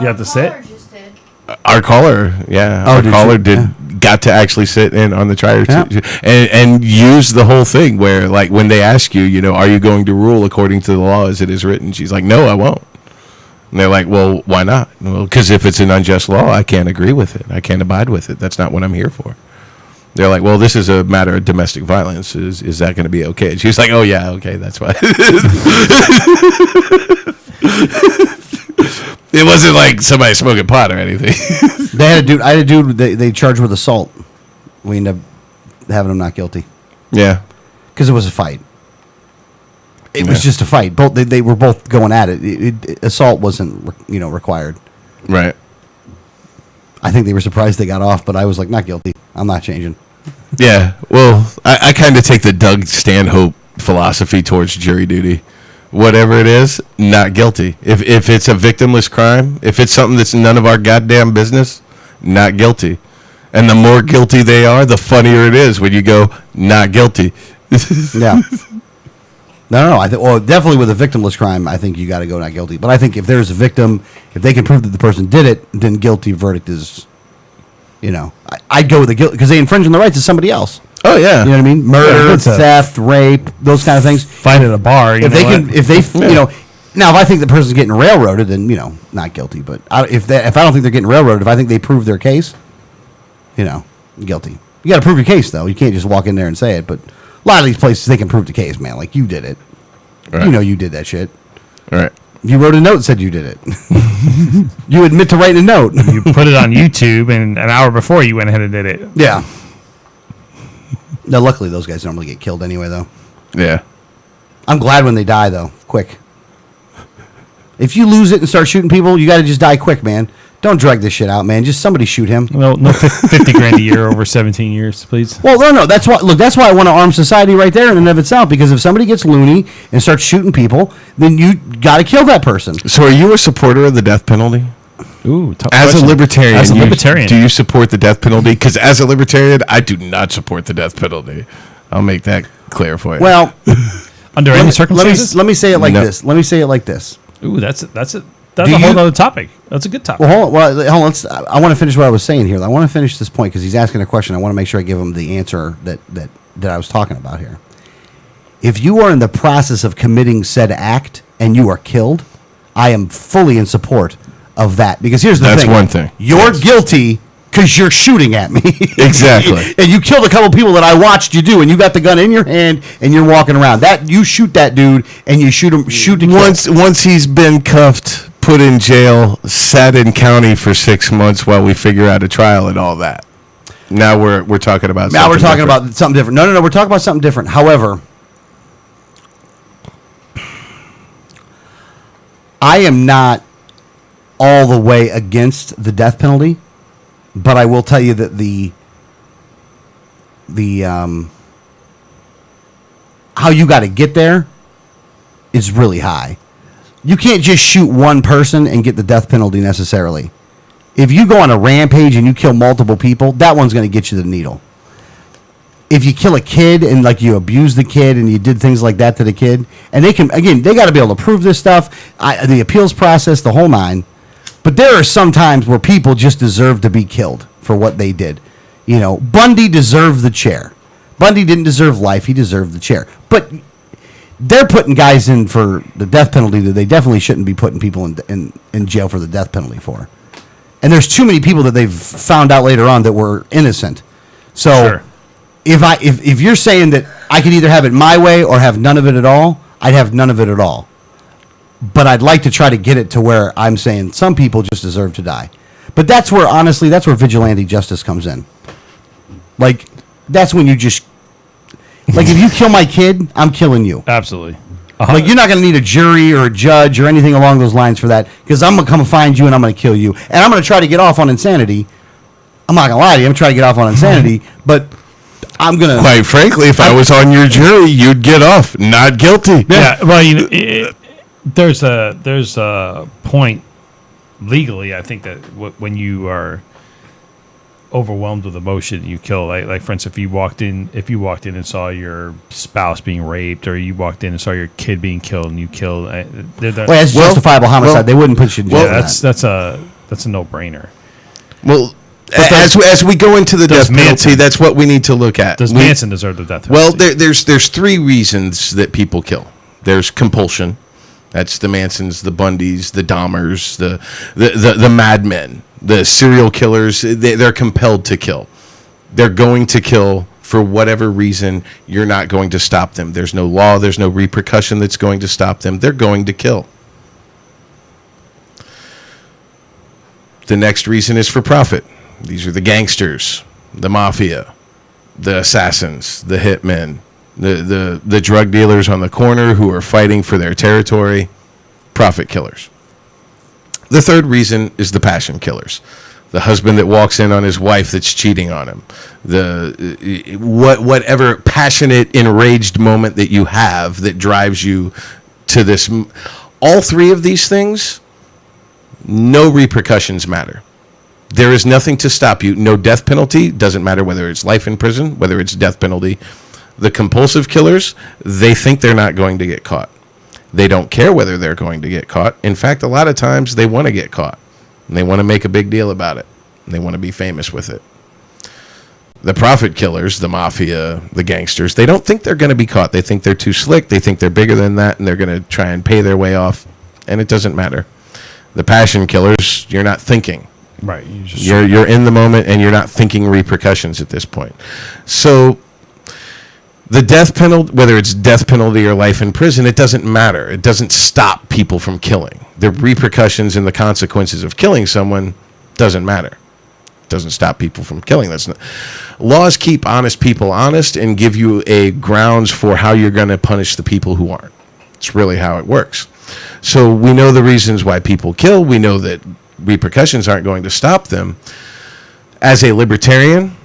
You have to sit? Our caller, yeah, Oh, our did caller you? did Yeah. got to actually sit in on the trial Yeah. and use the whole thing where, like, when they ask you, are you going to rule according to the law as it is written? She's like, no, I won't. And they're like, well, why not? Well, because if it's an unjust law, I can't agree with it. I can't abide with it. That's not what I'm here for. They're like, well, this is a matter of domestic violence. Is that going to be okay? And she's like, oh yeah, okay, that's fine. It wasn't like somebody smoking pot or anything. They had a dude. I had a dude. They charged with assault. We ended up having him not guilty Yeah. because it was a fight. It was just a fight. Both they were both going at it. Assault wasn't required. Right. I think they were surprised they got off, but I was like, not guilty. I'm not changing. Yeah. Well, I kind of take the Doug Stanhope philosophy towards jury duty. Whatever it is, not guilty. If it's a victimless crime, if it's something that's none of our goddamn business, not guilty. And the more guilty they are, the funnier it is when you go, not guilty. Yeah. No. Well, definitely with a victimless crime, I think you got to go not guilty. But I think if there's a victim, if they can prove that the person did it, then guilty verdict is, I'd go with the guilt because they infringe on the rights of somebody else. Oh yeah, You know what I mean? Murder, it's a- theft, rape, those kind of things. Fight at a bar. If now if I think the person's getting railroaded, then not guilty. But if I don't think they're getting railroaded, if I think they prove their case, guilty. You got to prove your case though. You can't just walk in there and say it. But a lot of these places they can prove the case, man. Like you did it. Right. You did that shit. All right. You wrote a note and said you did it. You admit to writing a note. You put it on YouTube, and an hour before you went ahead and did it. Yeah. No, luckily those guys normally get killed anyway, though. Yeah. I'm glad when they die, though. Quick. If you lose it and start shooting people, you got to just die quick, man. Don't drag this shit out, man. Just somebody shoot him. No, 50 grand a year over 17 years, please. Well, no. That's why. Look, that's why I want to arm society right there in and of itself. Because if somebody gets loony and starts shooting people, then you got to kill that person. So, are you a supporter of the death penalty? Ooh, tough As question. a libertarian, do you support the death penalty? Because as a libertarian, I do not support the death penalty. I'll make that clear for you. Well, under any circumstances. Let me say it like this. Let me say it like this. Ooh, that's a whole other topic. That's a good topic. Well, hold on. I want to finish what I was saying here. I want to finish this point because he's asking a question. I want to make sure I give him the answer that I was talking about here. If you are in the process of committing said act and you are killed, I am fully in support of that. Because here's the thing. That's one thing. You're guilty because you're shooting at me. Exactly. And you killed a couple people that I watched you do, and you got the gun in your hand and you're walking around. You shoot that dude and you shoot him. Shoot to kill. Once he's been cuffed, put in jail, sat in county for 6 months while we figure out a trial and all that. Now we're talking about. Now we're talking different. about something different. No. We're talking about something different. However, I am not all the way against the death penalty, but I will tell you that the how you got to get there is really high. You can't just shoot one person and get the death penalty necessarily. If you go on a rampage and you kill multiple people, that one's going to get you the needle. If you kill a kid and you abuse the kid and you did things like that to the kid, and they got to be able to prove this stuff, the appeals process, the whole nine. But there are some times where people just deserve to be killed for what they did. Bundy deserved the chair. Bundy didn't deserve life; he deserved the chair. But they're putting guys in for the death penalty that they definitely shouldn't be putting people in jail for the death penalty for. And there's too many people that they've found out later on that were innocent. So Sure. if you're saying that I could either have it my way or have none of it at all, I'd have none of it at all. But I'd like to try to get it to where I'm saying some people just deserve to die. But that's where vigilante justice comes in. That's when you just if you kill my kid, I'm killing you. Absolutely. You're not going to need a jury or a judge or anything along those lines for that, because I'm going to come find you and I'm going to kill you. And I'm going to try to get off on insanity. I'm not going to lie to you. I'm trying to get off on insanity, but I'm going to... Quite frankly, if I was on your jury, you'd get off. Not guilty. Yeah. Well, there's a point legally, I think, that when you are overwhelmed with emotion, you kill. Like for instance, if you walked in and saw your spouse being raped, or you walked in and saw your kid being killed and you killed, it's justifiable homicide. They wouldn't put you in jail. That's a no-brainer. Well, as we go into the death penalty, that's what we need to look at. Does Manson deserve the death penalty? Well, there's three reasons that people kill. There's compulsion. That's the Mansons, the Bundys, the Dahmers, the madmen, the serial killers. They're compelled to kill. They're going to kill for whatever reason. You're not going to stop them. There's no law. There's no repercussion that's going to stop them. They're going to kill. The next reason is for profit. These are the gangsters, the mafia, the assassins, the hitmen, the drug dealers on the corner who are fighting for their territory. Profit killers. The third reason is the passion killers. The husband that walks in on his wife that's cheating on him. Whatever passionate, enraged moment that you have that drives you to this. All three of these things, no repercussions matter. There is nothing to stop you. No death penalty. Doesn't matter whether it's life in prison, whether it's death penalty. The compulsive killers, they think they're not going to get caught. They don't care whether they're going to get caught. In fact, a lot of times they want to get caught. And they want to make a big deal about it. And they want to be famous with it. The profit killers, the mafia, the gangsters, they don't think they're going to be caught. They think they're too slick. They think they're bigger than that, and they're going to try and pay their way off. And it doesn't matter. The passion killers, you're not thinking. Right. You're in the moment, and you're not thinking repercussions at this point. So the death penalty, whether it's death penalty or life in prison, it doesn't matter. It doesn't stop people from killing. The repercussions and the consequences of killing someone doesn't matter. It doesn't stop people from killing. Laws keep honest people honest and give you a grounds for how you're going to punish the people who aren't. It's really how it works. So we know the reasons why people kill. We know that repercussions aren't going to stop them. As a libertarian,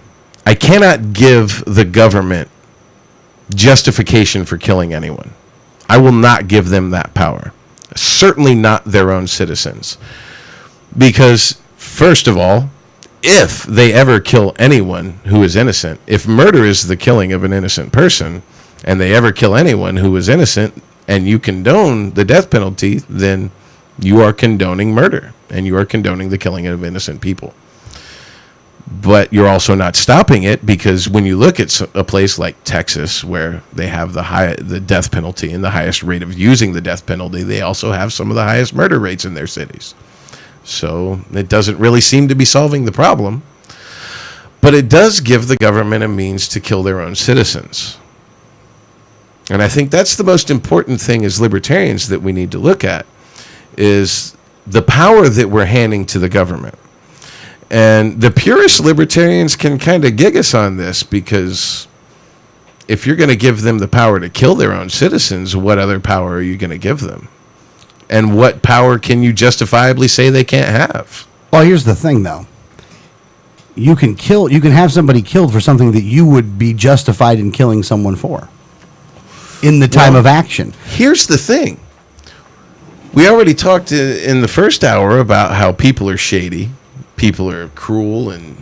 I cannot give the government justification for killing anyone. I will not give them that power. Certainly not their own citizens. Because, first of all, if they ever kill anyone who is innocent, if murder is the killing of an innocent person, and they ever kill anyone who is innocent, and you condone the death penalty, then you are condoning murder, and you are condoning the killing of innocent people. But you're also not stopping it, because when you look at a place like Texas, where they have the death penalty and the highest rate of using the death penalty, they also have some of the highest murder rates in their cities. So it doesn't really seem to be solving the problem. But it does give the government a means to kill their own citizens. And I think that's the most important thing as libertarians that we need to look at, is the power that we're handing to the government. And the purist libertarians can kind of gig us on this, because if you're going to give them the power to kill their own citizens, what other power are you going to give them? And what power can you justifiably say they can't have? Well, here's the thing, though. You can have somebody killed for something that you would be justified in killing someone for in the time of action. Here's the thing. We already talked in the first hour about how people are shady. People are cruel and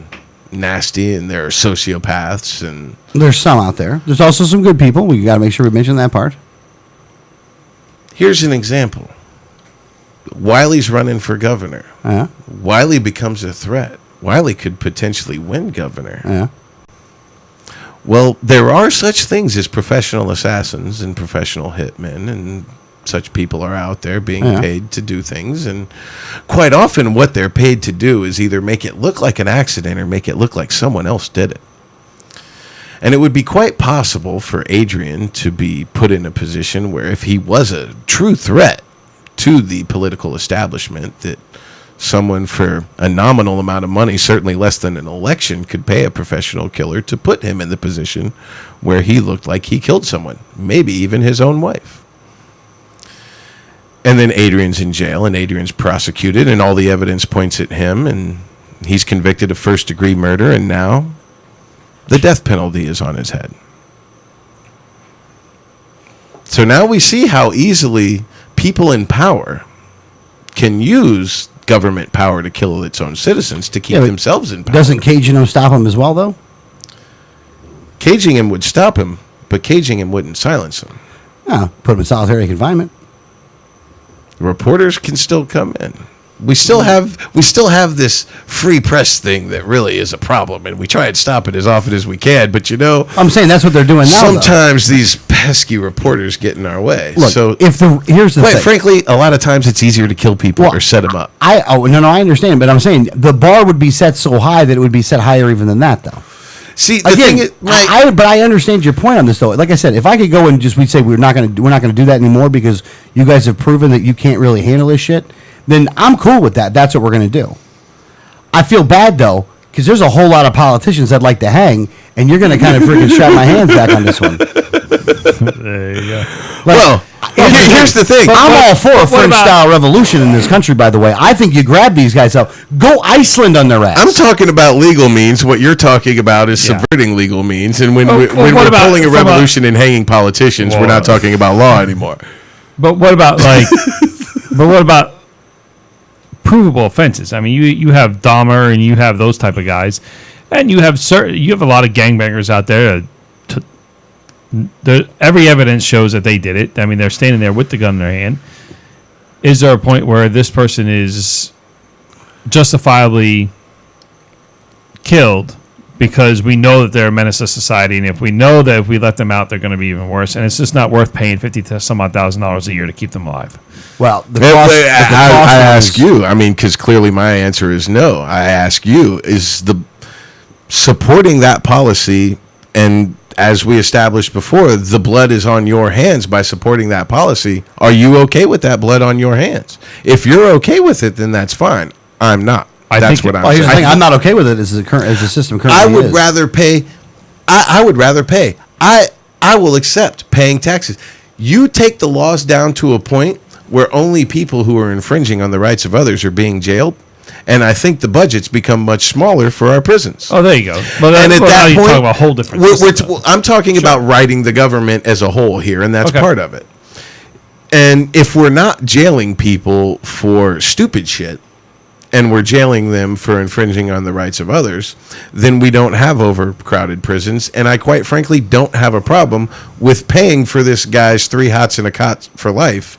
nasty, and there are sociopaths, and there's some out there. There's also some good people. We got to make sure we mention that part. Here's an example. Wiley's running for governor. Yeah. Wiley becomes a threat. Wiley could potentially win governor. Yeah. Well, there are such things as professional assassins and professional hitmen, and such people are out there being paid to do things, and quite often what they're paid to do is either make it look like an accident or make it look like someone else did it. And it would be quite possible for Adrian to be put in a position where, if he was a true threat to the political establishment, that someone for a nominal amount of money, certainly less than an election, could pay a professional killer to put him in the position where he looked like he killed someone, maybe even his own wife. And then Adrian's in jail, and Adrian's prosecuted, and all the evidence points at him, and he's convicted of first-degree murder, and now the death penalty is on his head. So now we see how easily people in power can use government power to kill its own citizens to keep themselves in power. Doesn't caging him stop him as well, though? Caging him would stop him, but caging him wouldn't silence him. Put him in solitary confinement. Reporters can still come in. We still have this free press thing that really is a problem, and we try and stop it as often as we can. But I'm saying that's what they're doing now. Sometimes these pesky reporters get in our way. Look, so here's the thing. Frankly, a lot of times it's easier to kill people or set them up. I understand, but I'm saying the bar would be set so high that it would be set higher even than that, though. See, the thing is, but I understand your point on this, though. Like I said, if I could go and we'd say we're not going to do that anymore because you guys have proven that you can't really handle this shit, then I'm cool with that. That's what we're going to do. I feel bad, though, because there's a whole lot of politicians I'd like to hang, and you're going to kind of freaking strap my hands back on this one. There you go. Here's the thing. I'm all for a French-style revolution in this country, by the way. I think you grab these guys out. Go Iceland on their ass. I'm talking about legal means. What you're talking about is subverting legal means. And when we're pulling a revolution and hanging politicians, we're not talking about law anymore. But what about provable offenses? I mean, you have Dahmer and you have those type of guys, and you have a lot of gangbangers out there. every evidence shows that they did it. I mean, they're standing there with the gun in their hand. Is there a point where this person is justifiably killed because we know that they're a menace to society, and if we know that if we let them out, they're going to be even worse, and it's just not worth paying $50,000 a year to keep them alive? Well, I ask you. I mean, because clearly my answer is no. I ask you: is the supporting that policy, and as we established before, the blood is on your hands by supporting that policy. Are you okay with that blood on your hands? If you're okay with it, then that's fine. I'm not. That's what I'm saying. Here's the thing, I'm not okay with it as the system currently is. I would rather pay. I would rather pay. I will accept paying taxes. You take the laws down to a point where only people who are infringing on the rights of others are being jailed, and I think the budgets become much smaller for our prisons. Oh, there you go. Well, and at that point, you're talking about a whole different system, I'm talking about writing the government as a whole here, and that's part of it. And if we're not jailing people for stupid shit, and we're jailing them for infringing on the rights of others, then we don't have overcrowded prisons. And I quite frankly don't have a problem with paying for this guy's 3 hots and a cot for life,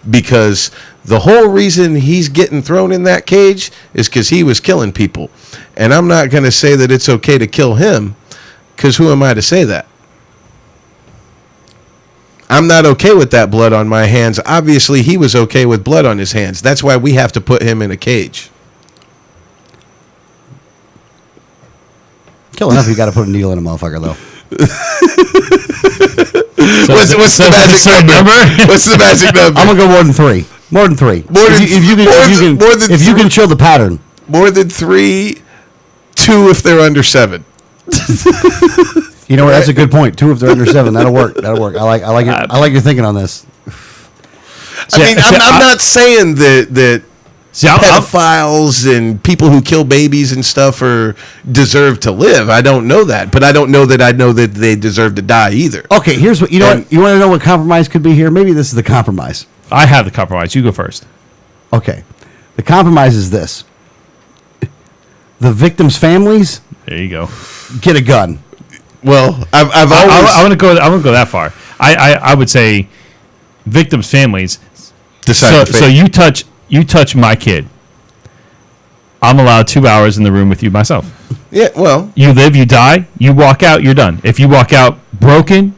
because the whole reason he's getting thrown in that cage is because he was killing people. And I'm not going to say that it's okay to kill him, because who am I to say that? I'm not okay with that blood on my hands. Obviously, he was okay with blood on his hands. That's why we have to put him in a cage. Kill enough, you got to put a needle in a motherfucker, though. What's the magic number? What's the magic number? I'm gonna go more than 3. More than 3. If you can show the pattern. More than 3. 2 if they're under 7. You know what? That's a good point. 2 if they're under 7. That'll work. That'll work. I like your thinking on this. I mean, I'm not saying that pedophiles and people who kill babies and stuff deserve to live. I don't know that, but I don't know that I know that they deserve to die either. Okay, here's what you know. What, you want to know what compromise could be here? Maybe this is the compromise. I have the compromise. You go first. Okay, the compromise is this: the victims' families. There you go. Get a gun. Well, I've always. I want to go. I wouldn't go that far. I would say victims' families decide. So you touch my kid, I'm allowed 2 hours in the room with you myself. Yeah, well. You live, you die, you walk out, you're done. If you walk out broken,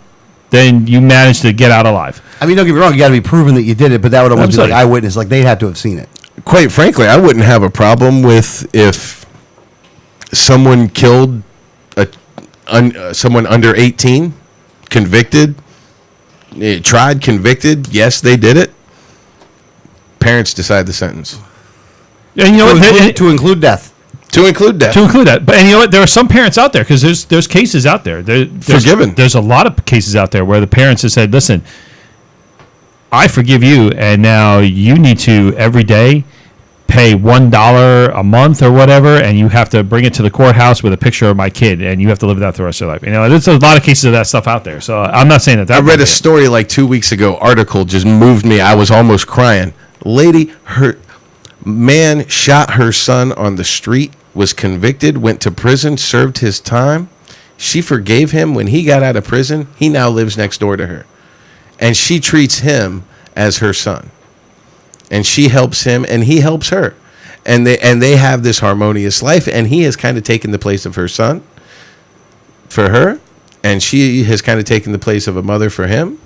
then you manage to get out alive. I mean, don't get me wrong, you got to be proven that you did it, but that would almost be like eyewitness, like they'd have to have seen it. Quite frankly, I wouldn't have a problem with if someone killed someone under 18, convicted, tried, convicted, yes, they did it. Parents decide the sentence. And you know to include death. To include death. To include that. But and you know what? There are some parents out there, because there's cases out there. Forgiven. There's a lot of cases out there where the parents have said, listen, I forgive you, and now you need to every day pay $1 a month or whatever, and you have to bring it to the courthouse with a picture of my kid, and you have to live with that the rest of your life. You know, there's a lot of cases of that stuff out there. So I'm not saying that. I read a story like 2 weeks ago. Article just moved me. I was almost crying. Lady, her man shot her son on the street, was convicted, went to prison, served his time. She forgave him when he got out of prison. He now lives next door to her. And she treats him as her son. And she helps him and he helps her. And they have this harmonious life, and he has kind of taken the place of her son for her, and she has kind of taken the place of a mother for him.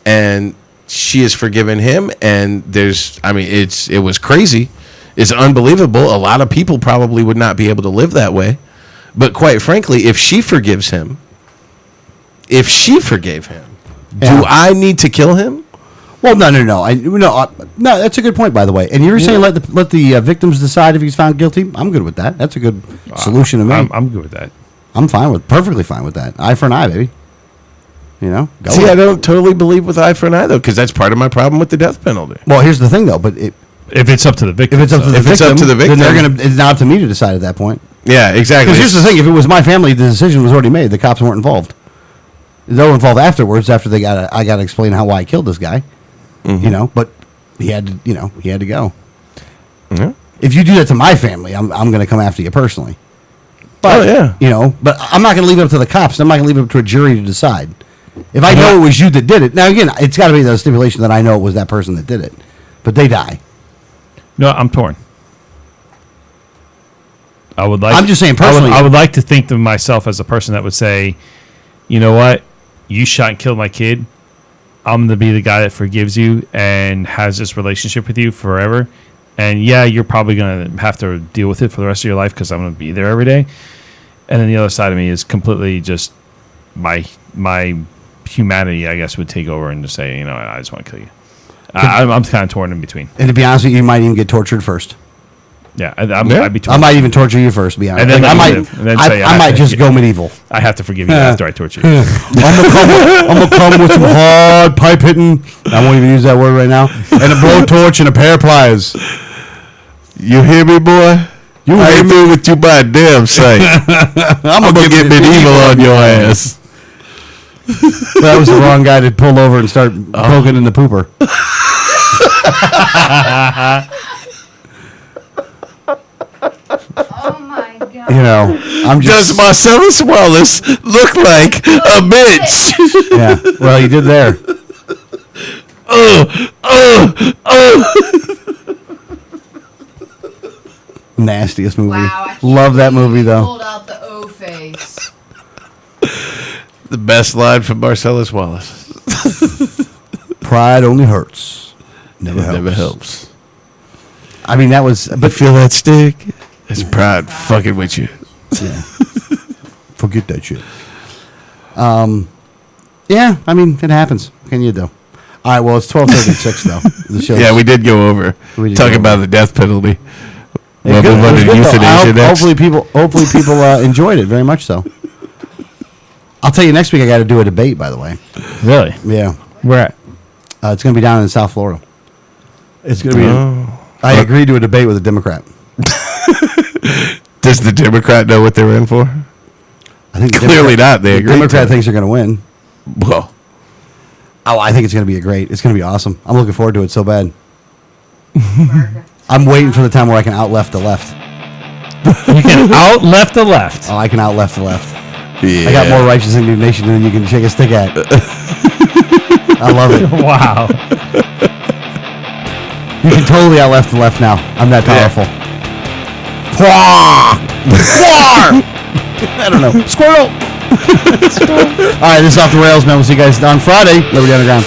And she has forgiven him, and it was crazy. It's unbelievable. A lot of people probably would not be able to live that way. But quite frankly, if she forgave him, do I need to kill him? Well, no. No, that's a good point, by the way. And you were saying let the victims decide if he's found guilty. I'm good with that. That's a good solution to me. I'm good with that. I'm perfectly fine with that. Eye for an eye, baby. You know, I don't totally believe with eye for an eye, though, because that's part of my problem with the death penalty. Well, here's the thing, though. But if it's up to the victim, then it's not up to me to decide at that point. Yeah, exactly. Because here's the thing: if it was my family, the decision was already made. The cops weren't involved. They were involved afterwards. After I got to explain why I killed this guy. Mm-hmm. You know, but he had to go. Mm-hmm. If you do that to my family, I'm going to come after you personally. But, yeah. You know, but I'm not going to leave it up to the cops. I'm not going to leave it up to a jury to decide. If I know it was you that did it, now again, it's got to be the stipulation that I know it was that person that did it, but they die. No, I'm torn. I would like. I'm just saying personally. I would like to think of myself as a person that would say, you know what, you shot and killed my kid. I'm going to be the guy that forgives you and has this relationship with you forever. And yeah, you're probably going to have to deal with it for the rest of your life because I'm going to be there every day. And then the other side of me is completely just my humanity, I guess, would take over and just say, you know, I just want to kill you. I'm kind of torn in between. And to be honest with you, you might even get tortured first. Yeah, I'd be torn. I might even torture you first. To be honest, and then like, I might just go medieval. I have to forgive you after I torture you. I'm gonna come with some hard pipe hitting. I won't even use that word right now. And a blowtorch and a pair of pliers. You hear me, boy? You I ain't doing with you by a damn sight. I'm gonna get medieval on your ass. That was the wrong guy to pull over and start poking in the pooper. Oh my god. You know, I'm just. Does Marcellus Wallace look like a bitch? Yeah, well, he did there. Nastiest movie. Wow, I can't Love that believe movie, you though. Pulled out the O face. The best line from Marcellus Wallace. Pride only hurts. Never helps. Never helps. I mean, that was. But feel that stick? It's pride fucking with you. Yeah. Forget that shit. Yeah, I mean, it happens. What can you do? All right, well, it's 12:36 though. The show. Yeah, we did go over. Talking about the death penalty. We'll move on to euthanasia next. Hopefully people enjoyed it very much so. I'll tell you next week I got to do a debate, by the way. Really? Yeah. Where at? It's going to be down in South Florida. It's going to be. I agreed to a debate with a Democrat. Does the Democrat know what they're in for? I think clearly not. They agree. The Democrat thinks they're going to win. Well, I think it's going to be It's going to be awesome. I'm looking forward to it so bad. I'm waiting for the time where I can out-left the left. You can out-left the left. Oh, I can out-left the left. Yeah. I got more righteous indignation than you can shake a stick at. I love it. Wow. You can totally out-left the left now. I'm that powerful. I don't know. Squirrel. All right, this is Off the Rails, man. We'll see you guys on Friday. Liberty Underground.